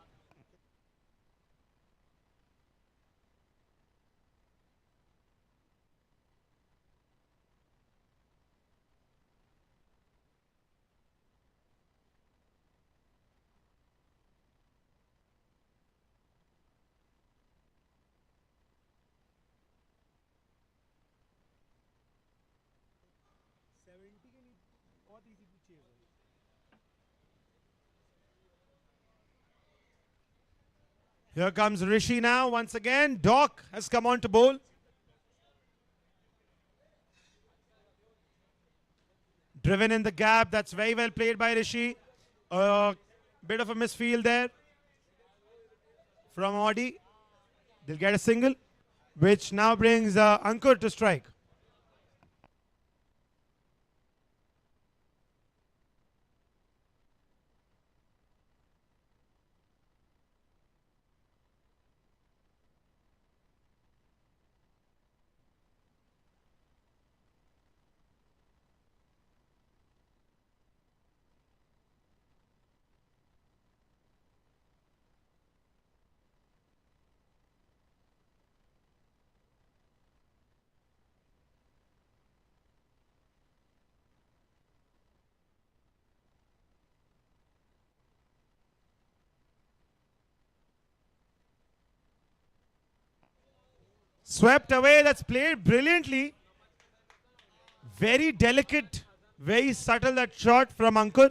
Here comes Rishi now once again. Doc has come on to bowl. Driven in the gap. That's very well played by Rishi. A bit of a misfield there from Audi. They'll get a single, which now brings Ankur to strike. Swept away. That's played brilliantly. Very delicate, very subtle that shot from Ankur.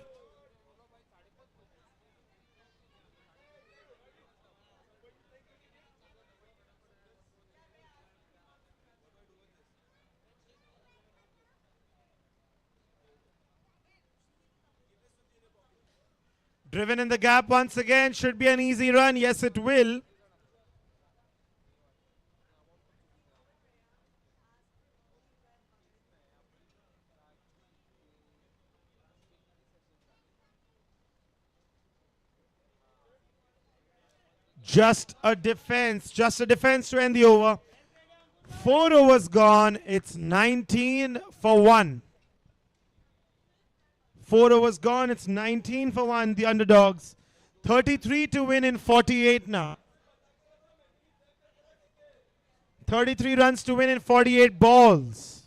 Driven in the gap once again. Should be an easy run. Yes, it will. Just a defense to end the over. 4 overs gone. It's 19 for 1. 4 overs gone. It's 19 for 1. The underdogs. 33 to win in 48 now. 33 runs to win in 48 balls.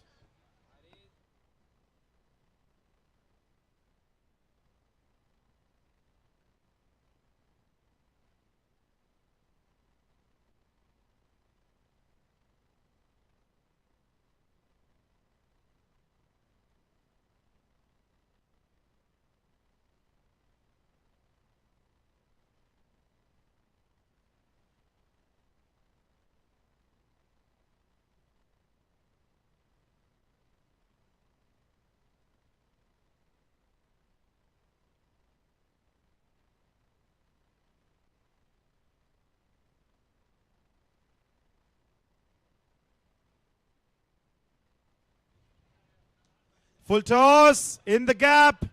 Full toss in the gap.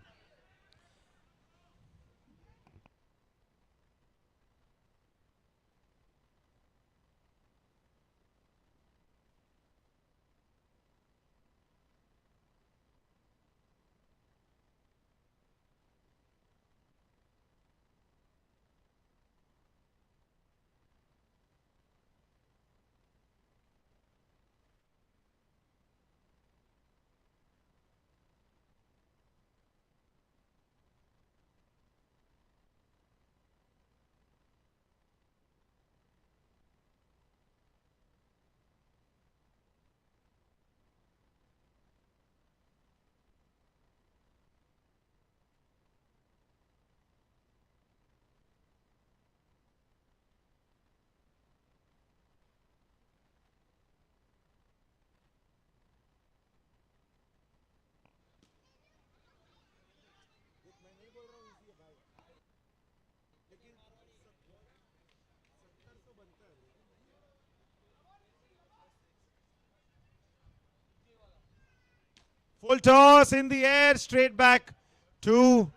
Full toss in the air, straight back to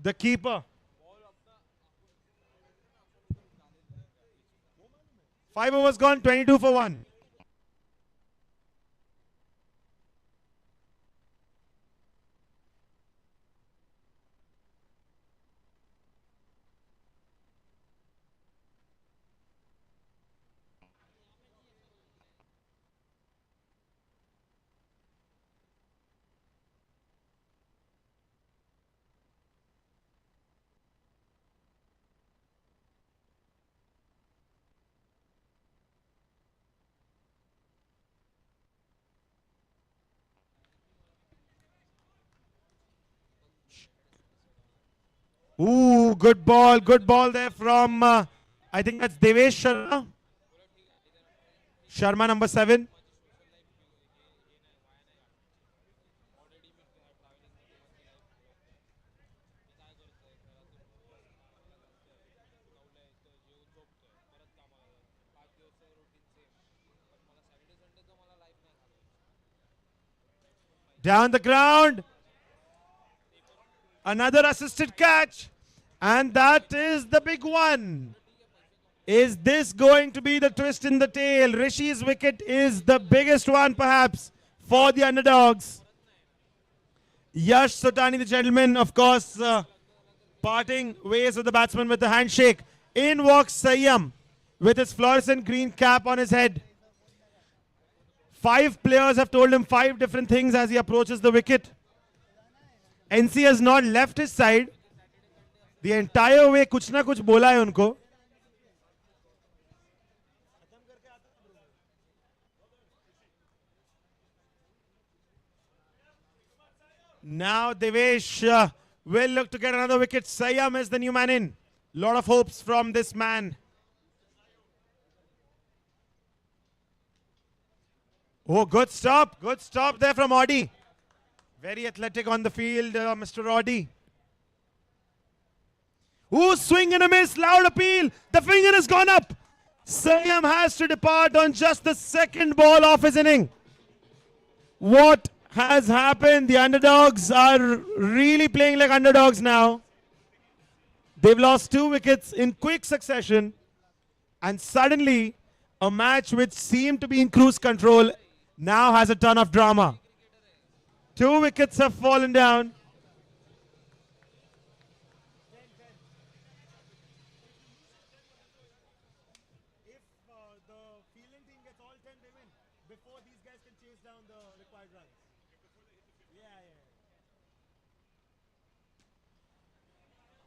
the keeper. 5 overs gone, 22 for 1. Ooh, good ball there from, I think that's Devesh Sharma. Sharma number 7. Down the ground. Another assisted catch. And that is the big one. Is this going to be the twist in the tail? Rishi's wicket is the biggest one perhaps for the underdogs. Yash Sotani, the gentleman, of course, parting ways with the batsman with the handshake. In walks Sayyam with his fluorescent green cap on his head. 5 players have told him 5 different things as he approaches the wicket. NC has not left his side. The entire way कुछ ना कुछ बोला है उनको. Now Devesh will look to get another wicket. Sayyam is the new man in. Lot of hopes from this man. Oh, good stop. Good stop there from Audi. Very athletic on the field, Mr. Audi. Ooh, swing and a miss. Loud appeal. The finger has gone up. Sayyam has to depart on just the second ball of his inning. What has happened? The underdogs are really playing like underdogs now. They've lost 2 wickets in quick succession. And suddenly, a match which seemed to be in cruise control now has a ton of drama. 2 wickets have fallen down. If the fielding team gets all 10, they win. Before these guys can chase down the required runs.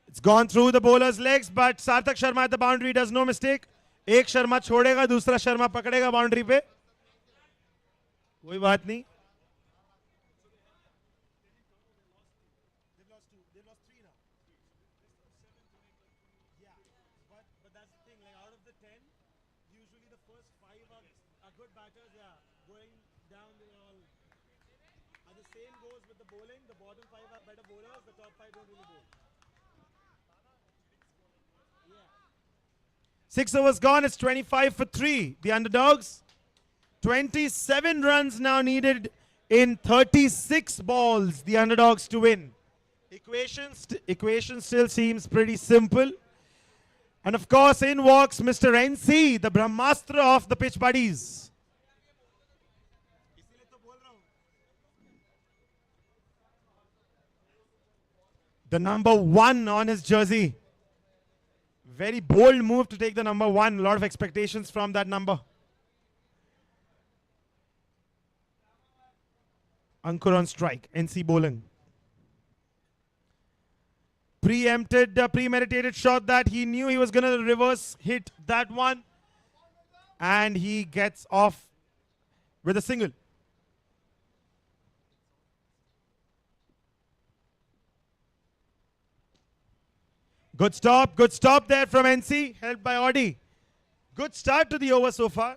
It's gone through the bowler's legs, but Sarthak Sharma at the boundary does no mistake. एक शर्मा छोड़ेगा, दूसरा शर्मा पकड़ेगा boundary पे. कोई बात नहीं. Six overs gone. It's 25 for 3. The underdogs. 27 runs now needed in 36 balls. The underdogs to win. Equation still seems pretty simple. And of course, in walks Mr. NC, the Brahmastra of the pitch buddies. The number 1 on his jersey. Very bold move to take the number 1. A lot of expectations from that number. Ankur on strike. NC bowling. Premeditated shot that he knew he was going to reverse hit that one. And he gets off with a single. Good stop there from NC, helped by Audi. Good start to the over so far.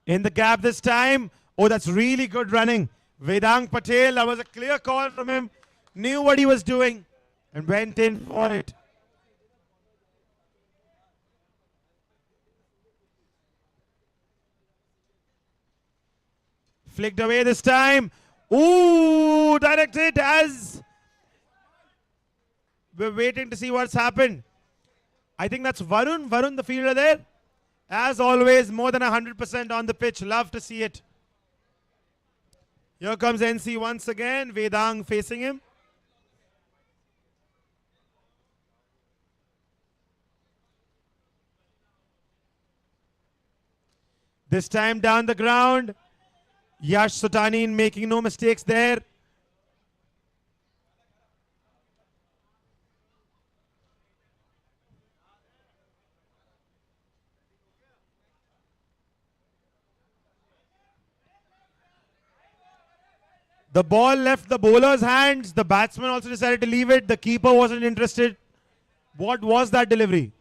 In the gap this time. Oh, that's really good running. Vedang Patel, that was a clear call from him. Knew what he was doing and went in for it. Flicked away this time. Ooh, directed as we're waiting to see what's happened. I think that's Varun. Varun, the fielder there. As always, more than 100% on the pitch. Love to see it. Here comes NC once again. Vedang facing him. This time down the ground. Yash Sotanin making no mistakes there. The ball left the bowler's hands. The batsman also decided to leave it. The keeper wasn't interested. What was that delivery?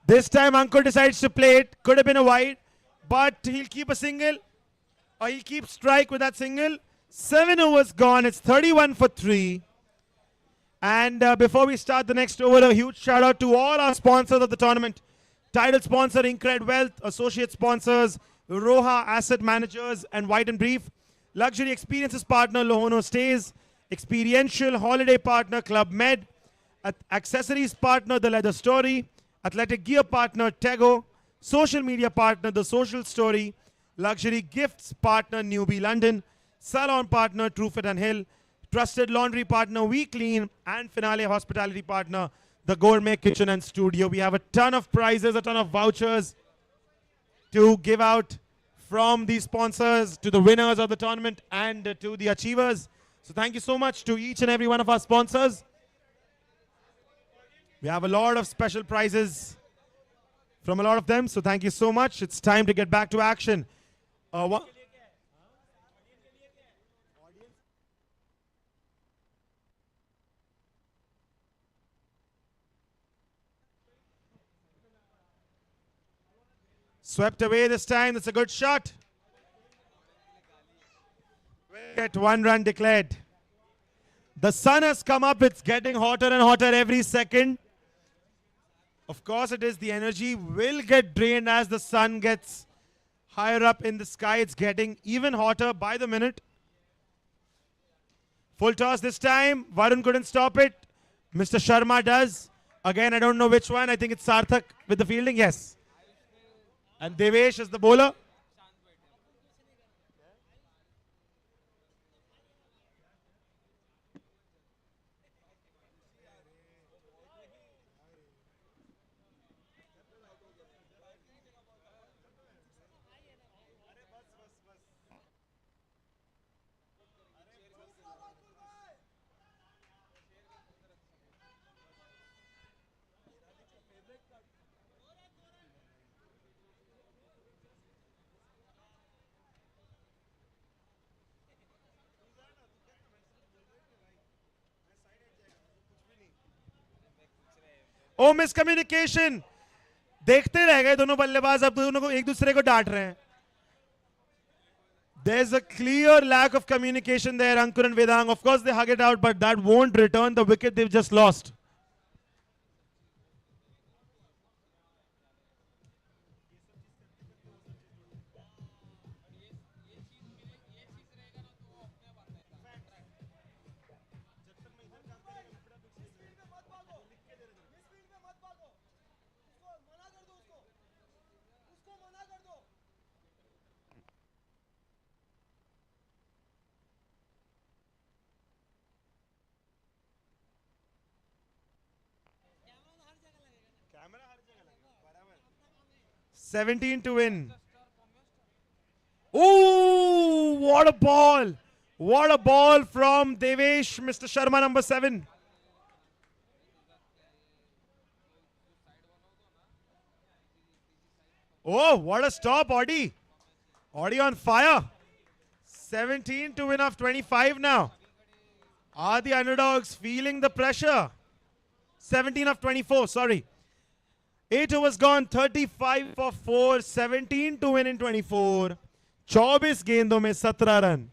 This time Ankur decides to play it. Could have been a wide, but he'll keep a single, or he'll keep strike with that single. 7 overs gone. It's 31 for 3. And before we start the next over, a huge shout out to all our sponsors of the tournament. Title sponsor Incred Wealth, associate sponsors Roha Asset Managers and White and Brief, luxury experiences partner Lohono Stays, experiential holiday partner Club Med, accessories partner The Leather Story, athletic gear partner Tego, social media partner The Social Story, luxury gifts partner Newbie London, salon partner Truefit and Hill, trusted laundry partner We Clean, and finale hospitality partner The Gourmet Kitchen and Studio. We have a ton of prizes, a ton of vouchers to give out from these sponsors to the winners of the tournament and to the achievers. So thank you so much to each and every one of our sponsors. We have a lot of special prizes from a lot of them, so thank you so much. It's time to get back to action. Swept away this time. That's a good shot. Get 1 run declared. The sun has come up. It's getting hotter and hotter every second. Of course, it is. The energy will get drained as the sun gets higher up in the sky. It's getting even hotter by the minute. Full toss this time. Varun couldn't stop it. Mr. Sharma does. Again, I don't know which one. I think it's Sarthak with the fielding. Yes. And Devesh is the bowler. ओ miscommunication देखते रह गए दोनों बल्लेबाज अब दोनों को एक दूसरे को डांट रहे हैं There's a clear lack of communication there, Ankur and Vedang. Of course they hug it out, but that won't return the wicket they've just lost. Camera हर जगह लगा बराबर 17 to win. Ooh, what a ball. What a ball from Devesh, Mr. Sharma, number 7. Oh, what a stop, Audi. Audi on fire. 17 to win of 25 now. Are the underdogs feeling the pressure? 17 of 24, sorry. 8 overs gone, 35 for 4, 17 to win in 24. 24 गेंदों में 17 run.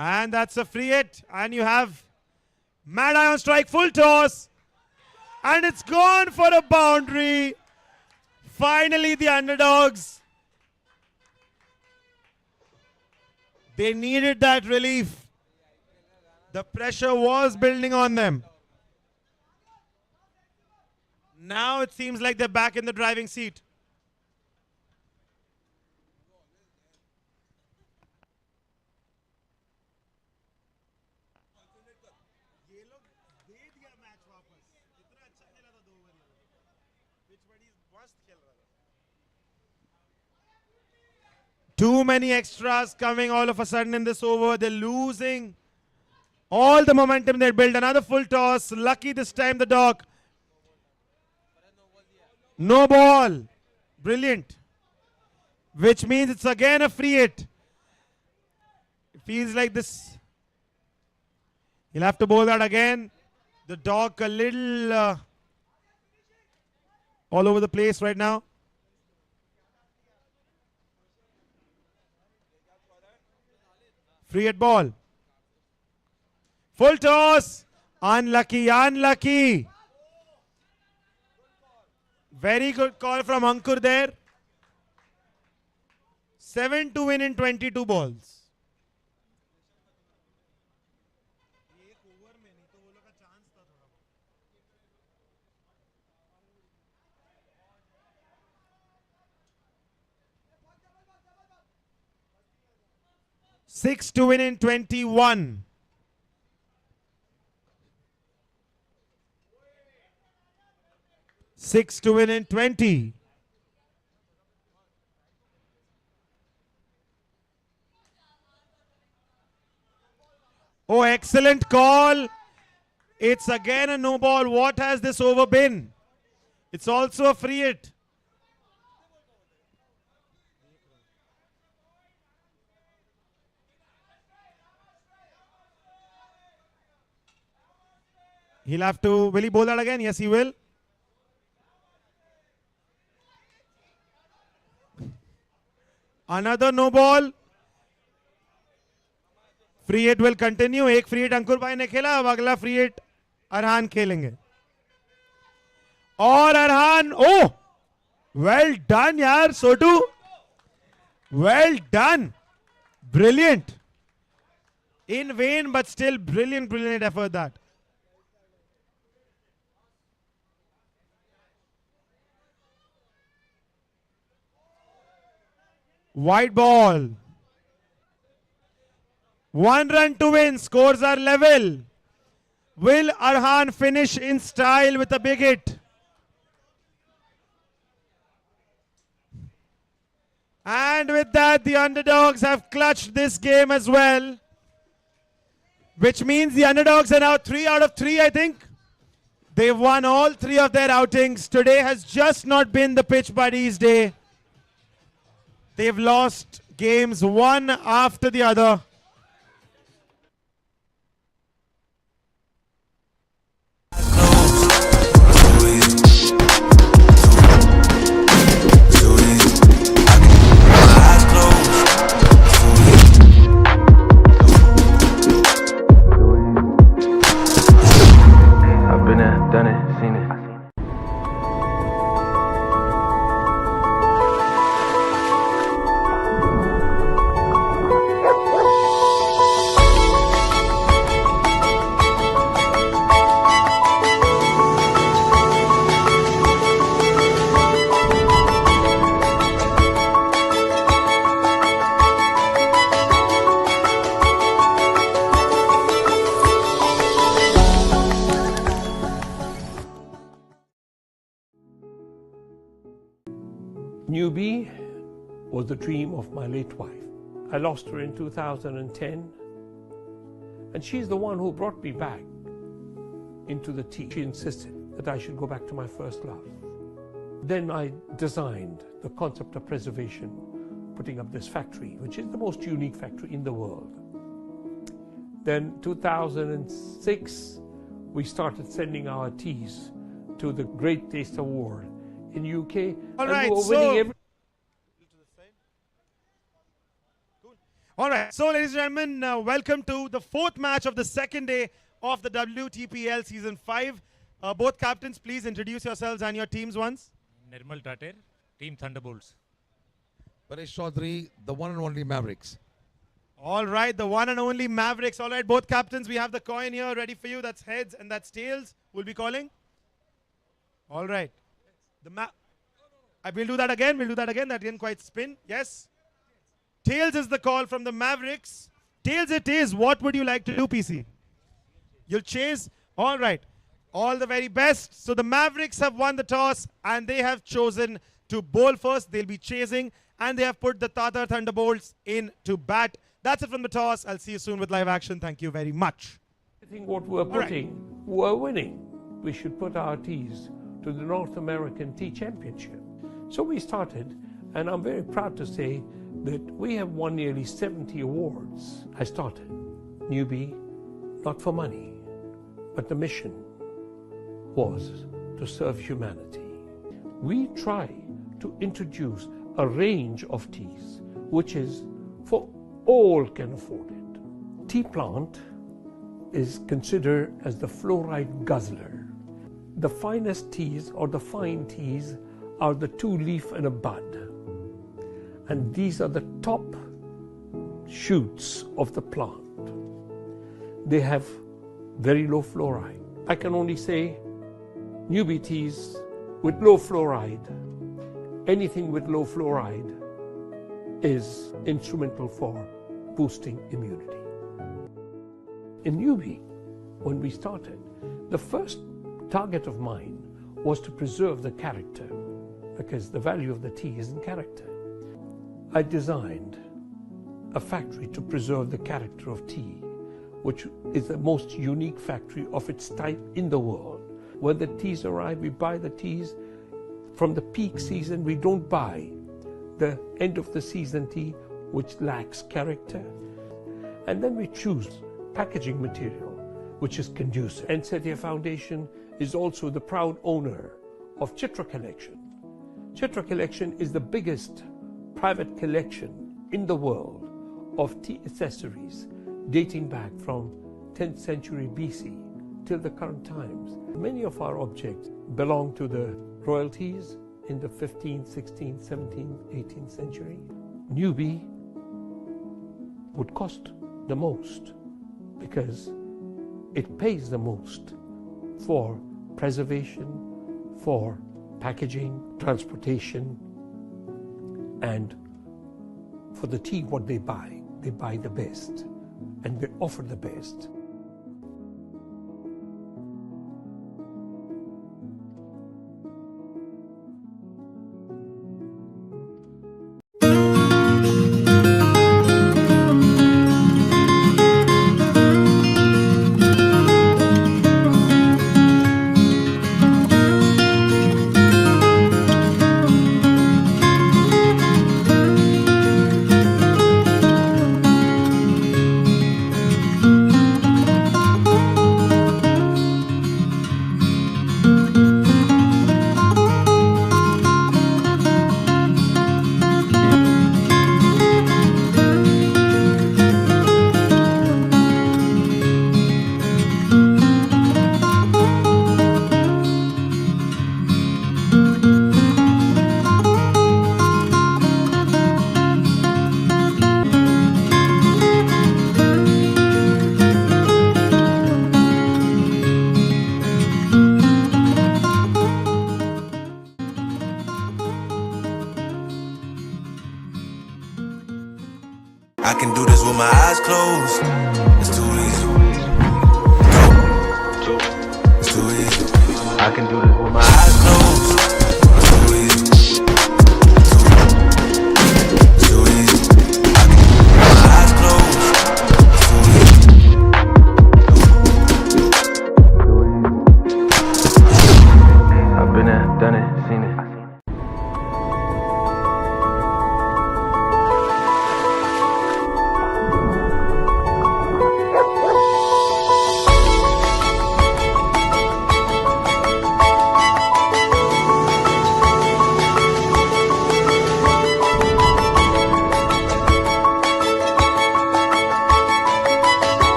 And that's a free hit. And you have Mad Eye on strike, full toss. And it's gone for a boundary. Finally, the underdogs. They needed that relief. The pressure was building on them. Now it seems like they're back in the driving seat. Too many extras coming all of a sudden in this over. They're losing all the momentum they built. Another full toss. Lucky this time the dog. No ball. Brilliant. Which means it's again a free hit. It feels like this. He'll have to bowl that again. The dog a little all over the place right now. Free hit ball. Full toss. Unlucky, unlucky. Very good call from Ankur there. 7 to win in 22 balls. Six to win in 21. Six to win in 20. Oh, excellent call. It's again a no ball. What has this over been? It's also a free hit. He'll have to, will he bowl that again? Yes, he will. Another no ball. Free hit will continue. एक free hit अंकुर भाई ने खेला, अब अगला free hit Arhan खेलेंगे. और Arhan, oh, well done यार, Sotu. Well done. Brilliant. In vain, but still brilliant effort that. White ball. 1 run to win. Scores are level. Will Arhan finish in style with a big hit? And with that, the underdogs have clutched this game as well. Which means the underdogs are now 3 out of 3, I think. They've won all 3 of their outings. Today has just not been the pitch buddies' day. They've lost games one after the other. I've been there, done it, seen it. Newbie was the dream of my late wife. I lost her in 2010, and she's the one who brought me back into the team. She insisted that I should go back to my first love. Then I designed the concept of preservation, putting up this factory, which is the most unique factory in the world. Then 2006, we started sending our teas to the Great Taste Award in UK. All and right, we were winning so every All right. So, ladies and gentlemen, welcome to the fourth match of the second day of the WTPL Season 5. Both captains, please introduce yourselves and your teams once. Nirmal Tater, Team Thunderbolts. Paresh Chaudhary, the one and only Mavericks. All right, the one and only Mavericks. All right, both captains, we have the coin here ready for you. That's heads and that's tails. We'll be calling. All right. We'll do that again. That didn't quite spin. Yes. Tails is the call from the Mavericks. Tails it is. What would you like to do, PC? You'll chase? All right. All the very best. So the Mavericks have won the toss and they have chosen to bowl first. They'll be chasing and they have put the Tata Thunderbolts in to bat. That's it from the toss. I'll see you soon with live action. Thank you very much. I think what we're putting, we're winning. We should put our tees to the North American Tea Championship. So we started, and I'm very proud to say that we have won nearly 70 awards. I started newbie, not for money, but the mission was to serve humanity. We try to introduce a range of teas, which is for all can afford it. Tea plant is considered as the fluoride guzzler. The finest teas or the fine teas are the 2-leaf and a bud. And these are the top shoots of the plant. They have very low fluoride. I can only say newbie teas with low fluoride, anything with low fluoride is instrumental for boosting immunity. In newbie, when we started, the first target of mine was to preserve the character, because the value of the tea is in character. I designed a factory to preserve the character of tea, which is the most unique factory of its type in the world. When the teas arrive, we buy the teas from the peak season. We don't buy the end of the season tea, which lacks character. And then we choose packaging material, which is conducive. NCETIA Foundation is also the proud owner of Chitra Collection. Chitra Collection is the biggest private collection in the world of tea accessories dating back from 10th century BC till the current times. Many of our objects belong to the royalties in the 15th, 16th, 17th, 18th century. Newbie would cost the most because it pays the most for preservation, for packaging, transportation, and for the tea, what they buy the best, and they offer the best. I can do this with my eyes closed. It's too easy. It's too easy. I can do this with my eyes closed. It's too easy. It's too easy. I can do this with my eyes closed. It's too easy. I've been there, done it, seen it.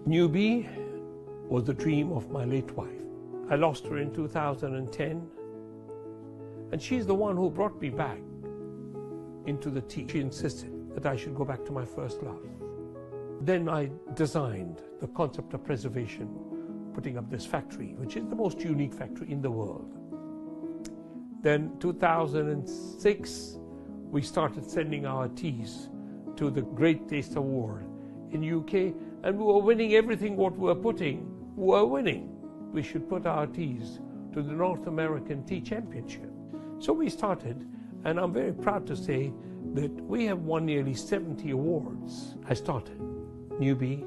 Newbie was the dream of my late wife. I lost her in 2010, and she's the one who brought me back into the tea. She insisted that I should go back to my first love. Then I designed the concept of preservation, putting up this factory, which is the most unique factory in the world. Then 2006, we started sending our teas to the Great Taste Award in UK, and we were winning everything what we were putting. We were winning. We should put our teas to the North American Tea Championship. So we started, and I'm very proud to say that we have won nearly 70 awards. I started Newbie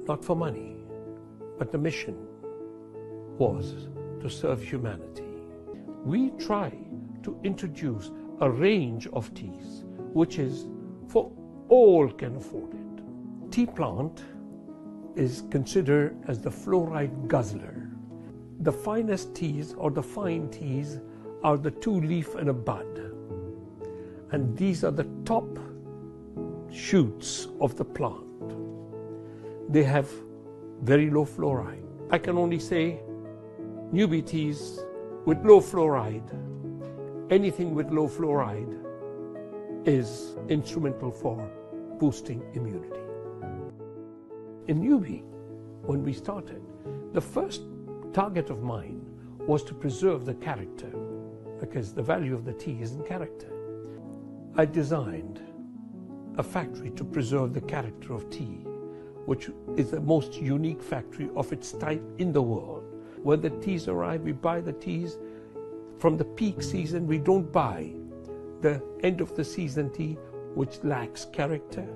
not for money, but the mission was to serve humanity. We try to introduce a range of teas which is for all can afford it. Tea plant is considered as the fluoride guzzler. The finest teas or the fine teas are the 2-leaf and a bud. And these are the top shoots of the plant. They have very low fluoride. I can only say Newbie teas with low fluoride, anything with low fluoride is instrumental for boosting immunity. In Newbie, when we started, the first target of mine was to preserve the character, because the value of the tea is in character. I designed a factory to preserve the character of tea, which is the most unique factory of its type in the world. When the teas arrive, we buy the teas from the peak season. We don't buy the end of the season tea, which lacks character.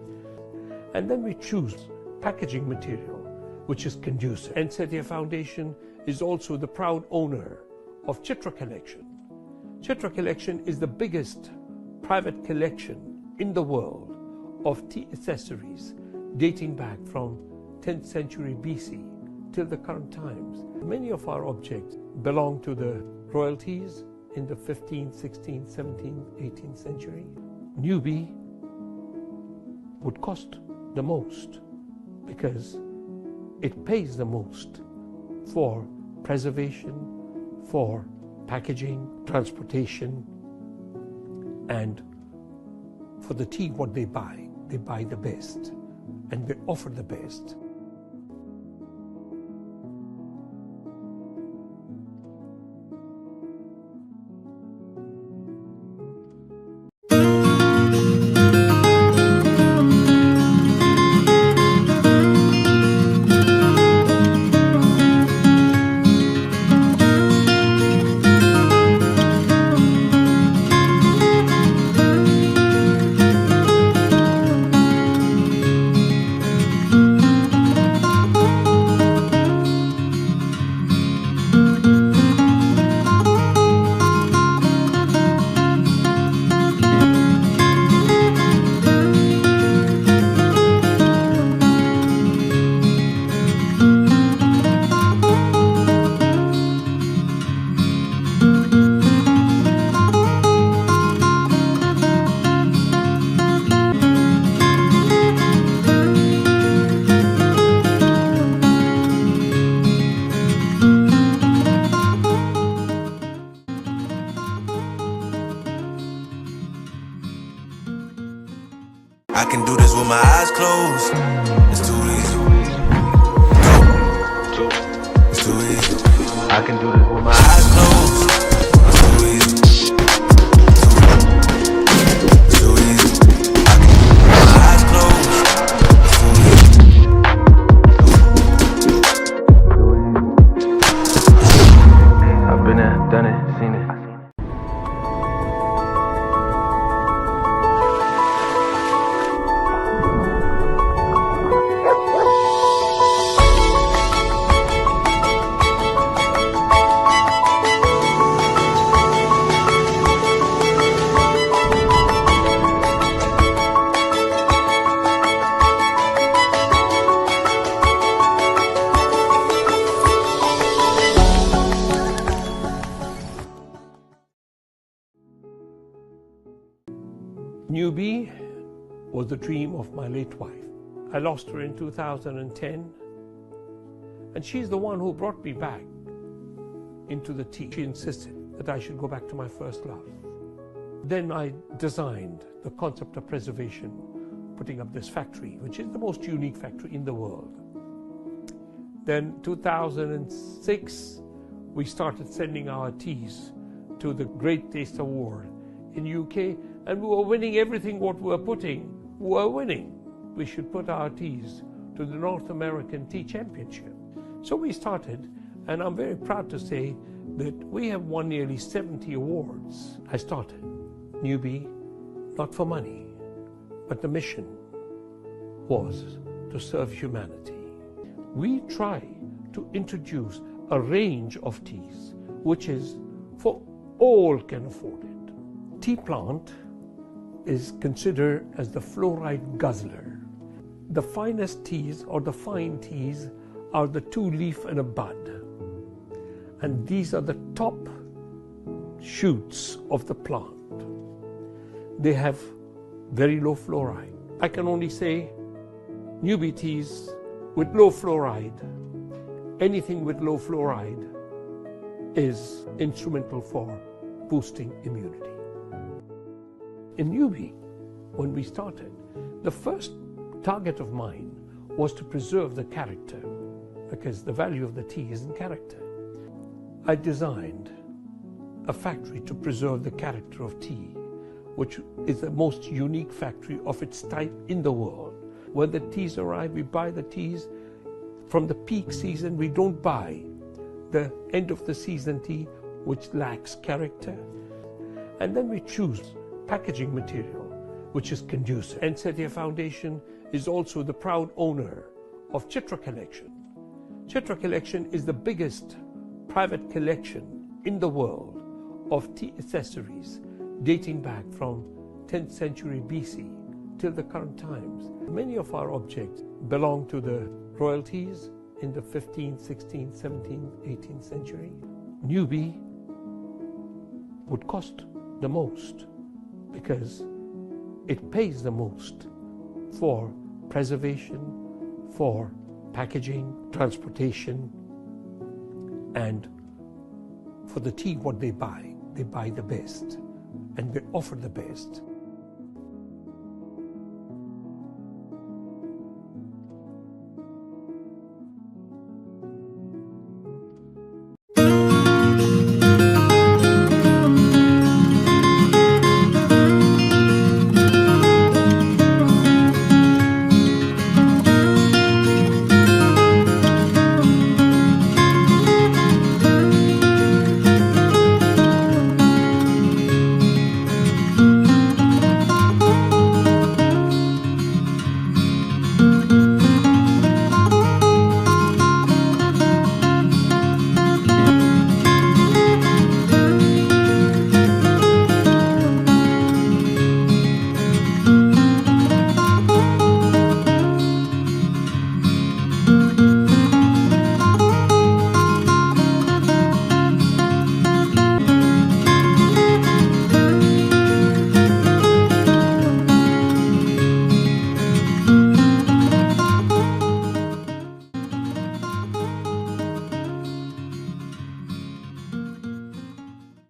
And then we choose packaging material, which is conducive. And Setia Foundation is also the proud owner of Chitra Collection. Chitra Collection is the biggest private collection in the world of tea accessories dating back from 10th century BC till the current times. Many of our objects belong to the royalties in the 15th, 16th, 17th, 18th century. Newbie would cost the most because it pays the most for preservation, for packaging, transportation, and for the tea what they buy the best, and they offer the best. I can do this with my eyes closed. It's too easy. It's too easy. I can do this with my eyes closed. It's too easy. It's too easy. I can do this with my eyes closed. It's too easy. I've been there, done it, seen it. Newbie was the dream of my late wife. I lost her in 2010, And she's the one who brought me back into the tea. She insisted that I should go back to my first love. Then I designed the concept of preservation, putting up this factory, which is the most unique factory in the world. Then 2006, we started sending our teas to the Great Taste Award in UK, and we were winning everything what we were putting, we were winning. We should put our teas to the North American Tea Championship. So we started, and I'm very proud to say that we have won nearly 70 awards. I started Newbie, not for money, but the mission was to serve humanity. We try to introduce a range of teas, which is for all can afford it. Tea plant is considered as the fluoride guzzler. The finest teas, or the fine teas, are the 2-leaf and a bud. And these are the top shoots of the plant. They have very low fluoride. I can only say Newbie teas with low fluoride, anything with low fluoride is instrumental for boosting immunity. In Newbie, when we started, the first target of mine was to preserve the character, because the value of the tea is in character. I designed a factory to preserve the character of tea, which is the most unique factory of its type in the world. When the teas arrive, we buy the teas. From the peak season, we don't buy the end of the season tea, which lacks character. And then we choose packaging material, which is conducive. Ensetia Foundation is also the proud owner of Chitra Collection. Chitra Collection is the biggest private collection in the world of tea accessories, dating back from 10th century BC till the current times. Many of our objects belong to the royalties in the 15th, 16th, 17th, 18th century. Newbie would cost the most because it pays the most for preservation, for packaging, transportation, and for the tea what they buy the best, and they offer the best.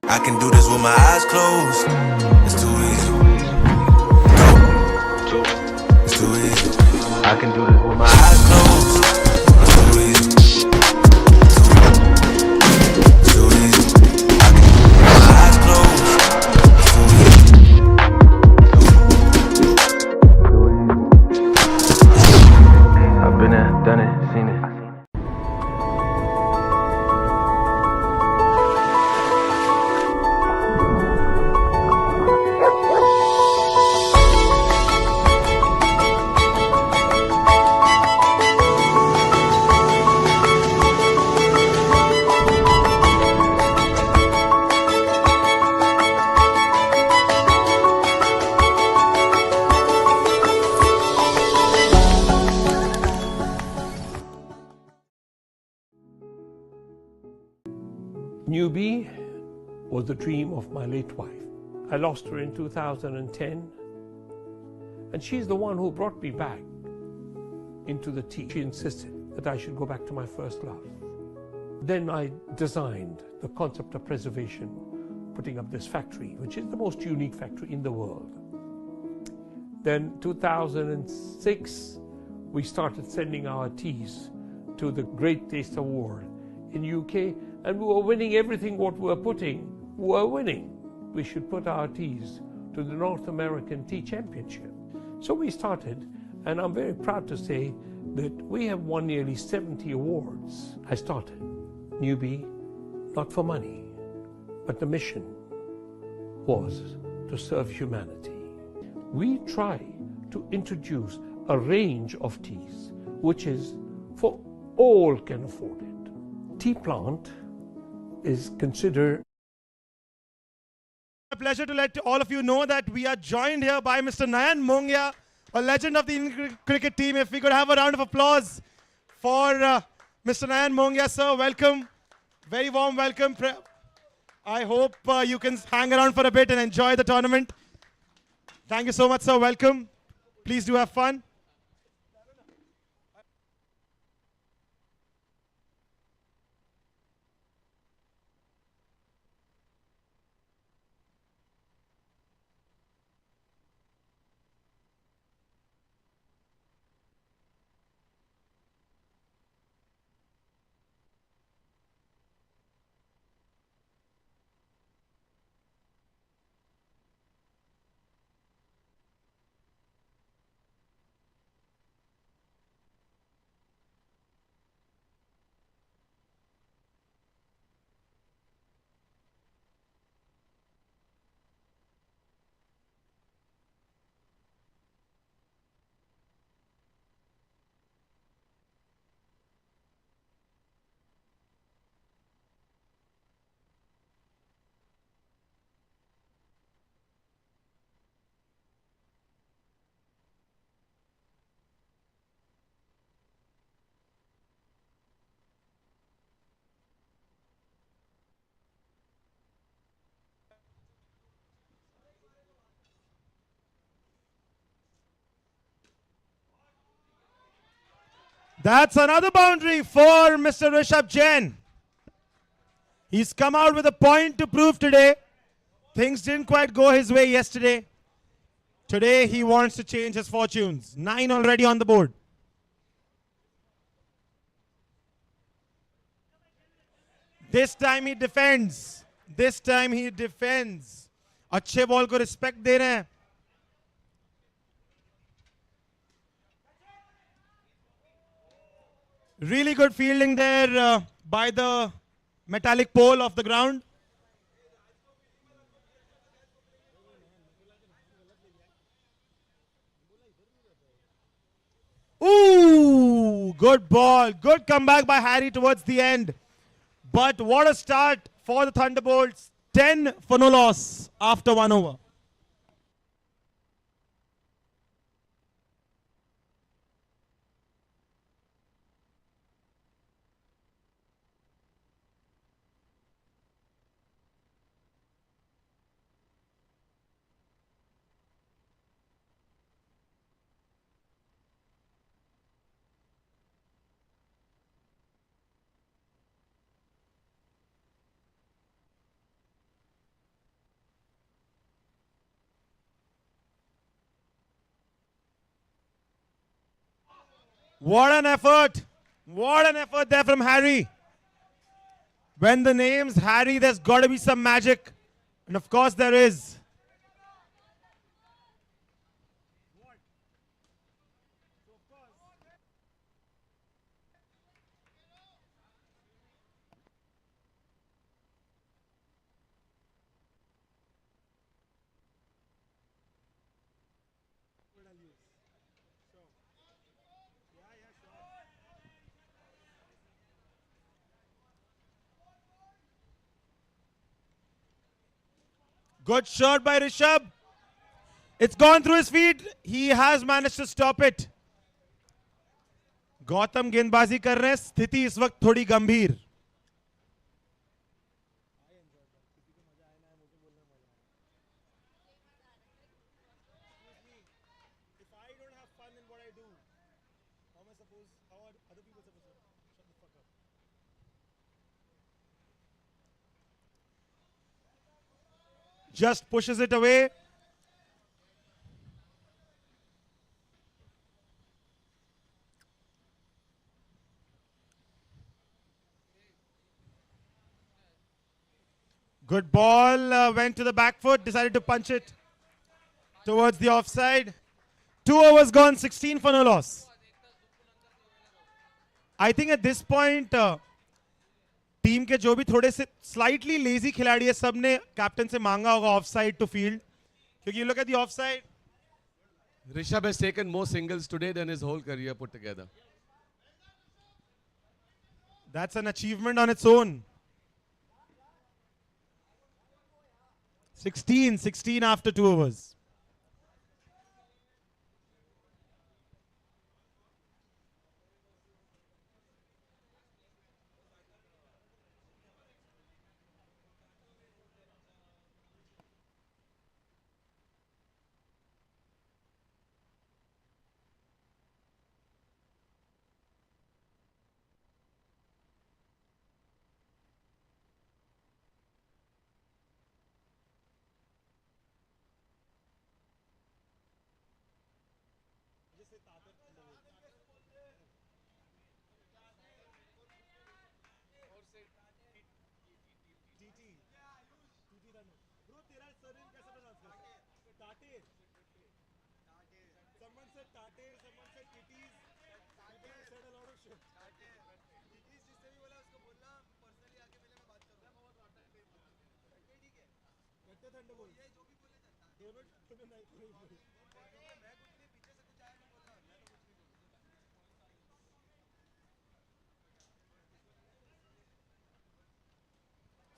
I can do this with my eyes closed. It's too easy. It's too easy. I can do this with my eyes closed. It's too easy. It's too easy. I can do this with my eyes closed. It's too easy. I've been there, done it, seen it. Newbie was the dream of my late wife. I lost her in 2010, and she's the one who brought me back into the tea. She insisted that I should go back to my first love. Then I designed the concept of preservation, putting up this factory, which is the most unique factory in the world. Then 2006, we started sending our teas to the Great Taste Award in UK, and we were winning everything what we were putting, we were winning. We should put our teas to the North American Tea Championship. So we started, and I'm very proud to say that we have won nearly 70 awards. I started Newbie, not for money, but the mission was to serve humanity. We try to introduce a range of teas, which is for all can afford it. Tea plant is considered. A pleasure to let all of you know that we are joined here by Mr. Nayan Mongia, a legend of the Indian cricket team. If we could have a round of applause for Mr. Nayan Mongia, sir, welcome. Very warm welcome. I hope you can hang around for a bit and enjoy the tournament. Thank you so much, sir. Welcome. Please do have fun. That's another boundary for Mr. Rishabh Jain. He's come out with a point to prove today. Things didn't quite go his way yesterday. Today he wants to change his fortunes. 9 already on the board. This time he defends. This time he defends. अच्छे ball को respect दे रहे हैं. Really good fielding there by the metallic pole of the ground. Ooh, good ball. Good comeback by Harry towards the end. But what a start for the Thunderbolts. 10 for no loss after 1 over. What an effort. What an effort there from Harry. When the name's Harry, there's got to be some magic. And of course there is. Good shot by Rishabh. It's gone through his feet. He has managed to stop it. Gautam गेंदबाजी कर रहे हैं. स्थिति इस वक्त थोड़ी गंभीर. Just pushes it away. Good ball, went to the back foot, decided to punch it towards the offside. 2 overs gone, 16 for no loss. I think at this point, team के जो भी थोड़े से स्लाइटली लेजी खिलाड़ी है सब ने captain से मांगा होगा ऑफसाइड टू फील्ड क्योंकि you look at the offside. Rishabh has taken more singles today than his whole career put together. That's an achievement on its own. 16 after 2 overs.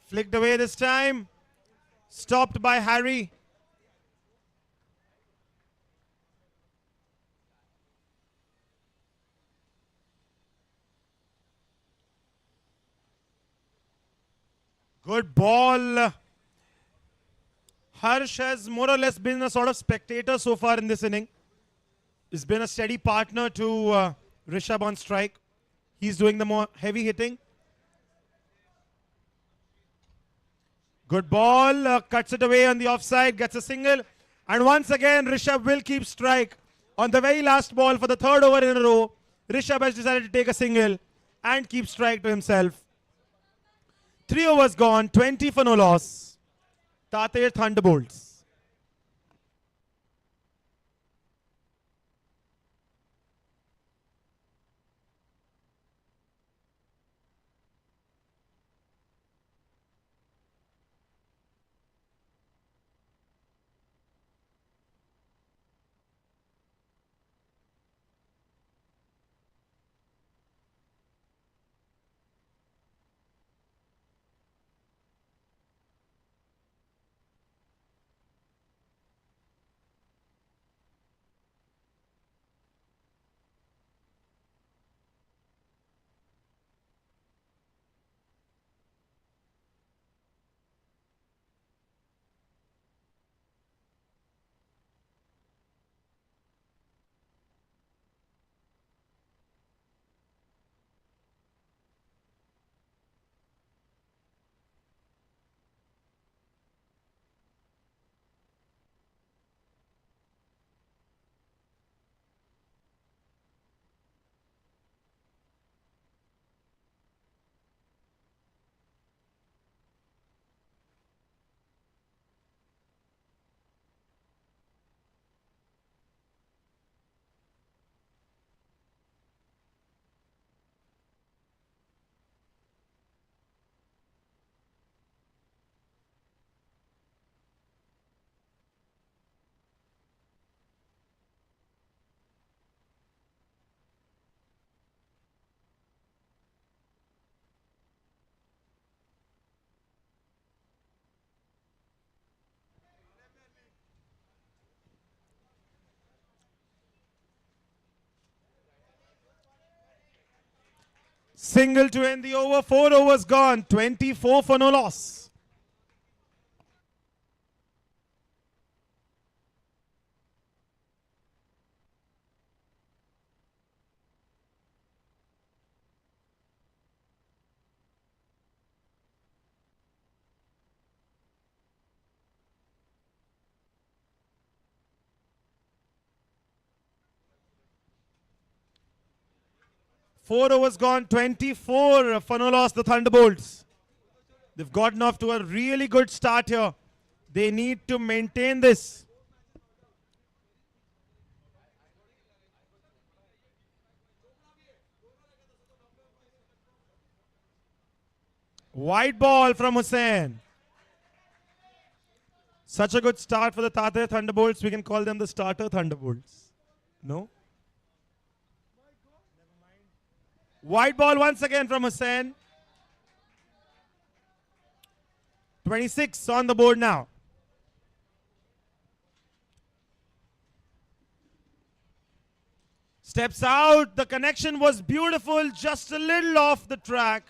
Flicked away this time. Stopped by Harry. Good ball. Harsh has more or less been a sort of spectator so far in this inning. He's been a steady partner to Rishabh on strike. He's doing the more heavy hitting. Good ball, cuts it away on the offside, gets a single. And once again, Rishabh will keep strike. On the very last ball for the 3rd over in a row, Rishabh has decided to take a single and keep strike to himself. 3 overs gone, 20 for no loss. Tater Thunderbolts. Single to end the over. 4 overs gone. 24 for no loss. 4 overs gone, 24 for no loss, the Thunderbolts. They've gotten off to a really good start here. They need to maintain this. White ball from Hussain. Such a good start for the Tateer Thunderbolts. We can call them the starter Thunderbolts. No? White ball once again from Hussain. 26 on the board now. Steps out. The connection was beautiful. Just a little off the track.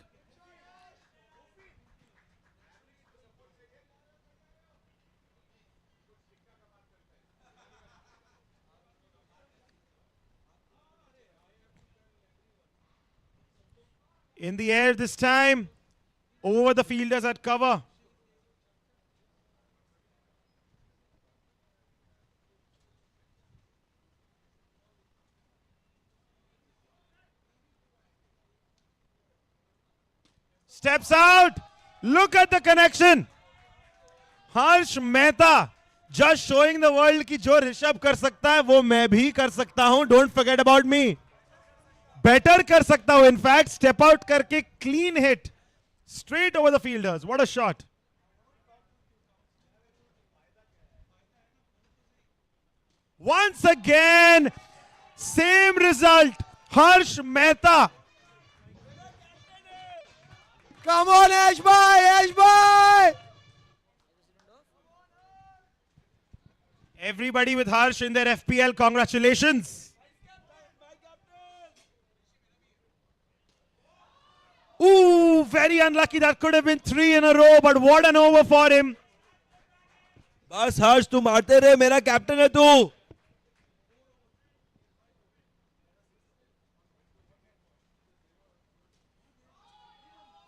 In the air this time, over the fielders at cover. Steps out. Look at the connection. Harsh Mehta just showing the world कि जो ऋषभ कर सकता है वो मैं भी कर सकता हूं. Don't forget about me. Better कर सकता हूं. In fact, step out करके clean hit straight over the fielders. What a shot. Once again, same result. Harsh Mehta. Come on, Ash boy, Ash boy! Everybody with Harsh in their FPL, congratulations. Ooh, very unlucky. That could have been 3 in a row, but what an over for him. बस हर्ष तू मारते रहे, मेरा captain है तू.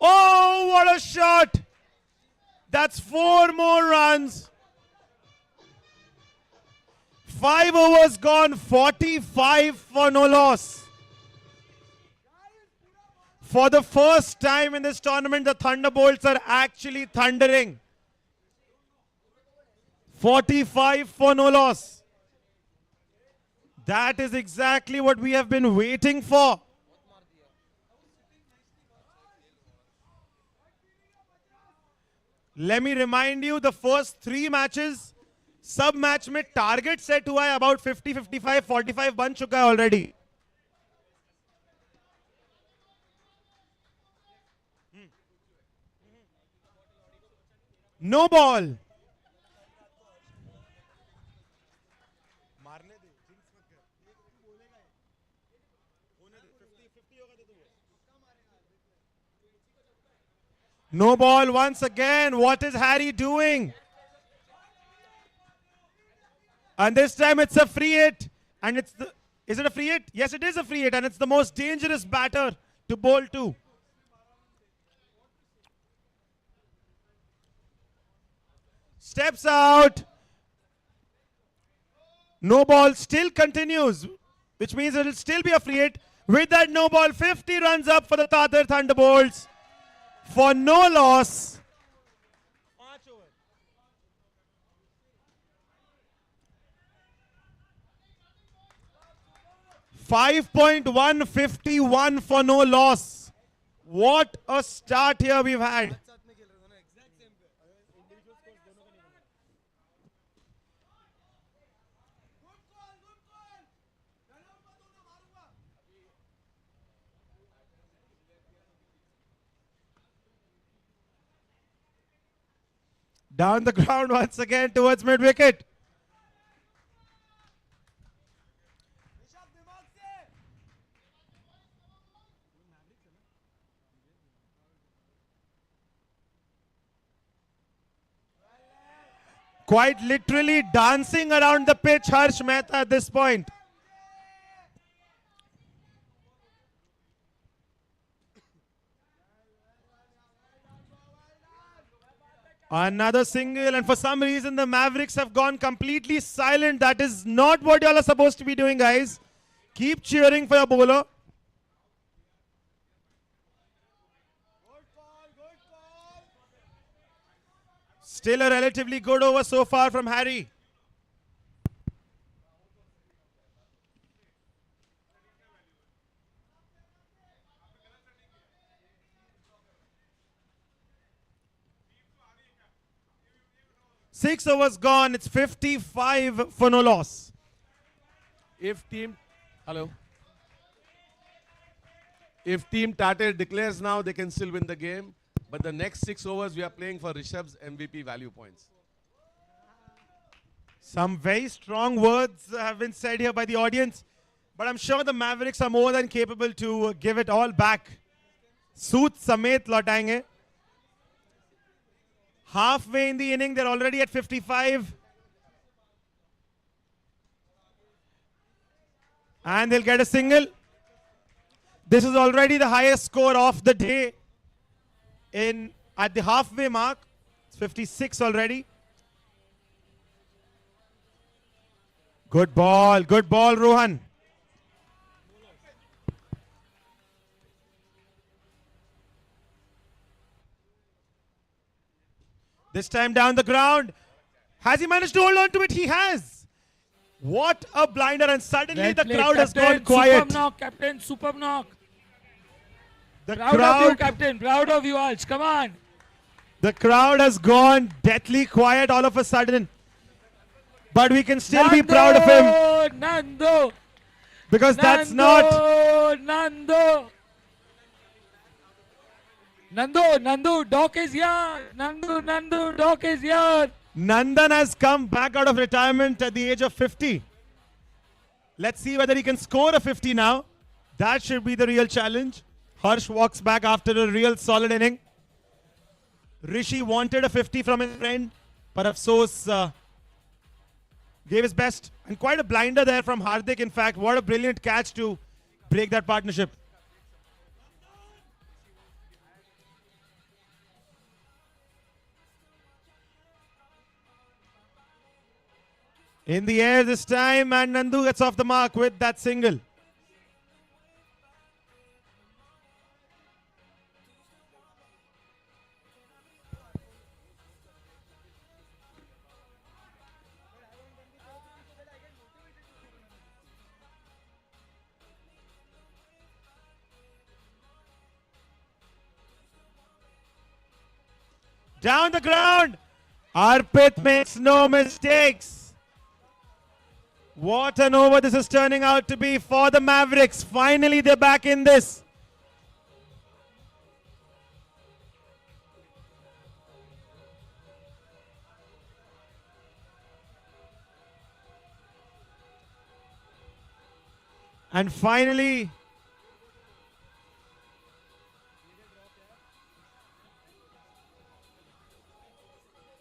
Oh, what a shot. That's 4 more runs. 5 overs gone, 45 for no loss. For the first time in this tournament, the Thunderbolts are actually thundering. 45 for no loss. That is exactly what we have been waiting for. Let me remind you, the first 3 matches, सब match में target set हुआ है, about 50, 55, 45 बन चुका है already. No ball. No ball once again. What is Harry doing? And this time it's a free hit. And it's the... Is it a free hit? Yes, it is a free hit. And it's the most dangerous batter to bowl to. Steps out. No ball still continues, which means it will still be a free hit. With that no ball, 50 runs up for the Tateer Thunderbolts for no loss. 5.151 for no loss. What a start here we've had. Down the ground once again towards mid-wicket. Quite literally dancing around the pitch, Harsh Mehta at this point. Another single, and for some reason the Mavericks have gone completely silent. That is not what y'all are supposed to be doing, guys. Keep cheering for your bowler. Still a relatively good over so far from Harry. Six overs gone. It's 55 for no loss. If team Tater declares now, they can still win the game. But the next 6 overs, we are playing for Rishabh's MVP value points. Some very strong words have been said here by the audience. But I'm sure the Mavericks are more than capable to give it all back. Soot Samet lautayenge. Halfway in the inning, they're already at 55. And they'll get a single. This is already the highest score of the day at the halfway mark. It's 56 already. Good ball, Rohan. This time down the ground. Has he managed to hold on to it? He has. What a blinder, and suddenly the crowd has gone quiet. Superb knock, Captain. Superb knock. The Proud of you, Captain. Proud of you, Alch. Come on. The crowd has gone deathly quiet all of a sudden. But we can still be proud of him. Nando. Because that's not... Nando, Doc is here. Nando, Doc is here. Nandan has come back out of retirement at the age of 50. Let's see whether he can score a 50 now. That should be the real challenge. Harsh walks back after a real solid inning. Rishi wanted a 50 from his friend, but Afsos gave his best. And quite a blinder there from Hardik, in fact. What a brilliant catch to break that partnership. In the air this time, and Nandu gets off the mark with that single. Down the ground, Arpit makes no mistakes. What an over this is turning out to be for the Mavericks. Finally, they're back in this. And finally,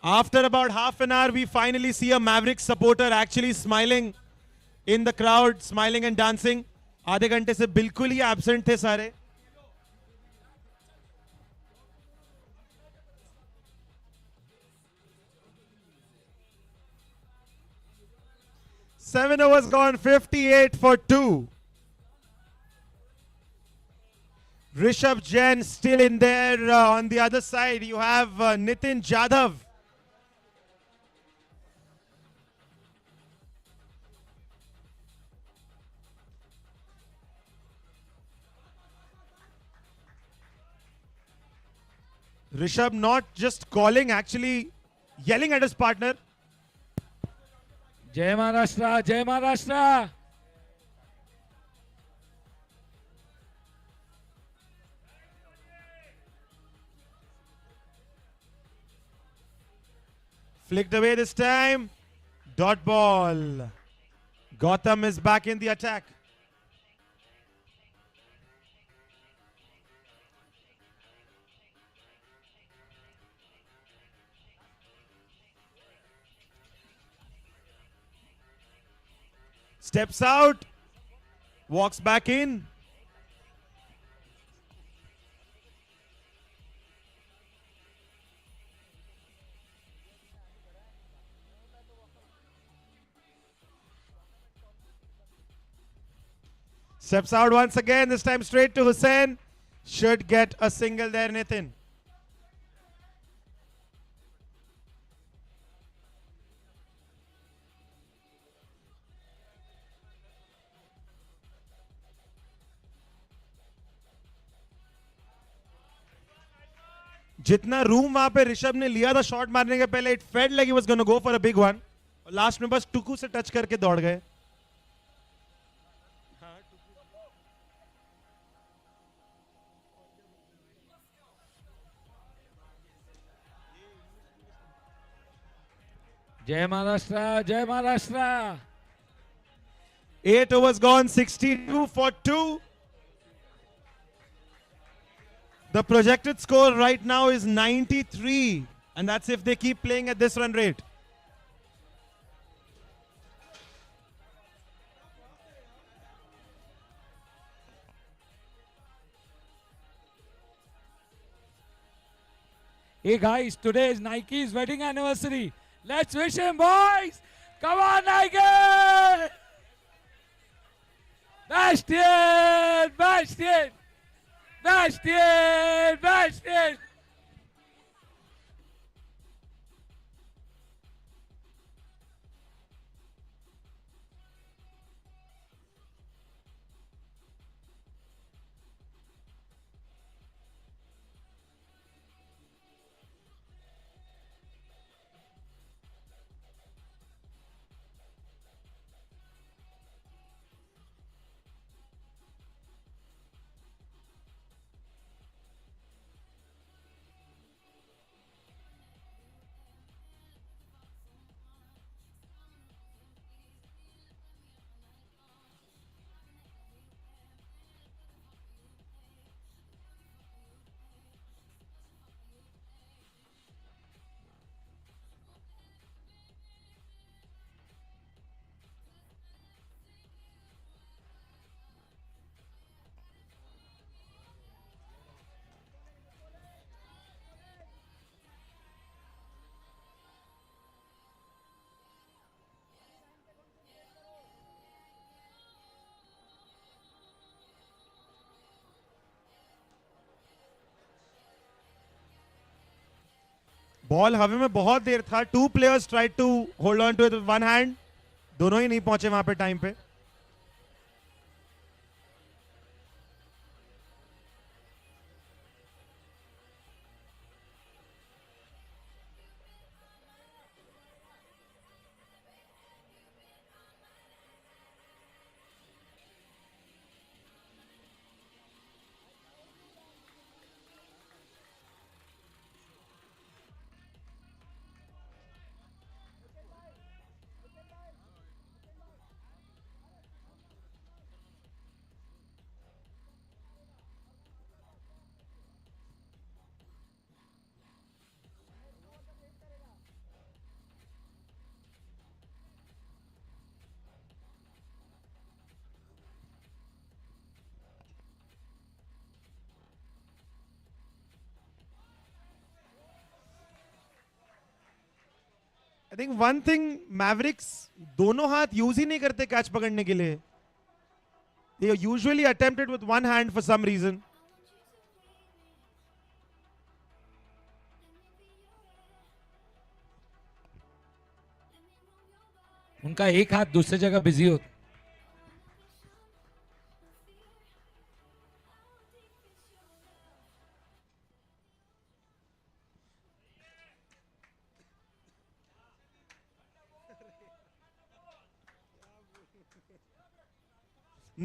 after about half an hour, we finally see a Mavericks supporter actually smiling in the crowd, smiling and dancing. आधे घंटे से बिल्कुल ही absent थे सारे. Seven overs gone, 58 for 2. Rishabh Jain still in there. On the other side, you have Nitin Jadhav. Rishabh not just calling, actually yelling at his partner. Jai Maharashtra, Jai Maharashtra. Flicked away this time. Dot ball. Gotham is back in the attack. Steps out, walks back in. Steps out once again, this time straight to Hussain. Should get a single there, Nitin. जितना room वहां पे ऋषभ ने लिया था shot मारने के पहले, it felt like he was gonna go for a big one, और लास्ट में बस टुकू से टच करके दौड़ गए. जय महाराष्ट्र, जय Maharashtra. 8 overs gone, 62 for 2. The projected score right now is 93, and that's if they keep playing at this run rate. Hey guys, today is Nike's wedding anniversary. Let's wish him, boys. Come on, Nike. Bastion, Bastion, Bastion, Bastion. Ball हवा में बहुत देर था. 2 players tried to hold on to it with one hand. दोनों ही नहीं पहुंचे वहां पे time पे. I think one thing, Mavericks दोनों हाथ यूज ही नहीं करते कैच पकड़ने के लिए. They usually attempt it with one hand for some reason. उनका एक हाथ दूसरी जगह बिजी होता.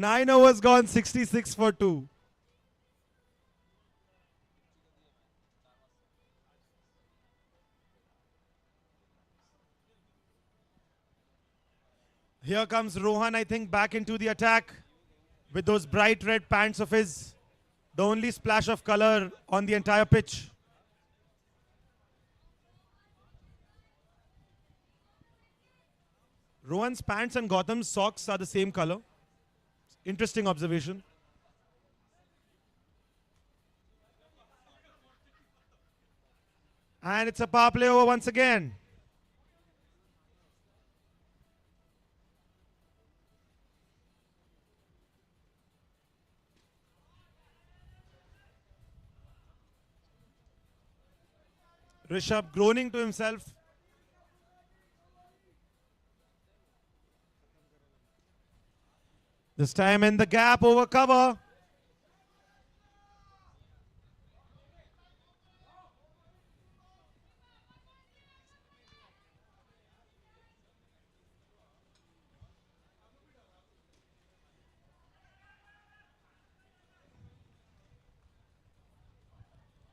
Nine overs gone, 66 for 2. Here comes Rohan, I think, back into the attack with those bright red pants of his. The only splash of color on the entire pitch. Rohan's pants and Gautam's socks are the same color. Interesting observation. And it's a power play over once again. Rishabh groaning to himself. This time in the gap over cover.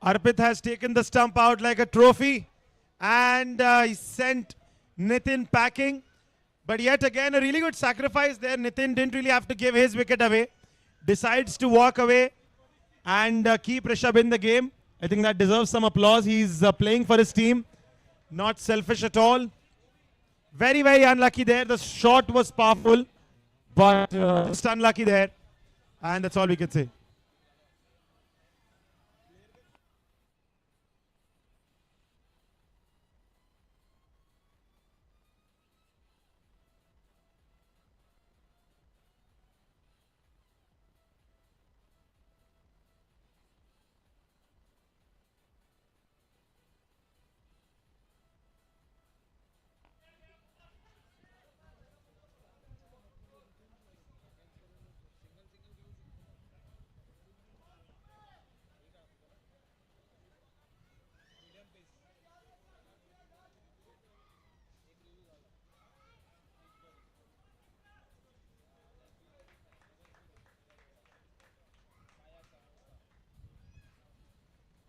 Arpit has taken the stump out like a trophy and he sent Nitin packing. But yet again, a really good sacrifice there. Nitin didn't really have to give his wicket away. Decides to walk away and keep Rishabh in the game. I think that deserves some applause. He's playing for his team. Not selfish at all. Very, very unlucky there. The shot was powerful, but just unlucky there. And that's all we can say.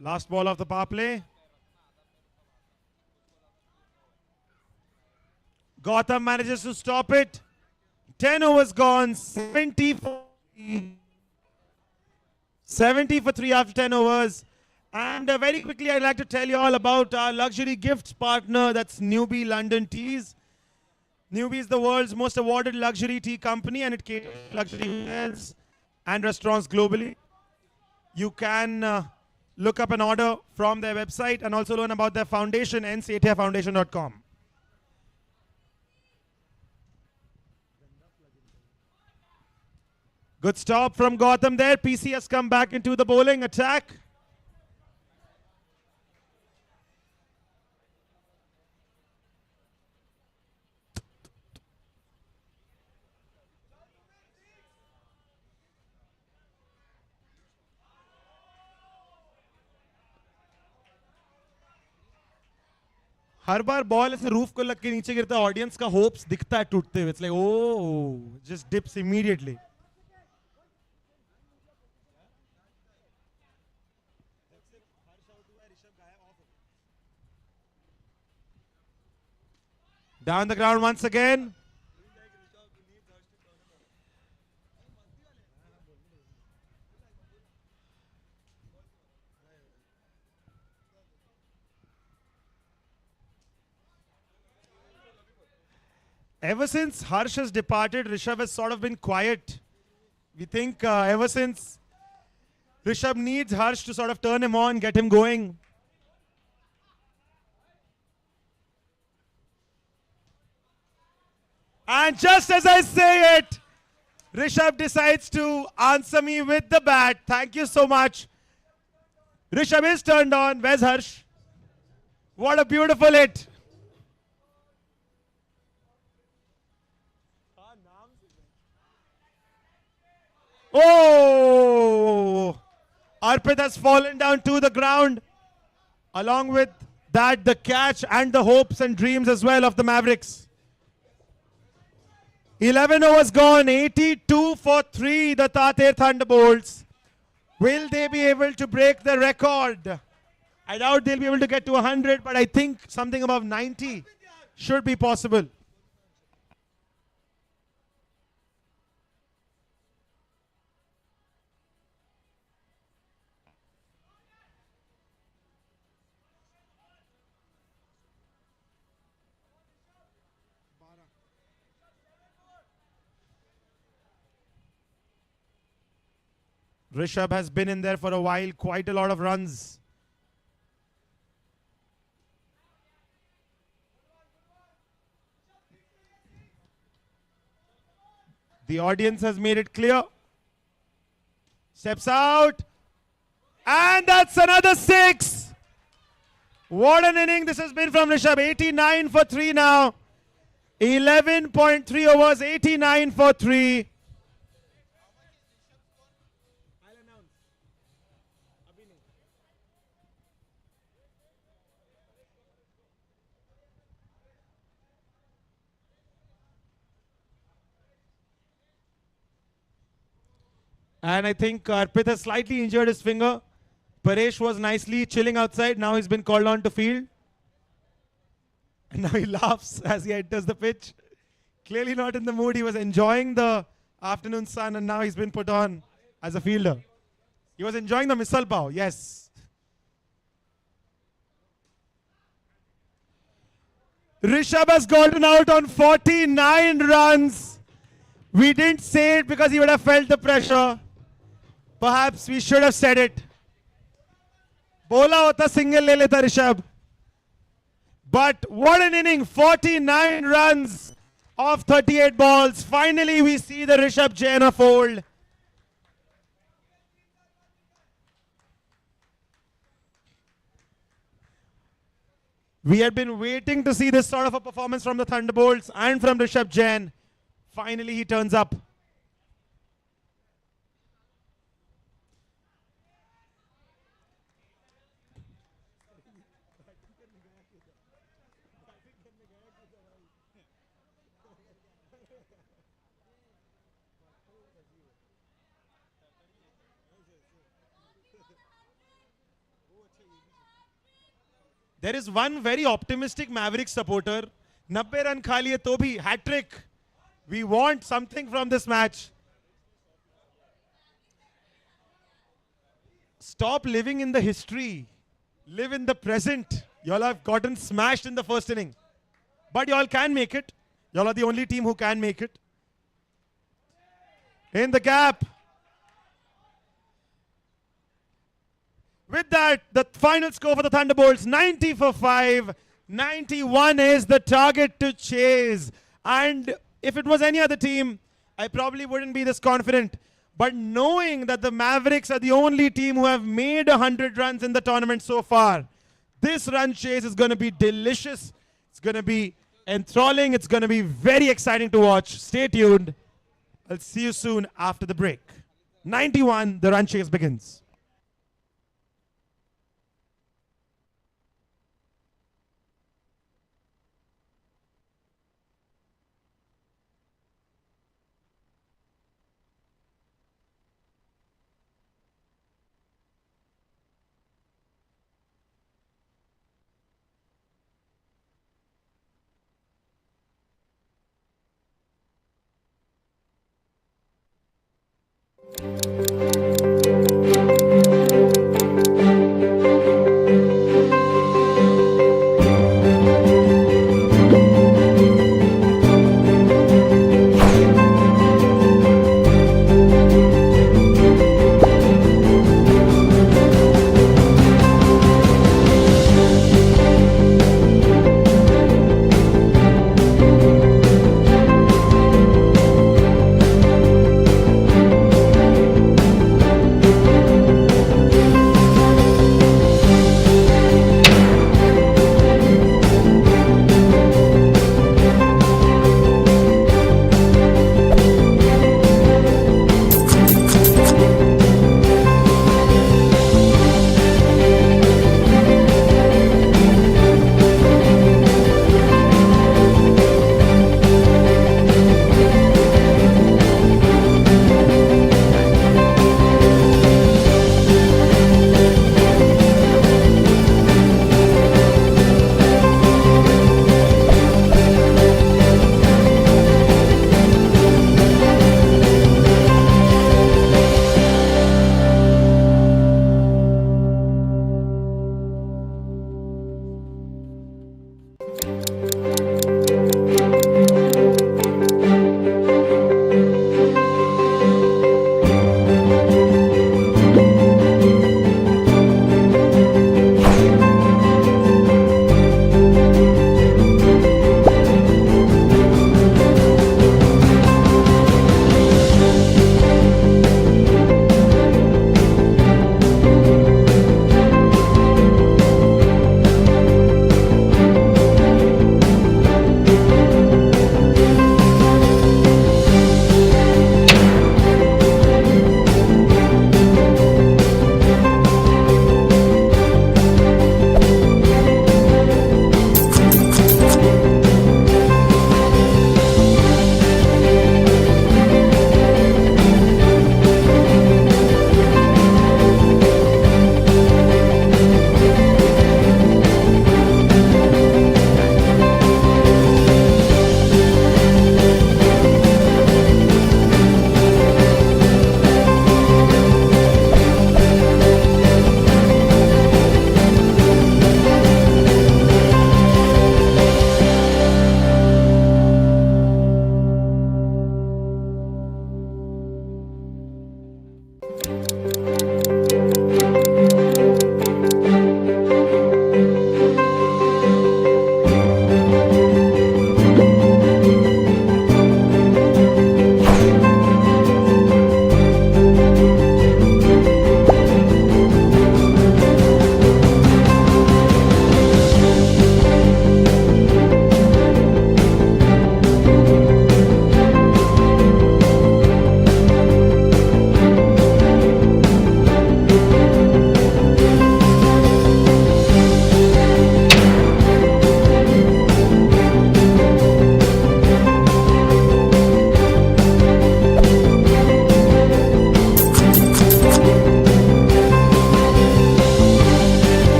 Last ball of the power play. Gautam manages to stop it. 10 overs gone. 70 for 3 after 10 overs. And very quickly, I'd like to tell you all about our luxury gifts partner. That's Newbie London Teas. Newbie is the world's most awarded luxury tea company, and it caters to luxury hotels and restaurants globally. You can look up an order from their website and also learn about their foundation, ncatiafoundation.com. Good stop from Gautam there. PC has come back into the bowling attack. Her bar ball ऐसे roof को लग के नीचे गिरता है, audience का hopes दिखता है टूटते हुए. It's like, oh, just dips immediately. Down the ground once again. Ever since Harsh has departed, Rishabh has sort of been quiet. We think ever since Rishabh needs Harsh to sort of turn him on, get him going. And just as I say it, Rishabh decides to answer me with the bat. Thank you so much. Rishabh is turned on. Where's Harsh? What a beautiful hit. Oh! Arpit has fallen down to the ground. Along with that, the catch and the hopes and dreams as well of the Mavericks. 11 overs gone, 82 for 3, the Tater Thunderbolts. Will they be able to break the record? I doubt they'll be able to get to 100, but I think something above 90 should be possible. Rishabh has been in there for a while, quite a lot of runs. The audience has made it clear. Steps out. And that's another 6. What an inning this has been from Rishabh. 89 for 3 now. 11.3 overs, 89 for 3. And I think Arpit has slightly injured his finger. Paresh was nicely chilling outside. Now he's been called on to field. And now he laughs as he enters the pitch. Clearly not in the mood. He was enjoying the afternoon sun and now he's been put on as a fielder. He was enjoying the misal pav, yes. Rishabh has gotten out on 49 runs. We didn't say it because he would have felt the pressure. Perhaps we should have said it. Bola hota single le leta Rishabh. But what an inning, 49 runs off 38 balls. Finally we see the Rishabh Jain fold. We had been waiting to see this sort of a performance from the Thunderbolts and from Rishabh Jain. Finally he turns up. There is one very optimistic Mavericks supporter. 90 run kha liye to bhi hat-trick. We want something from this match. Stop living in the history. Live in the present. Y'all have gotten smashed in the first inning. But y'all can make it. Y'all are the only team who can make it. In the gap. With that, the final score for the Thunderbolts, 90 for 5. 91 is the target to chase. And if it was any other team, I probably wouldn't be this confident. But knowing that the Mavericks are the only team who have made 100 runs in the tournament so far, this run chase is going to be delicious. It's going to be enthralling. It's going to be very exciting to watch. Stay tuned. I'll see you soon after the break. 91, the run chase begins.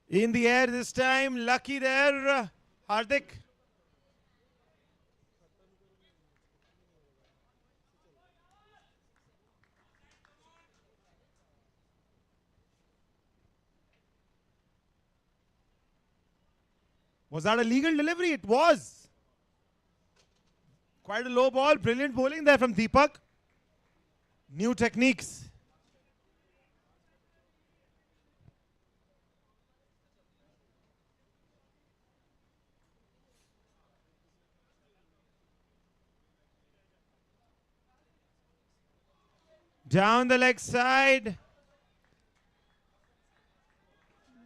In the air this time, lucky there, Hardik. Was that a legal delivery? It was. Quite a low ball. Brilliant bowling there from Deepak. New techniques. Down the leg side.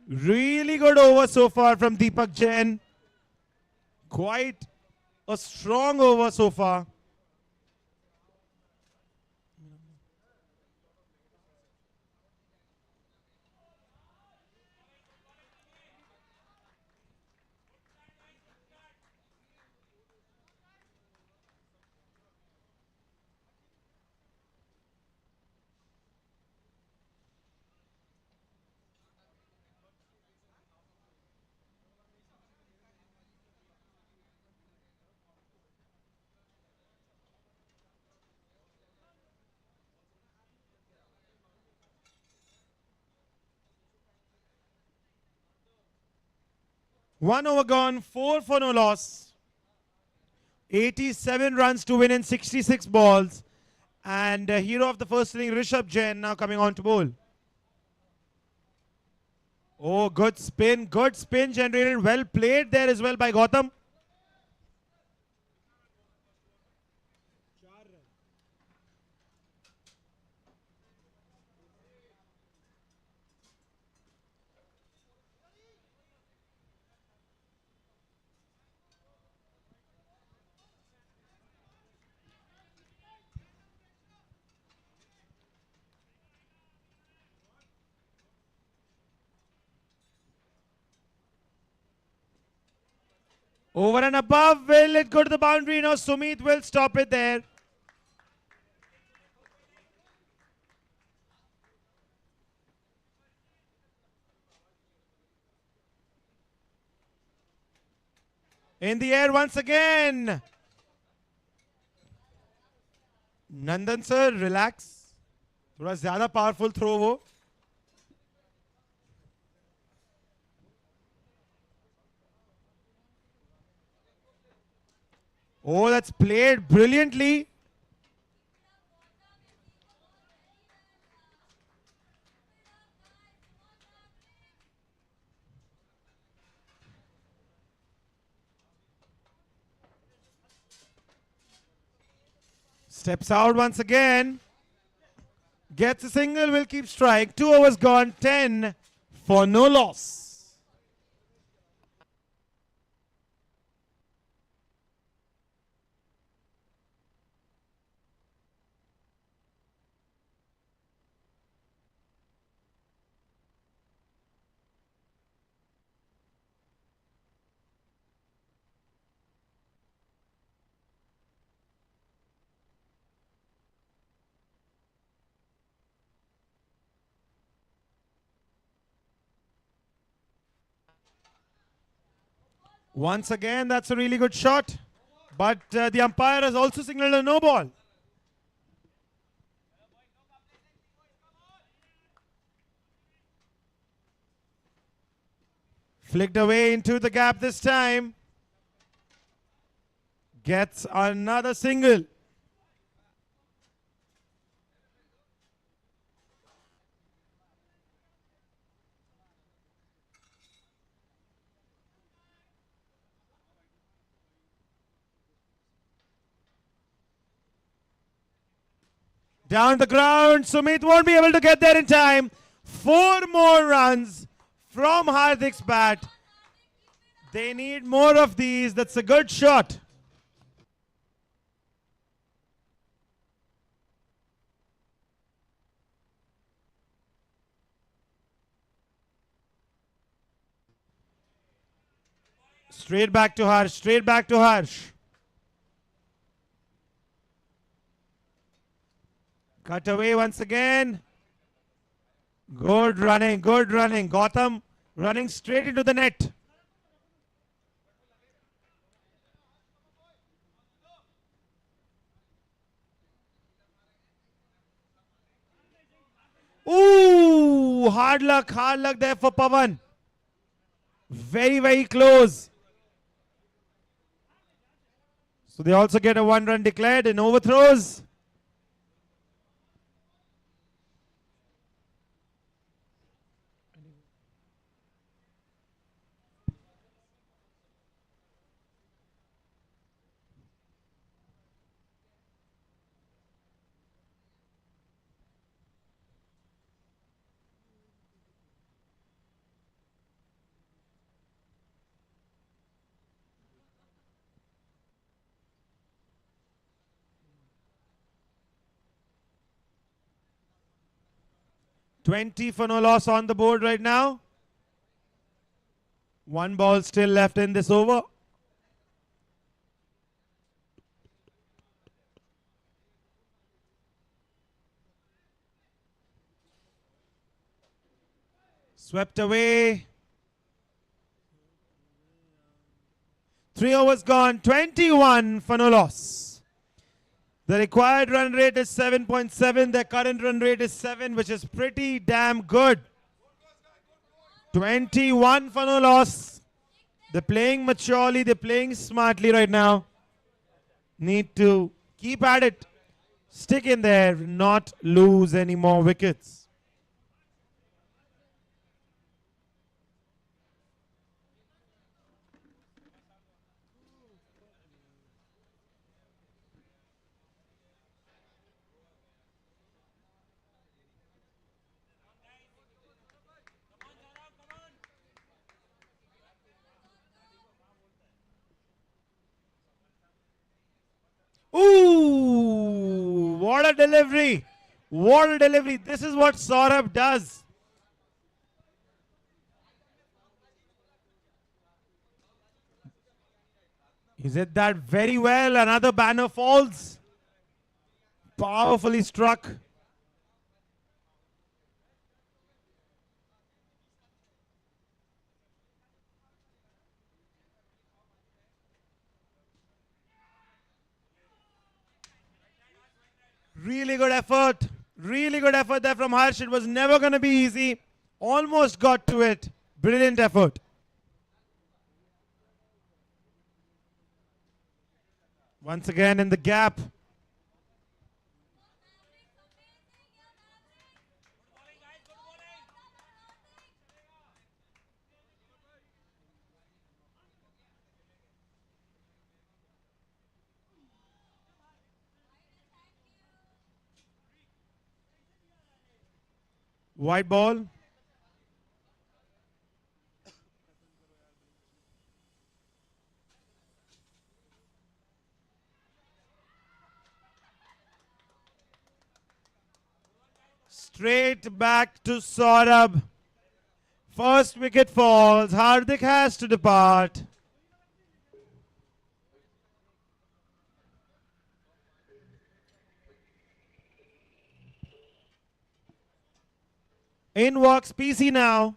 Really good over so far from Deepak Jain. Quite a strong over so far. One over gone, 4 for no loss. 87 runs to win in 66 balls. And hero of the first inning, Rishabh Jain, now coming on to bowl. Oh, good spin generated. Well played there as well by Gautam. Over and above, will it go to the boundary? No, Sumit will stop it there. In the air once again. Nandan sir, relax. थोड़ा ज़्यादा powerful throw वो. Oh, that's played brilliantly. Steps out once again. Gets a single, will keep strike. 2 overs gone, 10 for no loss. Once again, that's a really good shot. But the umpire has also signaled a no ball. Flicked away into the gap this time. Gets another single. Down the ground, Sumit won't be able to get there in time. 4 more runs from Hardik's bat. They need more of these. That's a good shot. Straight back to Harsh, straight back to Harsh. Cut away once again. Good running, good running. Gautam Running straight into the net. Ooh, hard luck there for Pawan. Very, very close. So they also get a 1 run declared in overthrows. $20 for no loss on the board right now. 1 ball still left in this over. Swept away. 3 overs gone. 21 for no loss. The required run rate is 7.7. Their current run rate is 7, which is pretty damn good. 21 for no loss. They're playing maturely. They're playing smartly right now. Need to keep at it. Stick in there. Not lose any more wickets. Ooh, what a delivery. What a delivery. This is what Saurabh does. He's hit that very well. Another banner falls. Powerfully struck. Really good effort. Really good effort there from Harsh. It was never going to be easy. Almost got to it. Brilliant effort. Once again in the gap. White ball. Straight back to Saurabh. First wicket falls. Hardik has to depart. In walks PC now.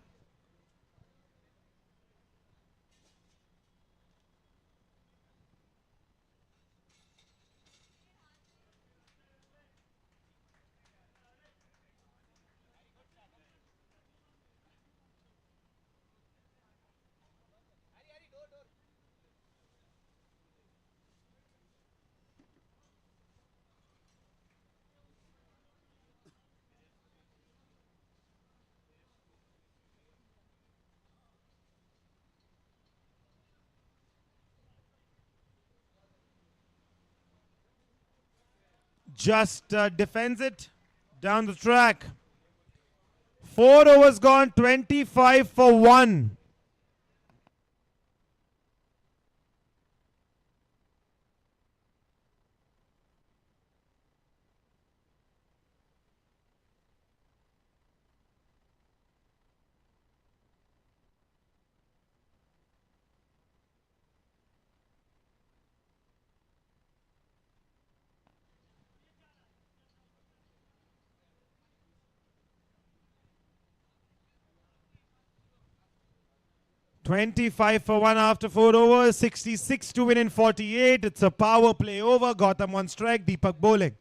Just defends it down the track. 4 overs gone, 25 for 1. 25 for 1 after 4 overs. 66 to win in 48. It's a power play over. Gautam on strike. Deepak bowling.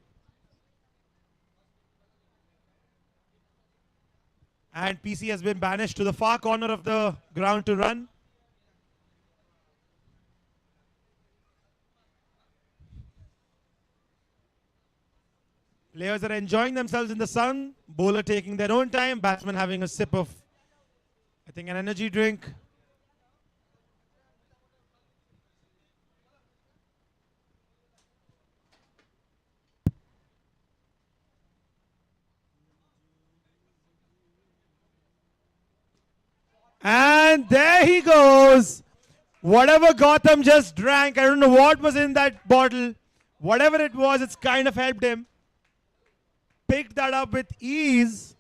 And PC has been banished to the far corner of the ground to run. Players are enjoying themselves in the sun. Bowler taking their own time. Batsman having a sip of, I think, an energy drink. And there he goes. Whatever Gautam just drank, I don't know what was in that bottle. Whatever it was, it's kind of helped him. Picked that up with ease.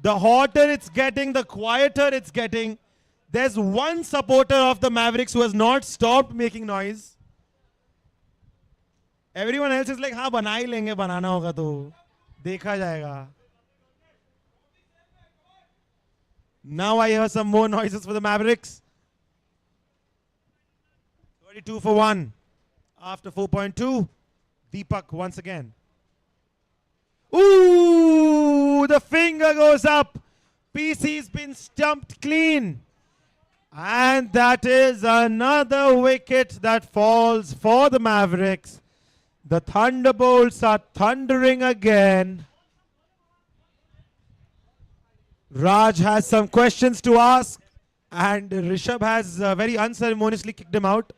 The hotter it's getting, the quieter it's getting. There's one supporter of the Mavericks who has not stopped making noise. Everyone else is like, हाँ बना ही लेंगे, बनाना होगा तो देखा जाएगा. Now I hear some more noises for the Mavericks. 32 for 1 after 4.2. Deepak once again. Ooh, the finger goes up. PC's been stumped clean. And that is another wicket that falls for the Mavericks. The Thunderbolts are thundering again. Raj has some questions to ask, and Rishabh has very unceremoniously kicked him out.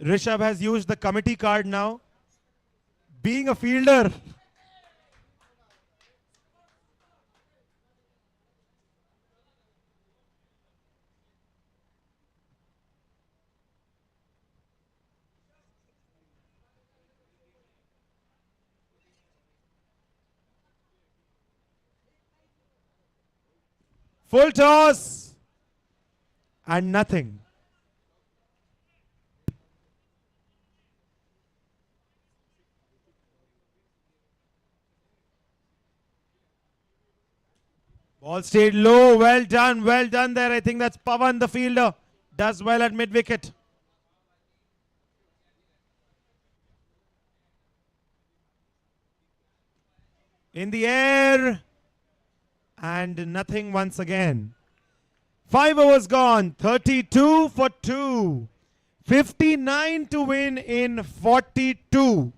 Rishabh has used the committee card now. Being a fielder. Full toss. And nothing. Ball stayed low. Well done there. I think that's Pawan, the fielder. Does well at mid-wicket. In the air. And nothing once again. 5 overs gone. 32 for 2. 59 to win in 42.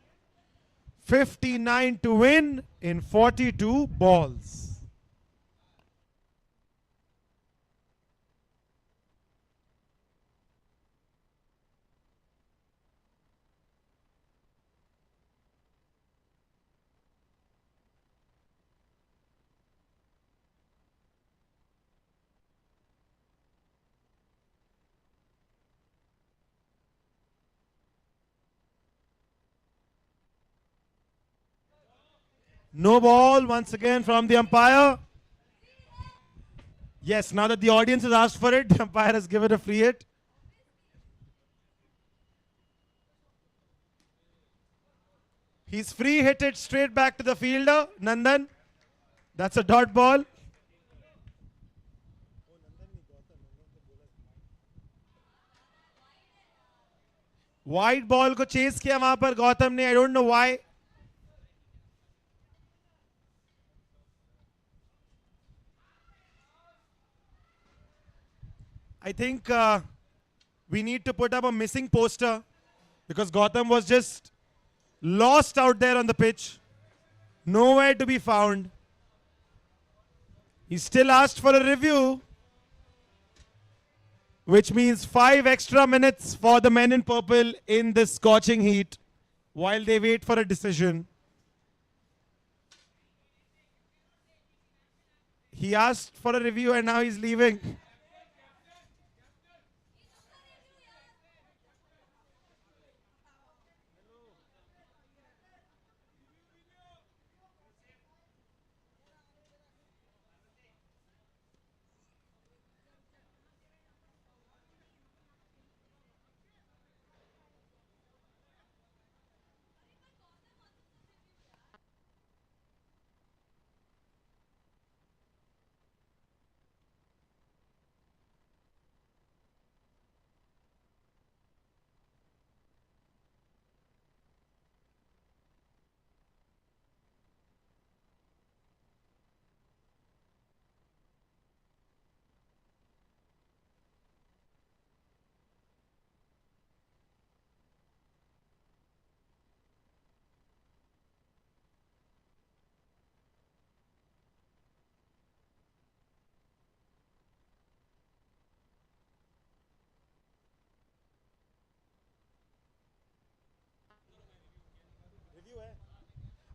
59 to win in 42 balls. No ball once again from the umpire. Yes, now that the audience has asked for it, the umpire has given a free hit. He's free hit it straight back to the fielder, Nandan. That's a dot ball. White ball को chase किया वहां पर गौतम ने. I don't know why. I think we need to put up a missing poster because Gautam was just lost out there on the pitch. Nowhere to be found. He still asked for a review, which means 5 extra minutes for the men in purple in this scorching heat while they wait for a decision. He asked for a review and now he's leaving.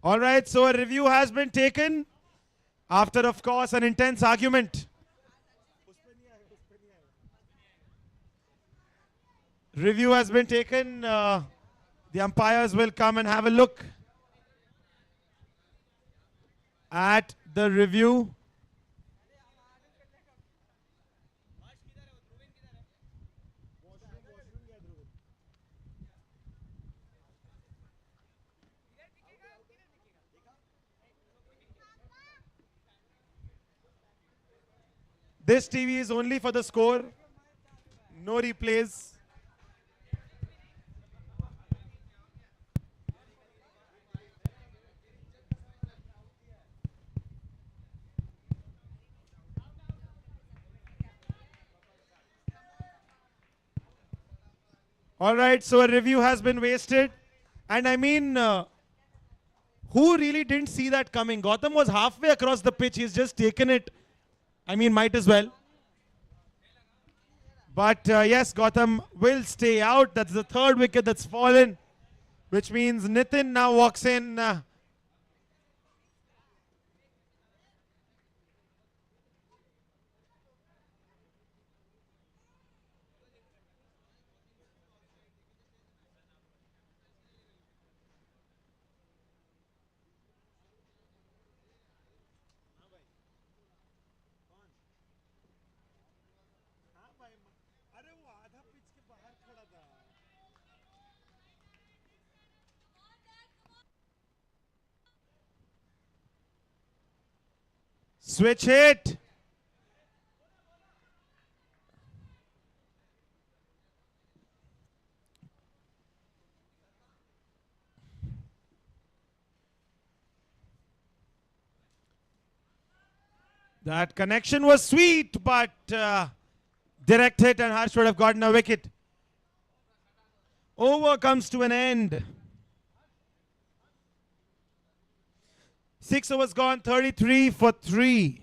All right, so a review has been taken after, of course, an intense argument. Review has been taken. The umpires will come and have a look at the review. This TV is only for the score. No replays. All right, so a review has been wasted. And I mean, who really didn't see that coming? Gautam was halfway across the pitch. He's just taken it. I mean, might as well. But yes, Gautam will stay out. That's the third wicket that's fallen, which means Nitin now walks in. Switch hit. That connection was sweet, but direct hit and Harsh would have gotten a wicket. Over comes to an end. 6 overs gone, 33 for 3.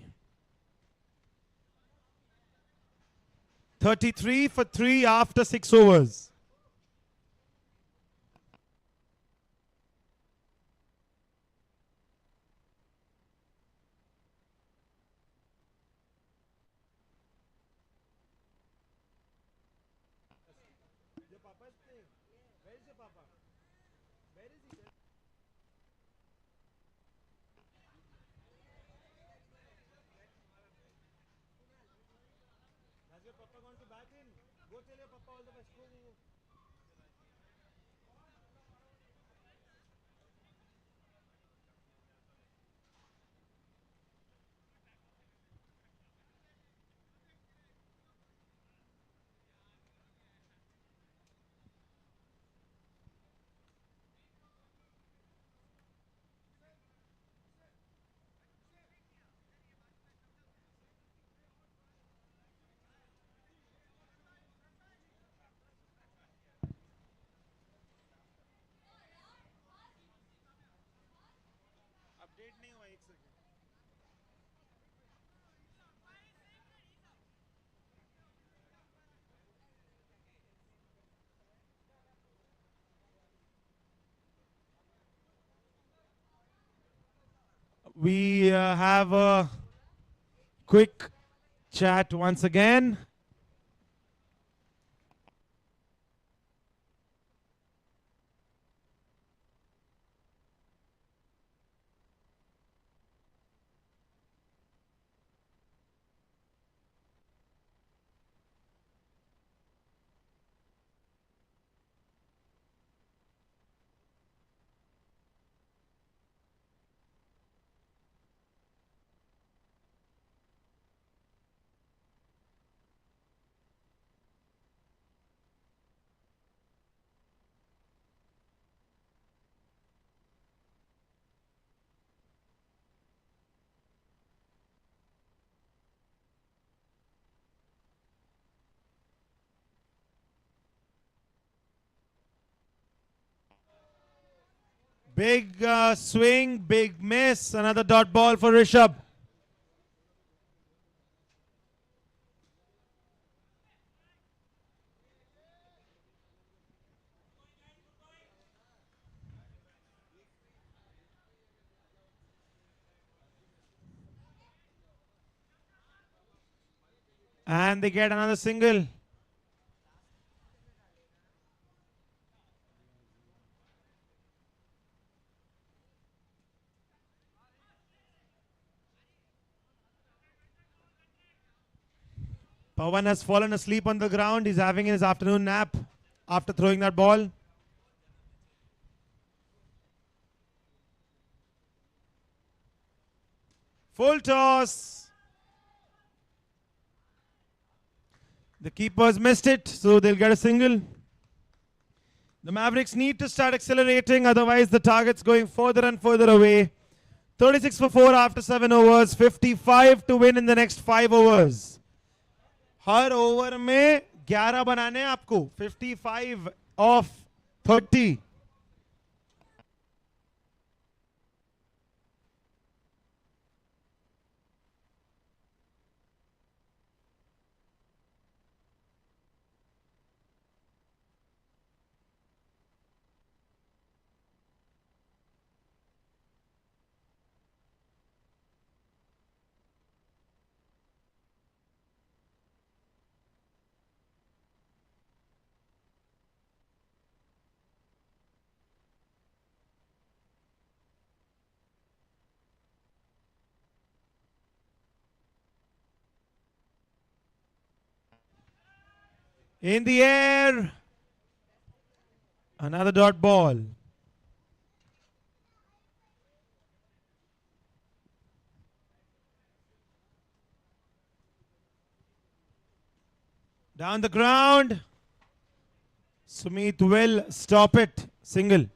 33 for 3 after 6 overs. We have a quick chat once again. Big swing, big miss. Another dot ball for Rishabh. And they get another single. Pawan has fallen asleep on the ground. He's having his afternoon nap after throwing that ball. Full toss. The keepers missed it, so they'll get a single. The Mavericks need to start accelerating, otherwise the target's going further and further away. 36 for 4 after 7 overs, 55 to win in the next 5 overs. Her over में 11 बनाने हैं आपको. 55 of 30. In the air. Another dot ball. Down the ground. Sumit will stop it. Single.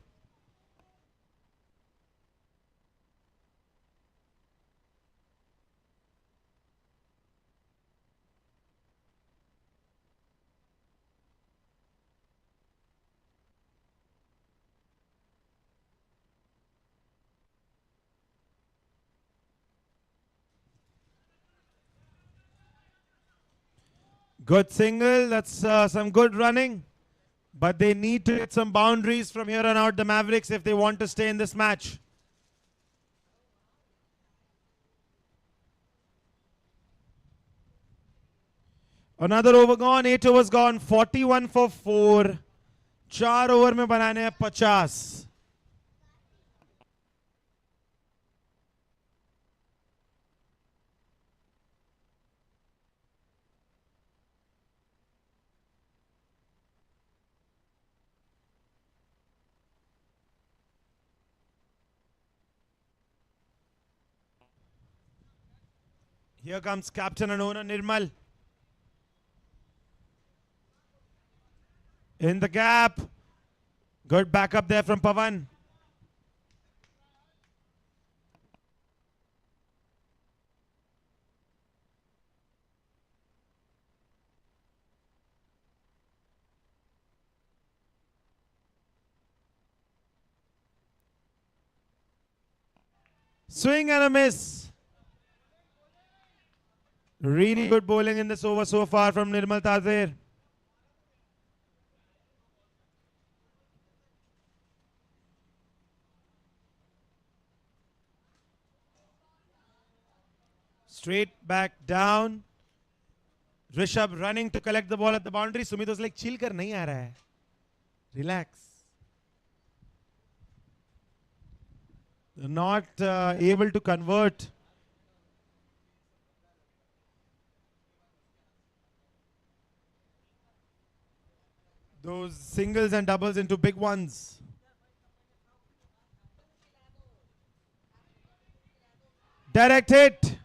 Good single. That's some good running. But they need to hit some boundaries from here on out, the Mavericks, if they want to stay in this match. Another over gone. 8 overs gone. 41 for 4. 4 over में बनाने हैं 50. Here comes captain and owner Nirmal. In the gap. Good backup there from Pawan. Swing and a miss. Really good bowling in this over so far from Nirmal Tazer. Straight back down. Rishabh running to collect the ball at the boundary. Sumit was like, chill kar, nahi aa raha hai. Relax. They're not able to convert. Those singles and doubles into big ones. Direct hit.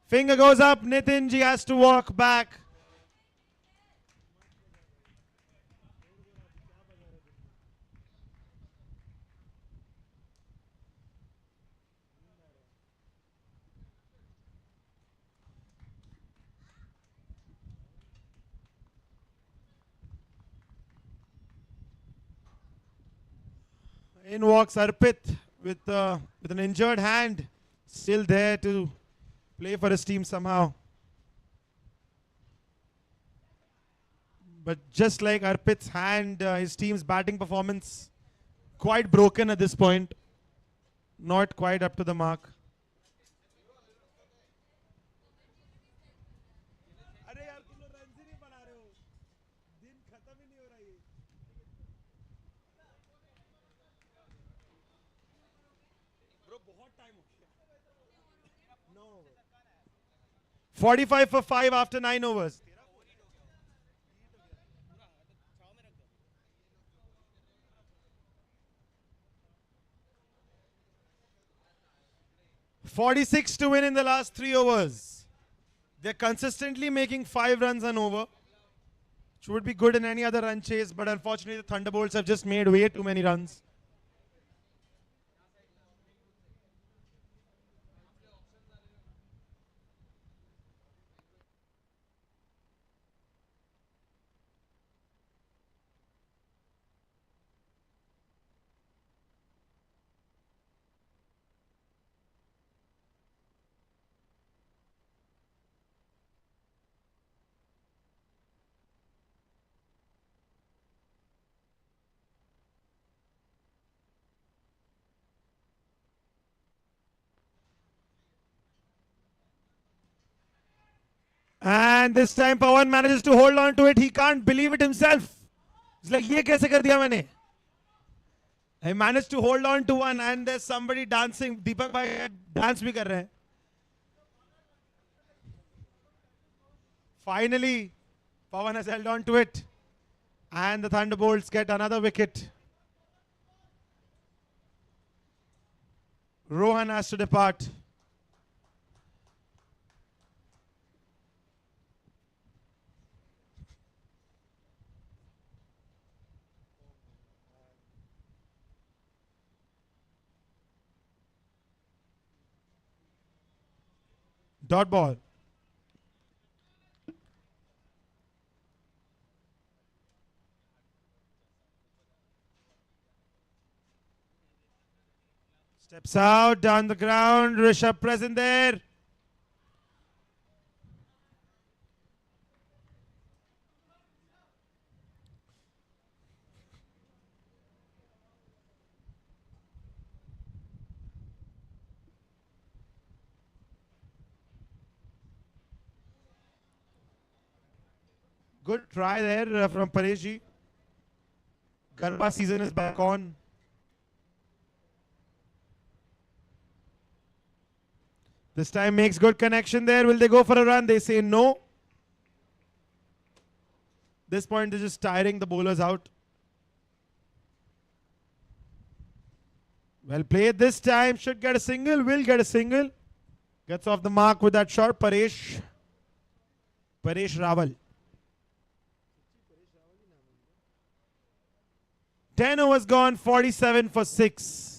Finger goes up. Nitinji has to walk back. In walks Arpit with an injured hand, still there to play for his team somehow. But just like Arpit's hand, his team's batting performance quite broken at this point. Not quite up to the mark. No. 45 for 5 after 9 overs. 46 to win in the last 3 overs. They're consistently making 5 runs and over, which would be good in any other run chase, but unfortunately the Thunderbolts have just made way too many runs. And this time Pawan manages to hold on to it. He can't believe it himself. He's like, ye kaise kar diya maine? I managed to hold on to one and there's somebody dancing. Deepak bhai dance bhi kar rahe hain. Finally, Pawan has held on to it. And the Thunderbolts get another wicket. Rohan has to depart. Dot ball. Steps out, down the ground. Rishabh present there. Good try there from Paresh ji. Garba season is back on. This time makes good connection there. Will they go for a run? They say no. This point they're just tiring the bowlers out. Well played this time. Should get a single. Will get a single. Gets off the mark with that shot. Paresh Rawal. 10 overs gone, 47 for 6.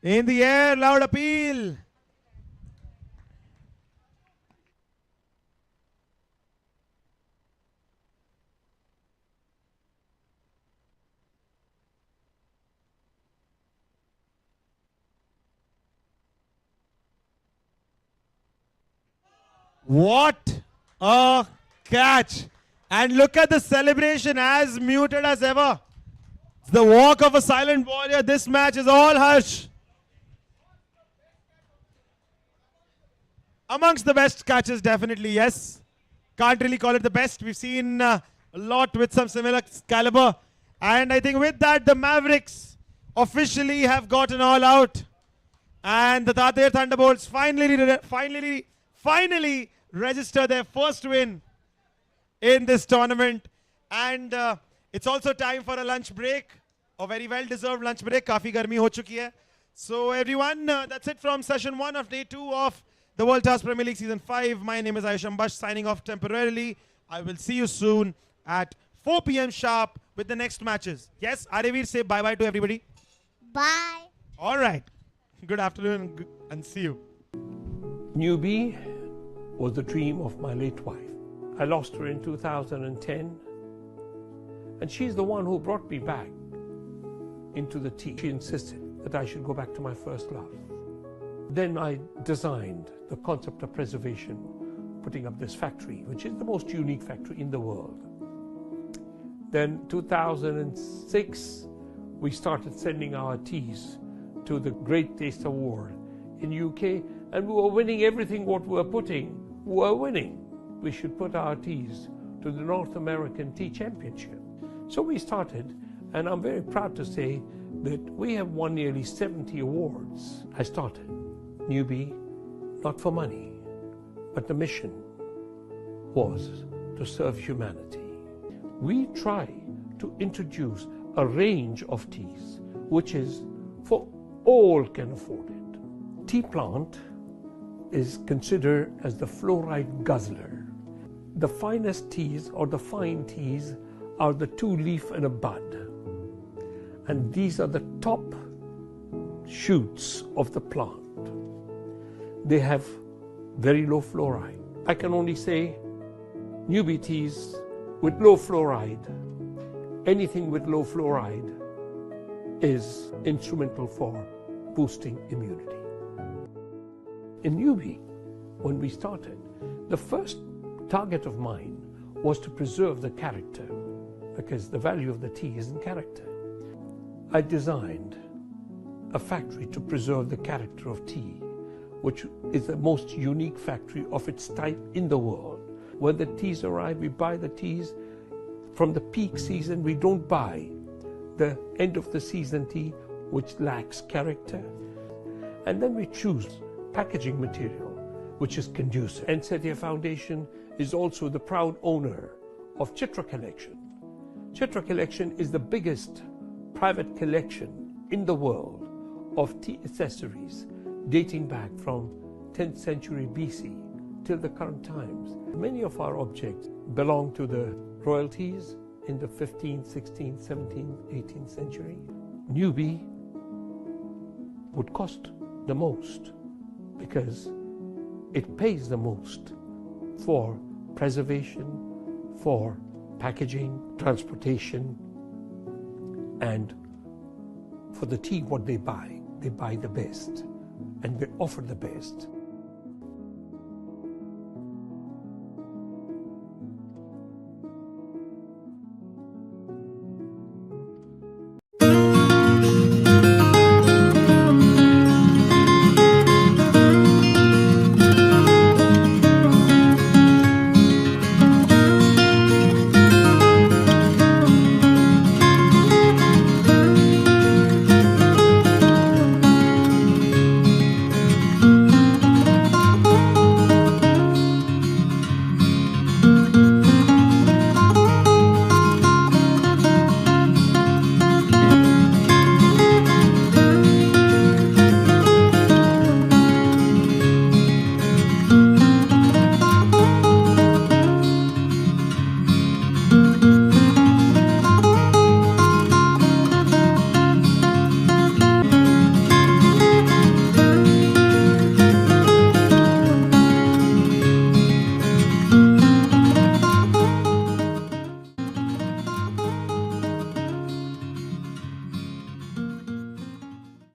In the air, loud appeal. What a catch. And look at the celebration, as muted as ever. It's the walk of a silent warrior. This match is all hush. Amongst the best catches, definitely, yes. Can't really call it the best. We've seen a lot with some similar caliber. And I think with that, the Mavericks officially have gotten all out. And the Tater Thunderbolts finally register their first win in this tournament. And it's also time for a lunch break. A very well-deserved lunch break. Kafi garmi ho chuki hai. So everyone, that's it from session 1 of day 2 of the World Toss Premier League Season 5. My name is Ayush Ambash, signing off temporarily. I will see you soon at 4 p.m. sharp with the next matches. Yes, Arevir, say bye-bye to everybody. Bye. All right. Good afternoon and see you. Newbie was the dream of my late wife. I lost her in 2010, and she's the one who brought me back into the team. She insisted that I should go back to my first love. Then I designed the concept of preservation, putting up this factory, which is the most unique factory in the world. Then 2006, we started sending our teas to the Great Taste Award in UK, and we were winning everything what we were putting. We were winning. We should put our teas to the North American Tea Championship. So we started, and I'm very proud to say that we have won nearly 70 awards. I started Newbie, not for money, but the mission was to serve humanity. We try to introduce a range of teas, which is for all can afford it. Tea plant is considered as the fluoride guzzler. The finest teas or the fine teas are the 2-leaf and a bud. And these are the top shoots of the plant. They have very low fluoride. I can only say Newbie teas with low fluoride, anything with low fluoride is instrumental for boosting immunity. In Newbie, when we started, the first target of mine was to preserve the character, because the value of the tea is in character. I designed a factory to preserve the character of tea, which is the most unique factory of its type in the world. When the teas arrive, we buy the teas from the peak season. We don't buy the end of the season tea, which lacks character. And then we choose packaging material, which is conducive. NCETIA Foundation is also the proud owner of Chitra Collection. Chitra Collection is the biggest private collection in the world of tea accessories dating back from 10th century BC till the current times. Many of our objects belong to the royalties in the 15th, 16th, 17th, 18th century. Newbie would cost the most because it pays the most for preservation, for packaging, transportation, and for the tea what they buy the best and they offer the best.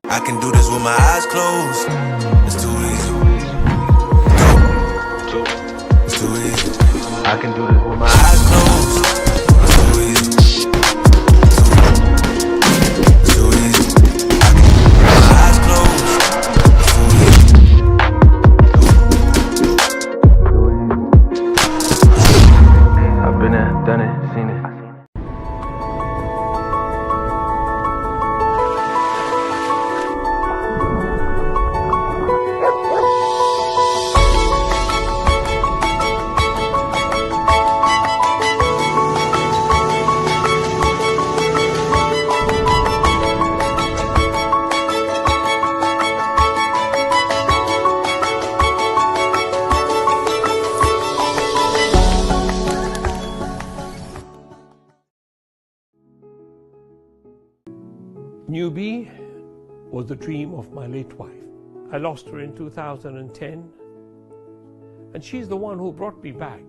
I can do this with my eyes closed. It's too easy. It's too easy. I can do this with my eyes closed. It's too easy. It's too easy. I can do this with my eyes closed. It's too easy. I've been there, done it, seen it. Newbie was the dream of my late wife. I lost her in 2010, and she's the one who brought me back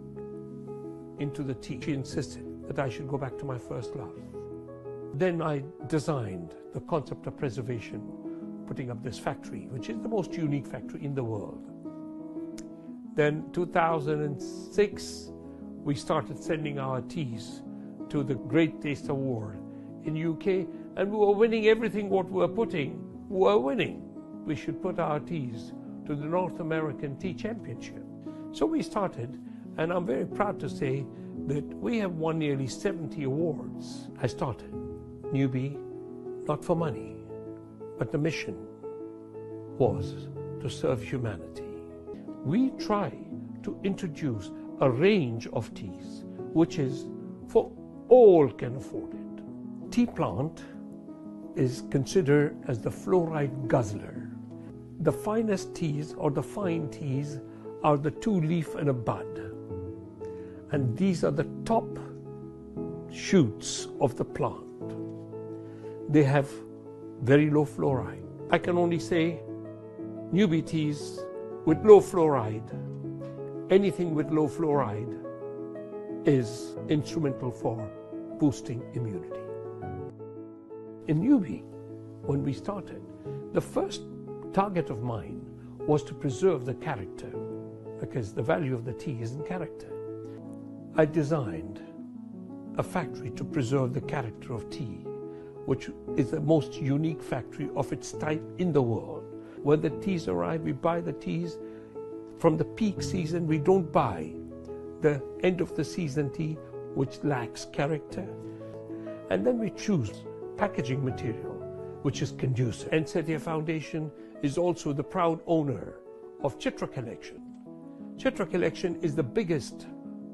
into the tea. She insisted that I should go back to my first love. Then I designed the concept of preservation, putting up this factory, which is the most unique factory in the world. Then 2006, we started sending our teas to the Great Taste Award in UK, and we were winning everything what we were putting, we were winning. We should put our teas to the North American Tea Championship. So we started, and I'm very proud to say that we have won nearly 70 awards. I started Newbie, not for money, but the mission was to serve humanity. We try to introduce a range of teas which is for all can afford it. Tea plant is considered as the fluoride guzzler. The finest teas or the fine teas are the 2-leaf and a bud. And these are the top shoots of the plant. They have very low fluoride. I can only say Newbie teas with low fluoride, anything with low fluoride is instrumental for boosting immunity. In Newbie, when we started, the first target of mine was to preserve the character, because the value of the tea is in character. I designed a factory to preserve the character of tea, which is the most unique factory of its type in the world. When the teas arrive, we buy the teas. From the peak season, we don't buy the end of the season tea, which lacks character. And then we choose packaging material, which is conducive. Ensetia Foundation is also the proud owner of Chitra Collection. Chitra Collection is the biggest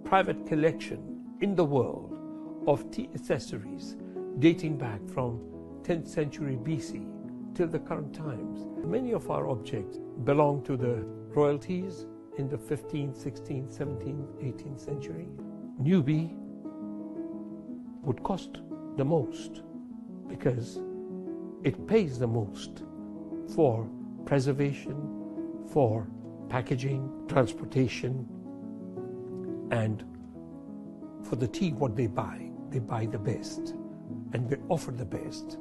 private collection in the world of tea accessories dating back from 10th century BC till the current times. Many of our objects belong to the royalties in the 15th, 16th, 17th, 18th century. Newbie would cost the most because it pays the most for preservation, for packaging, transportation, and for the tea what they buy the best and they offer the best.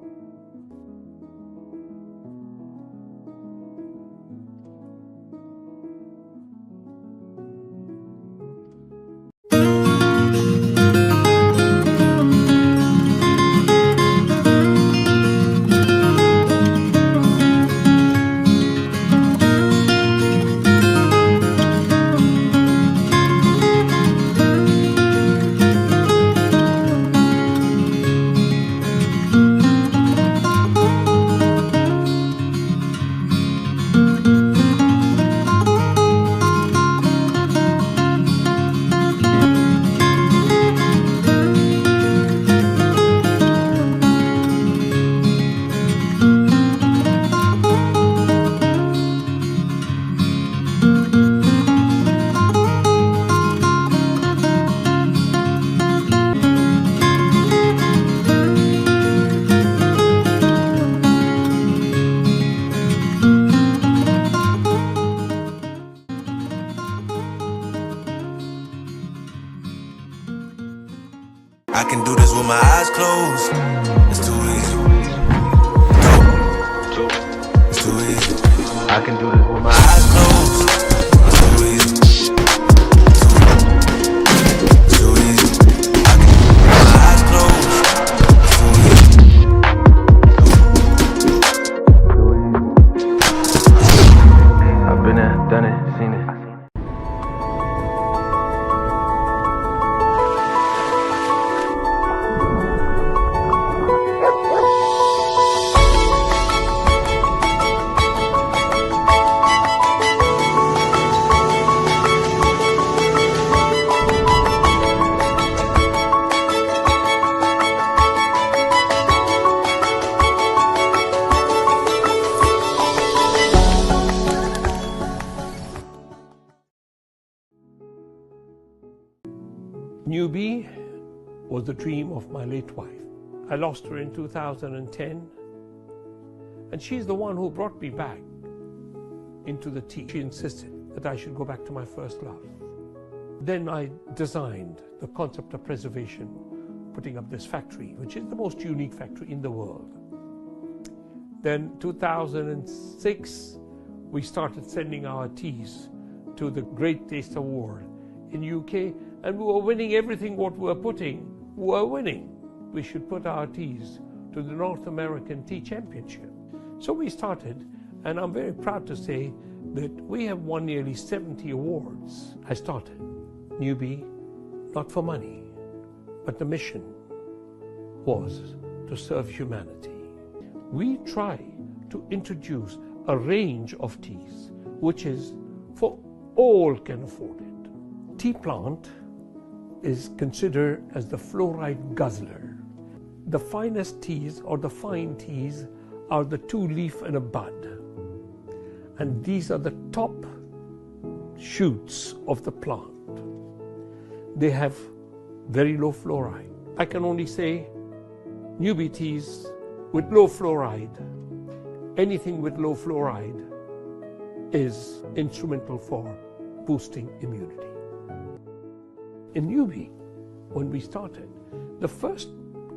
I can do this with my eyes closed. It's too easy. It's too easy. I can do this with my eyes closed. It's too easy. It's too easy. I can do this with my eyes closed. It's too easy. I've been there, done it, seen it. Newbie was the dream of my late wife. I lost her in 2010, and she's the one who brought me back into the tea. She insisted that I should go back to my first love. Then I designed the concept of preservation, putting up this factory, which is the most unique factory in the world. Then 2006, we started sending our teas to the Great Taste Award in UK, and we were winning everything what we were putting. We were winning. We should put our teas to the North American Tea Championship. So we started, and I'm very proud to say that we have won nearly 70 awards. I started Newbie, not for money, but the mission was to serve humanity. We try to introduce a range of teas, which is for all can afford it. Tea plant is considered as the fluoride guzzler. The finest teas or the fine teas are the 2-leaf and a bud. And these are the top shoots of the plant. They have very low fluoride. I can only say Newbie teas with low fluoride, anything with low fluoride is instrumental for boosting immunity. In Newbie, when we started, the first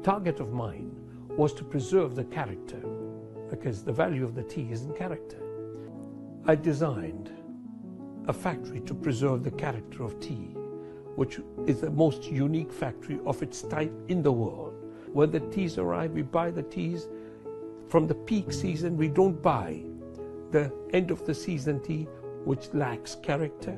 target of mine was to preserve the character, because the value of the tea is in character. I designed a factory to preserve the character of tea, which is the most unique factory of its type in the world. When the teas arrive, we buy the teas from the peak season. We don't buy the end of the season tea, which lacks character.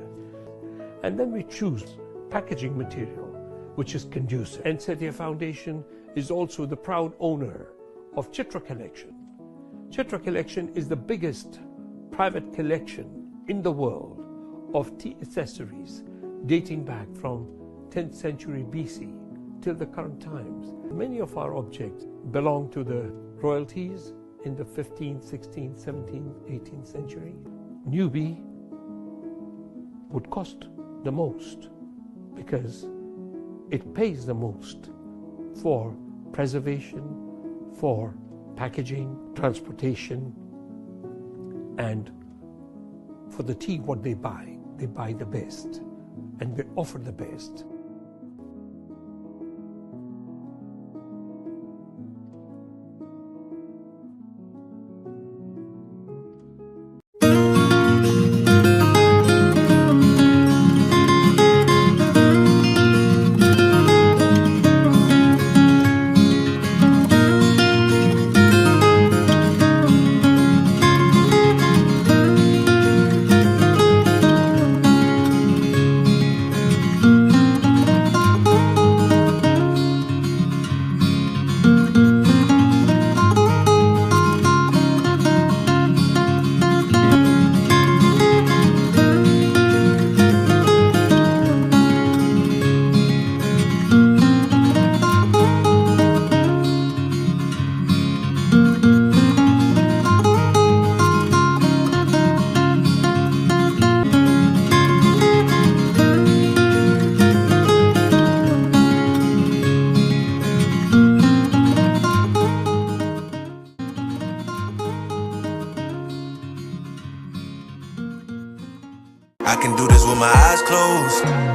And then we choose packaging material, which is conducive. NCETIA Foundation is also the proud owner of Chitra Collection. Chitra Collection is the biggest private collection in the world of tea accessories dating back from 10th century BC till the current times. Many of our objects belong to the royalties in the 15th, 16th, 17th, 18th century. Newbie would cost the most because it pays the most for preservation, for packaging, transportation, and for the tea what they buy the best and they offer the best. I can do this with my eyes closed.